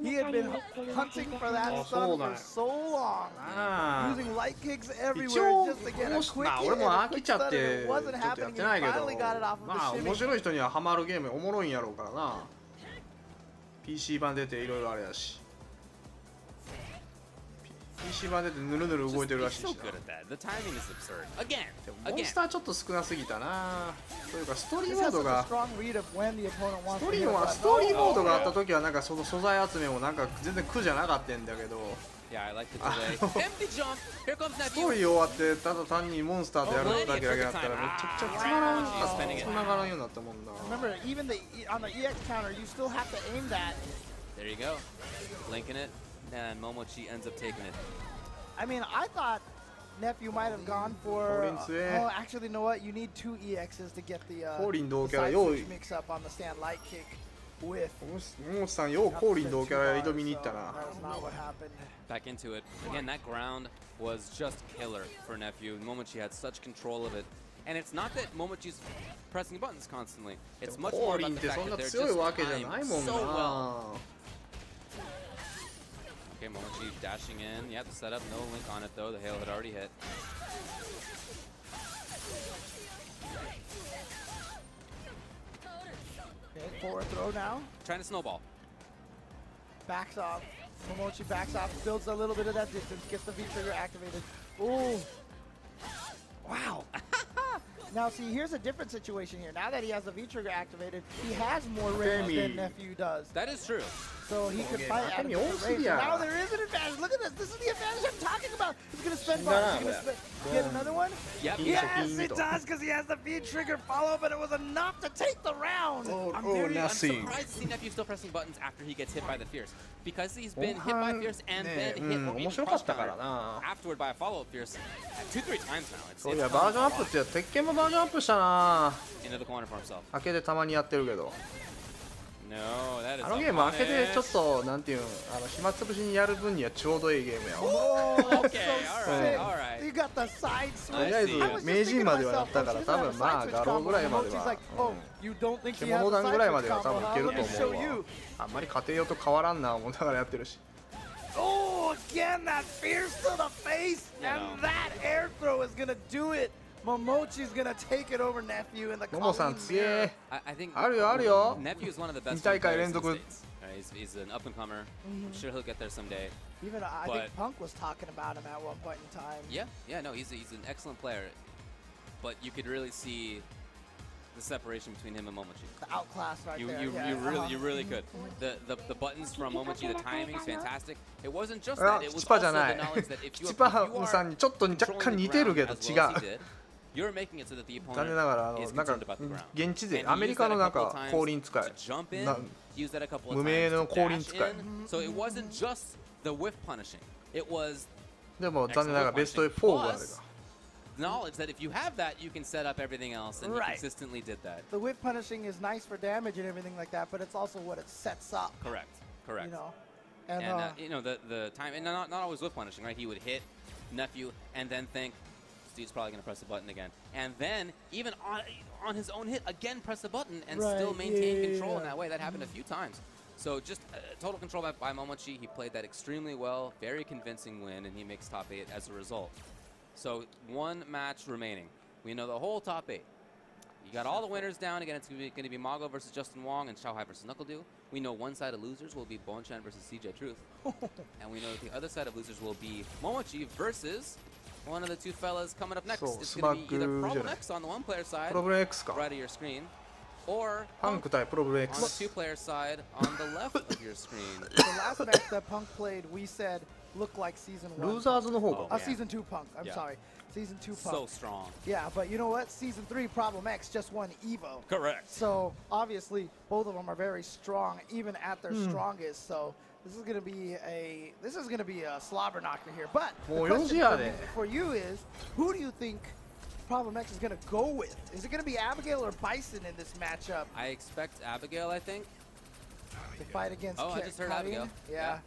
He had been hunting for that stun for so long. Using light kicks everywhere just to get a quick hit. 俺も飽きちゃって It wasn't ちょっとやっ happening. て He ないけど finally got it off of まあ the 面 shimmy. 白い人にはハマるゲームおもろいんやろうからな。 PC 版出ていろいろあれやし。PC 版出てぬるぬる動いてるらしいしな。 So good at that. The timing is absurd. Again. モンスターちょっと少なすぎたな。というかストーリー This モー has ド such a が strong read of when the opponent wants スト to ーリ hit ー a は button. ストーリーモードがあった時はなんかその素材集めもなんか全然苦じゃなかったんだけど。 Yeah, I like the delay. Empty jump. Here comes スト Nephew. ーリー終わってただ単にモンスターとやるだけだったらめちゃくちゃつまらん繋がらんようになったもんな。 Remember, even on the EX counter, you still have to aim that. There you go. Linking it, and Momochi ends up taking it. I mean, I thought Nephew might have gone for. Korin Oh, actually, you know what? You need 2 EXs to get the. コーリン同キャラ side よう switch mix up on the stand light kick with. モモさんようコーリン同キャラ挑みに行ったな。 That was not what happened. Back into it. Again, that ground was just killer for Nephew. Momochi had such control of it. And it's not that Momochi's pressing buttons constantly. It's much コ more ーリン about っ the てそ fact ん that な they're 強いわけじゃ just ないもん timed so well. な。 Okay, Momochi dashing in. Yeah, the setup, no link on it though. The hail had already hit. Okay, forward throw now. Trying to snowball. Backs off. Momochi backs off, builds a little bit of that distance, gets the V-trigger activated. Ooh. Wow. Now see, here's a different situation here. Now that he has the V-trigger activated, he has more range than Nephew does. That is true. So he could fight at a different range. So now there is an advantage. Look at this. This is the advantage I'm talking about. He's going to spend buttons. He's going to get another one. Yep. Yes, it does, because he has the V-trigger follow, but it was enough to take the round. I'm surprised to see Nephew still pressing buttons after he gets hit by the Fierce. Because he's been hit by Fierce and then hit cross counter afterward by a follow-up Fierce 2-3 times now. そういやバージョンアップって鉄拳もバージョンアップしたな。 Into the corner for himself. 明けでたまにやってるけど。 No, that is あのゲーム明けでちょっとなんていうの暇つぶしにやる分にはちょうどいいゲームやわ。 Oh, that's Okay, so alright, sick. alright. You got the side とりあえ switch. ず名人まではやったから多分まあ画廊ぐらいまでは。 You don't think he has 獣 a 団ぐらいま side で switch は多分い combo, け huh? る Let と me show 思う you. わ。あんまり家庭用と変わらんな思いながらやってるし。 Oh, again, that Fierce to the face. And that air throw is going to do it. Momochi's going to take it over Nephew in the ももさん Colleen 強 mirror. え。 I think あるよあるよ。 Nephew is one of the 2 best 大会 players 連 in the 続。 States. He's an up-and-comer. I'm sure he'll get there someday. Even I think Punk was talking about him at one point in time. Yeah, no, he's an excellent player. But you could really see the separation between him and Momochi. The outclass right there. You really could. The buttons from Momochi, the timing's fantastic. It wasn't just あ that, it チ was パじ also ゃな the い。 knowledge that if チ you パ are さんにちょっと若干似てるけど違う。 you're making it so that the 残念ながら opponent is なんか concerned about the ground. 現地で And ア he メリ used カ that の a なん couple か of 降 times 臨使い to jump in. な He used that a couple of 無名 times の to 降臨 dash 使い in. So it wasn't just the whiff punishing. It was でも残念ながらベスト4があれが。 knowledge that if you have that, you can set up everything else, and he consistently did that. The whip punishing is nice for damage and everything like that, but it's also what it sets up. Correct. Correct. You know, and you know the time, and not always whip punishing, right? He would hit nephew and then think, dude's probably gonna press the button again, and then even on his own hit again press the button and still maintain control in that way. That happened a few times. So just total control by Momochi. He played that extremely well, very convincing win, and he makes top 8 as a result. So one match remaining. We know the whole top 8. You got all the winners down. Again, it's going to be Mago versus Justin Wong and Xiaohai versus NuckleDu. We know one side of losers will be Bonchan versus CJ Truth. And we know that the other side of losers will be Momochi versus one of the two fellas coming up next. It's going to be either Problem X on the one-player side, right of your screen, or Punk on the two-player side on the left of your screen. The last match that Punk played, we said, looked like Season 1. Losersの方が。Season 2 Punk. I'm sorry. Season 2 Punk. So strong. Yeah, but you know what? Season 3 Problem X just won Evo. Correct. So obviously both of them are very strong, even at their strongest. So this is gonna be a slobber knocker here. But the question for you is, who do you think Problem X is gonna go with? Is it gonna be Abigail or Bison in this matchup? I expect Abigail, I think. To fight against I just heard Abigail. Yeah.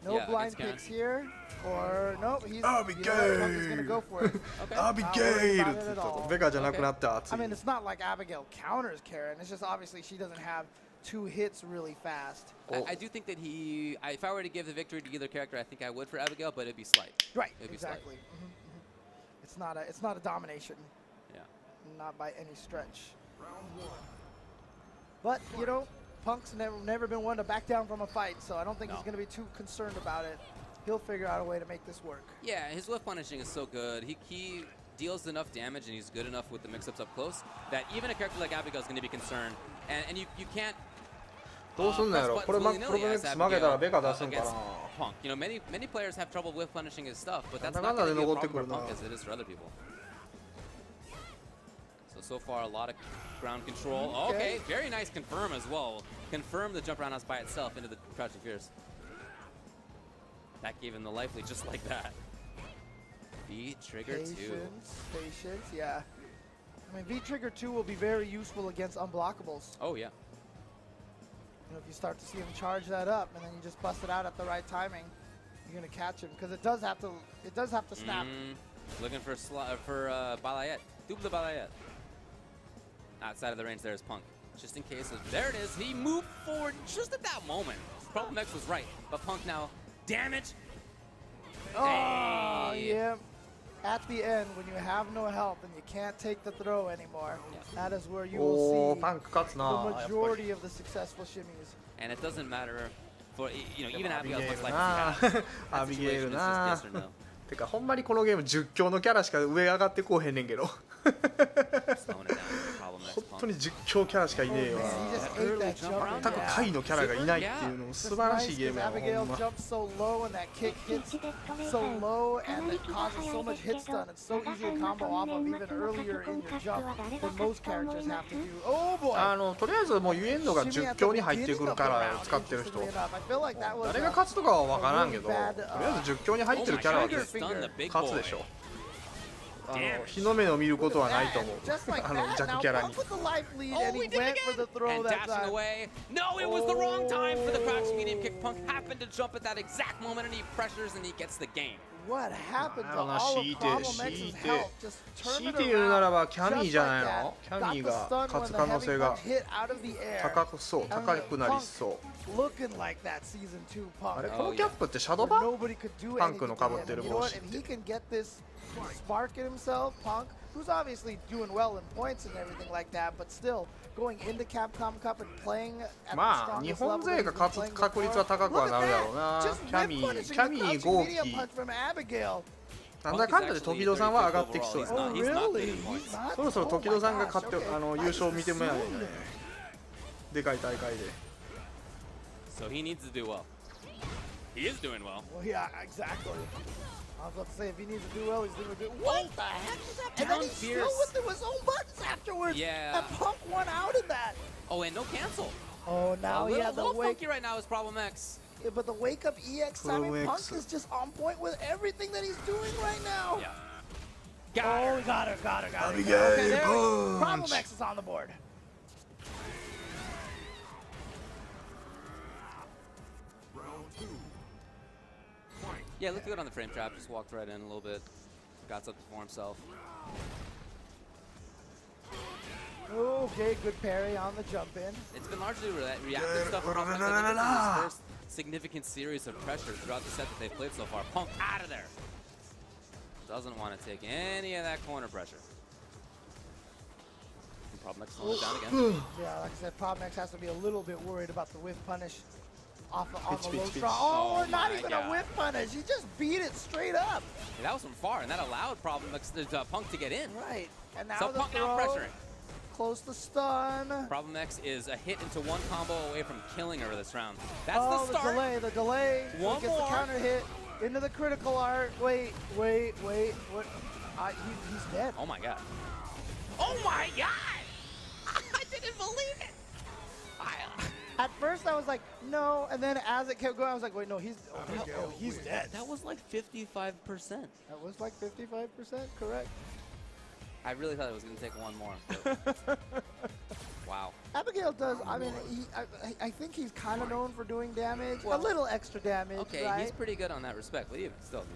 No blind picks here. Or nope, he's Abigail. He's gonna go for it. Abigail. Vega じゃなくなった。 I mean, it's not like Abigail counters Karen. It's just obviously she doesn't have 2 hits really fast. I do think that if I were to give the victory to either character, I think I would for Abigail, but it'd be slight. Right. It'd exactly. It's not a domination. Yeah. Not by any stretch. But you know, Punk's never been one to back down from a fight, so I don't think he's going to be too concerned about it. He'll figure out a way to make this work. Yeah, his whip punishing is so good. He deals enough damage and he's good enough with the mix-ups up close that even a character like Abigail is going to be concerned. And you can't. どうすんのやろ。これプロブレックス負けたらベカ出すんかな。 Punk. You know, many players have trouble whip punishing his stuff, but that's not going to be a problem for Punk as it is for other people. So far, a lot of ground control. Okay, very nice confirm as well. Confirm the jump roundhouse by itself into the Crouching Fierce. That gave him the life lead just like that. V-Trigger 2. Patience, yeah. I mean, V-Trigger 2 will be very useful against unblockables. Oh, yeah. You know, if you start to see him charge that up and then you just bust it out at the right timing, you're going to catch him because it does have to snap. Looking for Balayet. Double Balayet. Outside of the range there is Punk. Just in case. There it is. He moved forward just at that moment. Problem X was right. But Punk now. Damage. Oh, yeah. At the end, when you have no help and you can't take the throw anymore, that is where you will see the majority of the successful shimmies. And it doesn't matter for, you know, even Abigail looks like he has. Abigail な。てかほんまにこのゲーム10強のキャラしか上上がってこうへんねんけど。本当に10強キャラしかいねえわ。全く下位のキャラがいないっていうの素晴らしいゲームやほんま。とりあえずもうユエンドが10強に入ってくるキャラを使ってる人。誰が勝つとかは分からんけど、とりあえず10強に入ってるキャラは勝つでしょ。日の目を見ることはないと思う。ジャックキャラに。And dashing away. No, it was the wrong time for the crouch medium kick. Punk happened to jump at that exact moment and he pressures and he gets the game. What happened to all of Problem X's help? Just turn it 強いて言うならばキャミーじゃないの？キャミーが勝つ可能性が高くなりそう。あれこのキャップってシャドバ？パンクの被ってる帽子って。Spark it himself, Punk, who's obviously doing well in points and everything like that, but still going into Capcom Cup and playing at the strongest level. 日本勢が勝つ確率は高くはなるやろうな。キャミー、ゴーキなんだかんだで時戸さんは上がってきそうやな。そろそろ時戸さんが勝って優勝見てもらえないね。でかい大会で。So he needs to do well. He is doing well. Well, yeah, exactly. I was about to say, if he needs to do well, he's doing good. What the heck is that? And then he's still with his own buttons afterwards. Yeah. And Punk won out in that. Oh, and no cancel. Oh, now he had the little wake. funky right now is Problem X. but the wake up EX timing, Punk is just on point with everything that he's doing right now. Yeah. Got her. Okay, there Problem X is on the board. Round 2. Fight. Yeah, looked good on the frame trap. Just walked right in a little bit. Got something for himself. Okay, good parry on the jump in. It's been largely reactive stuff from Punk. I think this is his first significant series of pressure throughout the set that they've played so far. Punk out of there. Doesn't want to take any of that corner pressure. Problem X slowing down again. Yeah, like I said, Problem X has to be a little bit worried about the whiff punish on the low straw. Or not even a whiff punish. He just beat it straight up. Yeah, that was from far, and that allowed Problem X, Punk to get in. Right. And now so the Punk throw, now pressuring. Close the stun. Problem X is a hit into one combo away from killing her this round. That's the start. The delay. One gets more. The counter hit into the critical art. Wait. What? He's dead. Oh my god. Oh my god! I didn't believe it. At first I was like, no, and then as it kept going, I was like, wait, no, he's dead. That was like 55%. That was like 55%, correct. I really thought it was going to take one more. Wow. Abigail does, I mean, I think he's kind of known for doing damage, a little extra damage, okay, right? he's pretty good on that respect, but even still, dude.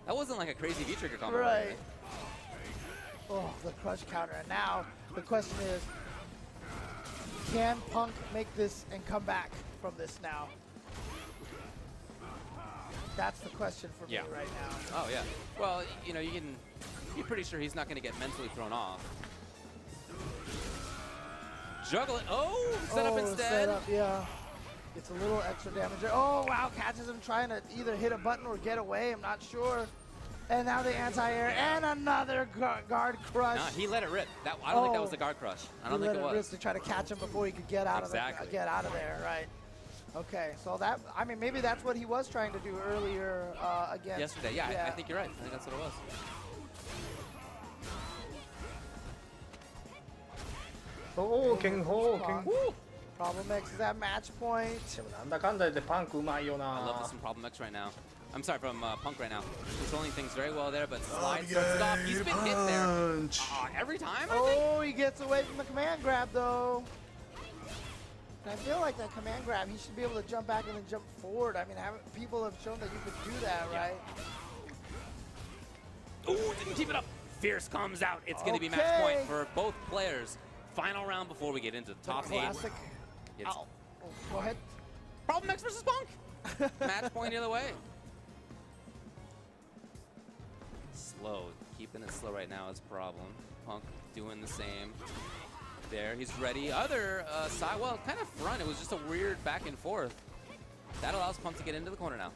That wasn't like a crazy V-trigger combo. Right. Oh, the crush counter. And now the question is, can Punk make this and come back from this now? That's the question for me right now. Oh, yeah. Well, you know, you're pretty sure he's not going to get mentally thrown off. Juggle it. Oh, set up instead. Set up, yeah. It's a little extra damage there. Oh, wow, catches him trying to either hit a button or get away. I'm not sure. And now the anti-air and another guard crush. No, he let it rip. I don't think that was a guard crush. I don't think it was. He let it rip to try to catch him before he could get out of there, right? Okay, so that, I mean, maybe that's what he was trying to do earlier against. Yesterday, yeah. I think you're right. I think that's what it was. Oh, King Ho, King. Problem X is at match point. なんだかんだでパンクうまいよな。 I love this from Problem X right now. I'm sorry, from Punk right now. Controlling things very well there, but slide starts off. He's been hit there. Every time, I think. Oh, he gets away from the command grab, though. And I feel like that command grab, he should be able to jump back and then jump forward. I mean, people have shown that you could do that, right? Ooh, didn't keep it up. Fierce comes out. It's going to be match point for both players. Final round before we get into the top 8. Go ahead. Problem X versus Punk. Match point either way. Slow. Keeping it slow right now is a problem. Punk doing the same. There, he's ready. Other side, well, kind of front. It was just a weird back and forth. That allows Punk to get into the corner now.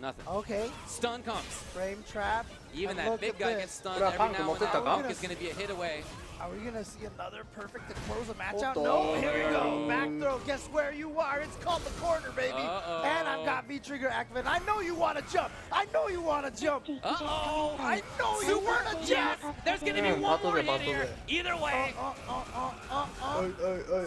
Nothing. Okay. Stun comes. Frame trap. Even that big guy gets stunned every now and then. Punk is going to be a hit away. Are we going to see another perfect to close the match out? No, here we go. Back throw. Guess where you are? It's called the corner, baby. And I've got V-trigger activated. I know you want to jump. I know you want to jump. I know you want to jump. There's going to be one more hit here. Either way.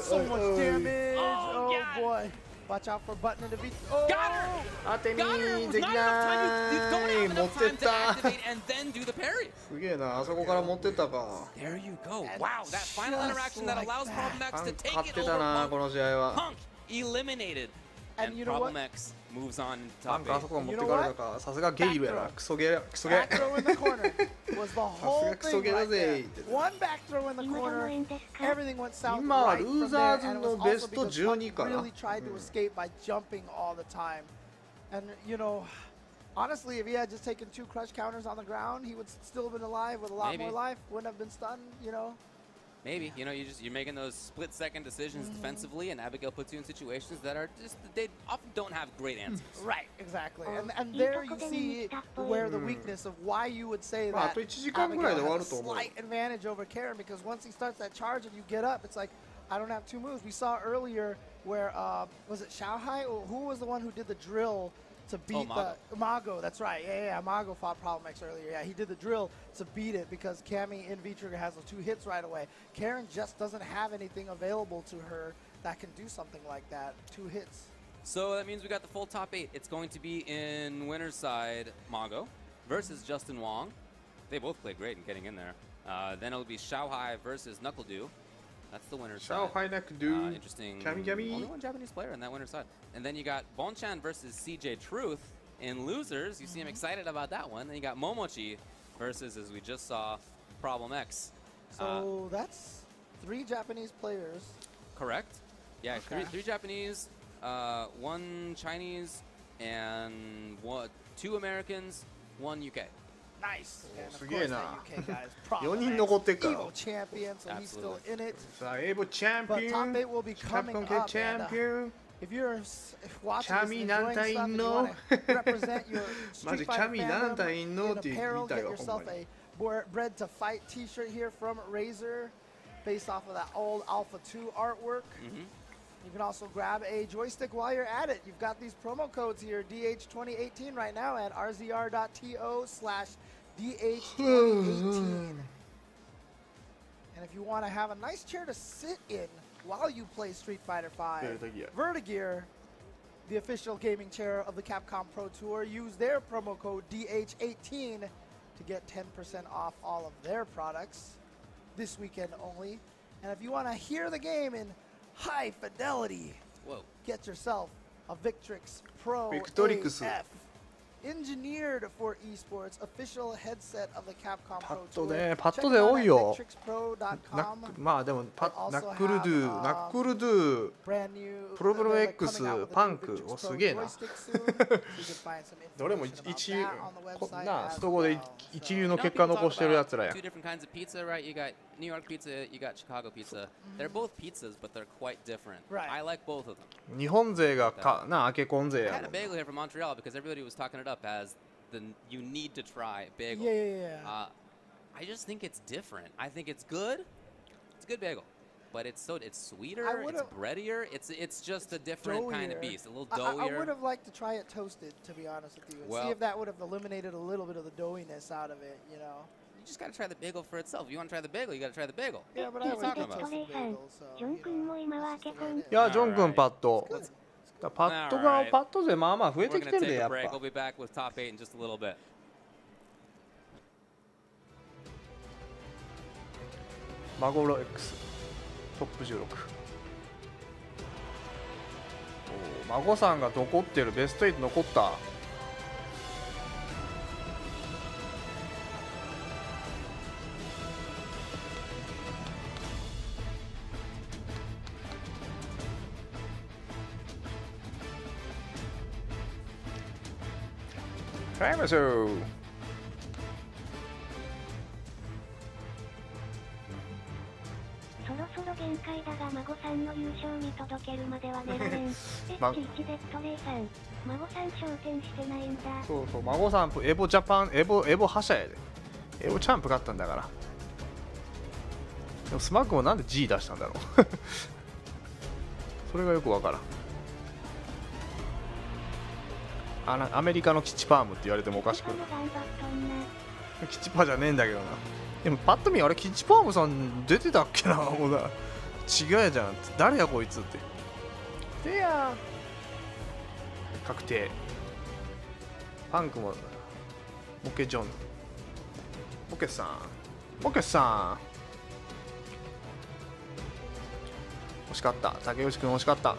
So much damage. Oh, boy. Watch out for button into V. Oh! Got her! Got her! It was not enough time. You don't have enough time to activate and then do the parry. すげえな、あそこから持ってったか。 There you go. Wow, that final interaction that allows Problem X to take it 勝ってたな、この試合は。 Punk eliminated. And Problem X moves on to top 8. あそこが持ってかれたか。さすがゲイルやな。クソゲー。クソゲー。 Back throw in the corner was the whole thing right there. One back throw in the corner. Everything went south right from there. And it was also because Punk really tried to escape by jumping all the time. And, you know, honestly, if he had just taken 2 crush counters on the ground, he would still have been alive with a lot more life. Wouldn't have been stunned, you know. Maybe, you know, you're making those split-second decisions defensively, and Abigail puts you in situations that are just, they often don't have great answers. Right, exactly. And there you see where the weakness of why you would say that Abigail has a slight advantage over Karen, because once he starts that charge and you get up, it's like, I don't have 2 moves. We saw earlier where, was it Xiaohai? Or who was the one who did the drill to beat Mago? That's right. Yeah. Mago fought Problem X earlier. Yeah, he did the drill to beat it because Cammy in V-Trigger has the 2 hits right away. Karen just doesn't have anything available to her that can do something like that. 2 hits. So that means we got the full top 8. It's going to be in winner's side, Mago versus Justin Wong. They both played great in getting in there. Then it'll be Xiaohai versus Knuckle-Doo. That's the winner's side. Xiaohai Knuckle-Doo. Interesting. Kami. Only one Japanese player in that winner's side. And then you got Bonchan versus CJ Truth in losers. You see him excited about that one. Then you got Momochi versus, as we just saw, Problem X. So that's 3 Japanese players. Correct. Yeah, Okay. three Japanese, 1 Chinese, and 2 Americans, 1 UK. Nice. And of すげえ course な。 that UK guy is Problem 4人残ってっから。 Evo champion, so he's still in it. さあ、エボチャンピ But オン。 top 8 will be キャプ coming コン up. 系チャンピオン。 If you're watching this and enjoying キャミなんたい stuff ん and you の want to represent your マジ Street キャ Fighter ミなんたいんの fandom って in 言い apparel, たい get わ、ほんま yourself に。 a Bred to Fight t-shirt here from Razer based off of that old Alpha 2 artwork. You can also grab a joystick while you're at it. You've got these promo codes here, DH2018 right now at rzr.to/DH2018. And if you want to have a nice chair to sit in while you play Street Fighter V, Vertigear, the official gaming chair of the Capcom Pro Tour, use their promo code DH18 to get 10% off all of their products this weekend only. And if you want to hear the game in high fidelity, get yourself a Victrix Pro Victrix. AF. Engineered for esports, official headset of the Capcom パッ Pro ド Tour. ね、パッ Check ド it で out 多 at いよ。 victrixpro.com. まあでもナックルドゥ、ナックルドゥ、 Brand new, プロブロ they're X、 coming out with a パ new ンク、 Victrix おす Pro げえな。 joystick soon. You can find some どれも information about 一流 that on the こ website な as そこで well. 一流の結果残してるやつらや。 Two different kinds of pizza, right? You got New York pizza, you got Chicago pizza. They're both pizzas, but they're quite different. Right. I like both of them. 日本勢がかな、アケコン勢 I や had も a ん。 bagel here from Montreal because everybody was talking it up as the you need to try bagel. Yeah. I just think it's different. I think it's good. It's a good bagel, but it's sweeter. I It's would've- breadier. It's just a different kind of Doughier. beast. A little I doughier. would have liked to try it toasted, to be honest with you. And see Well- if that would have eliminated a little bit of the doughiness out of it, you know? You just gotta try the bagel for itself. If you want to try the bagel, you gotta try the bagel. Yeah, but I What are you always talking get about? toasted bagels, so, you know, いや、ジョン君パッド。 Good. パッドが Alright. パッド勢まあまあ増え We're てき gonna てるで take や a っぱ break. We'll be back with top 8 in just a little bit. マゴロ X トップ16。おお、孫さんが残ってるベスト8残った。買いましょう。そろそろ限界だが孫さんの優勝に届けるまでは寝られん。ま H1 デッドレイさん、孫さん昇天してないんだ。そうそう、孫さんエボジャパン、エボ覇者やで。エボチャンプ勝ったんだから。でもスマックもなんで G 出したんだろう。それがよくわからん。アメリカのキチパームって言われてもおかしくない。頑張っとんな。キチパーじゃねえんだけどな。でもパッと見あれキチパームさん出てたっけな。もうだ違うじゃん。誰やこいつって。でや確定。パンクもモケジョン。モケさん。モケさん。惜しかった。竹内くん惜しかった。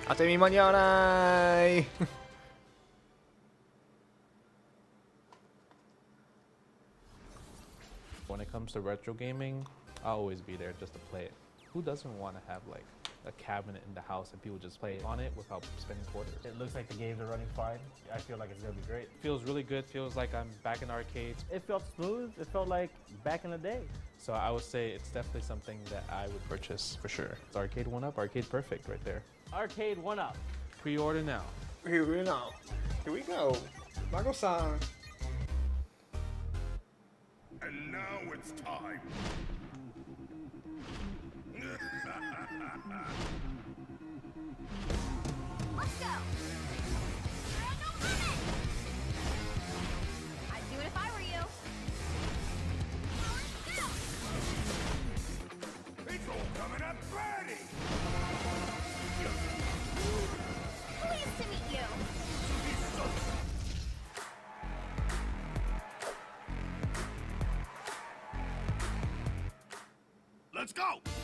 当て身間に合わない。When it comes to retro gaming, I'll always be there just to play it. Who doesn't want to have like a cabinet in the house and people just play on it without spending quarters? It looks like the games are running fine. I feel like it's gonna be great. Feels really good. Feels like I'm back in arcades. It felt smooth. It felt like back in the day. So I would say it's definitely something that I would purchase for sure. It's arcade one up, arcade perfect right there. Arcade 1-up. Pre-order now. Here we go. Here we go. Mago-san. And now it's time. Let's go. No limit. I'd do it if I were you. It's Let's go!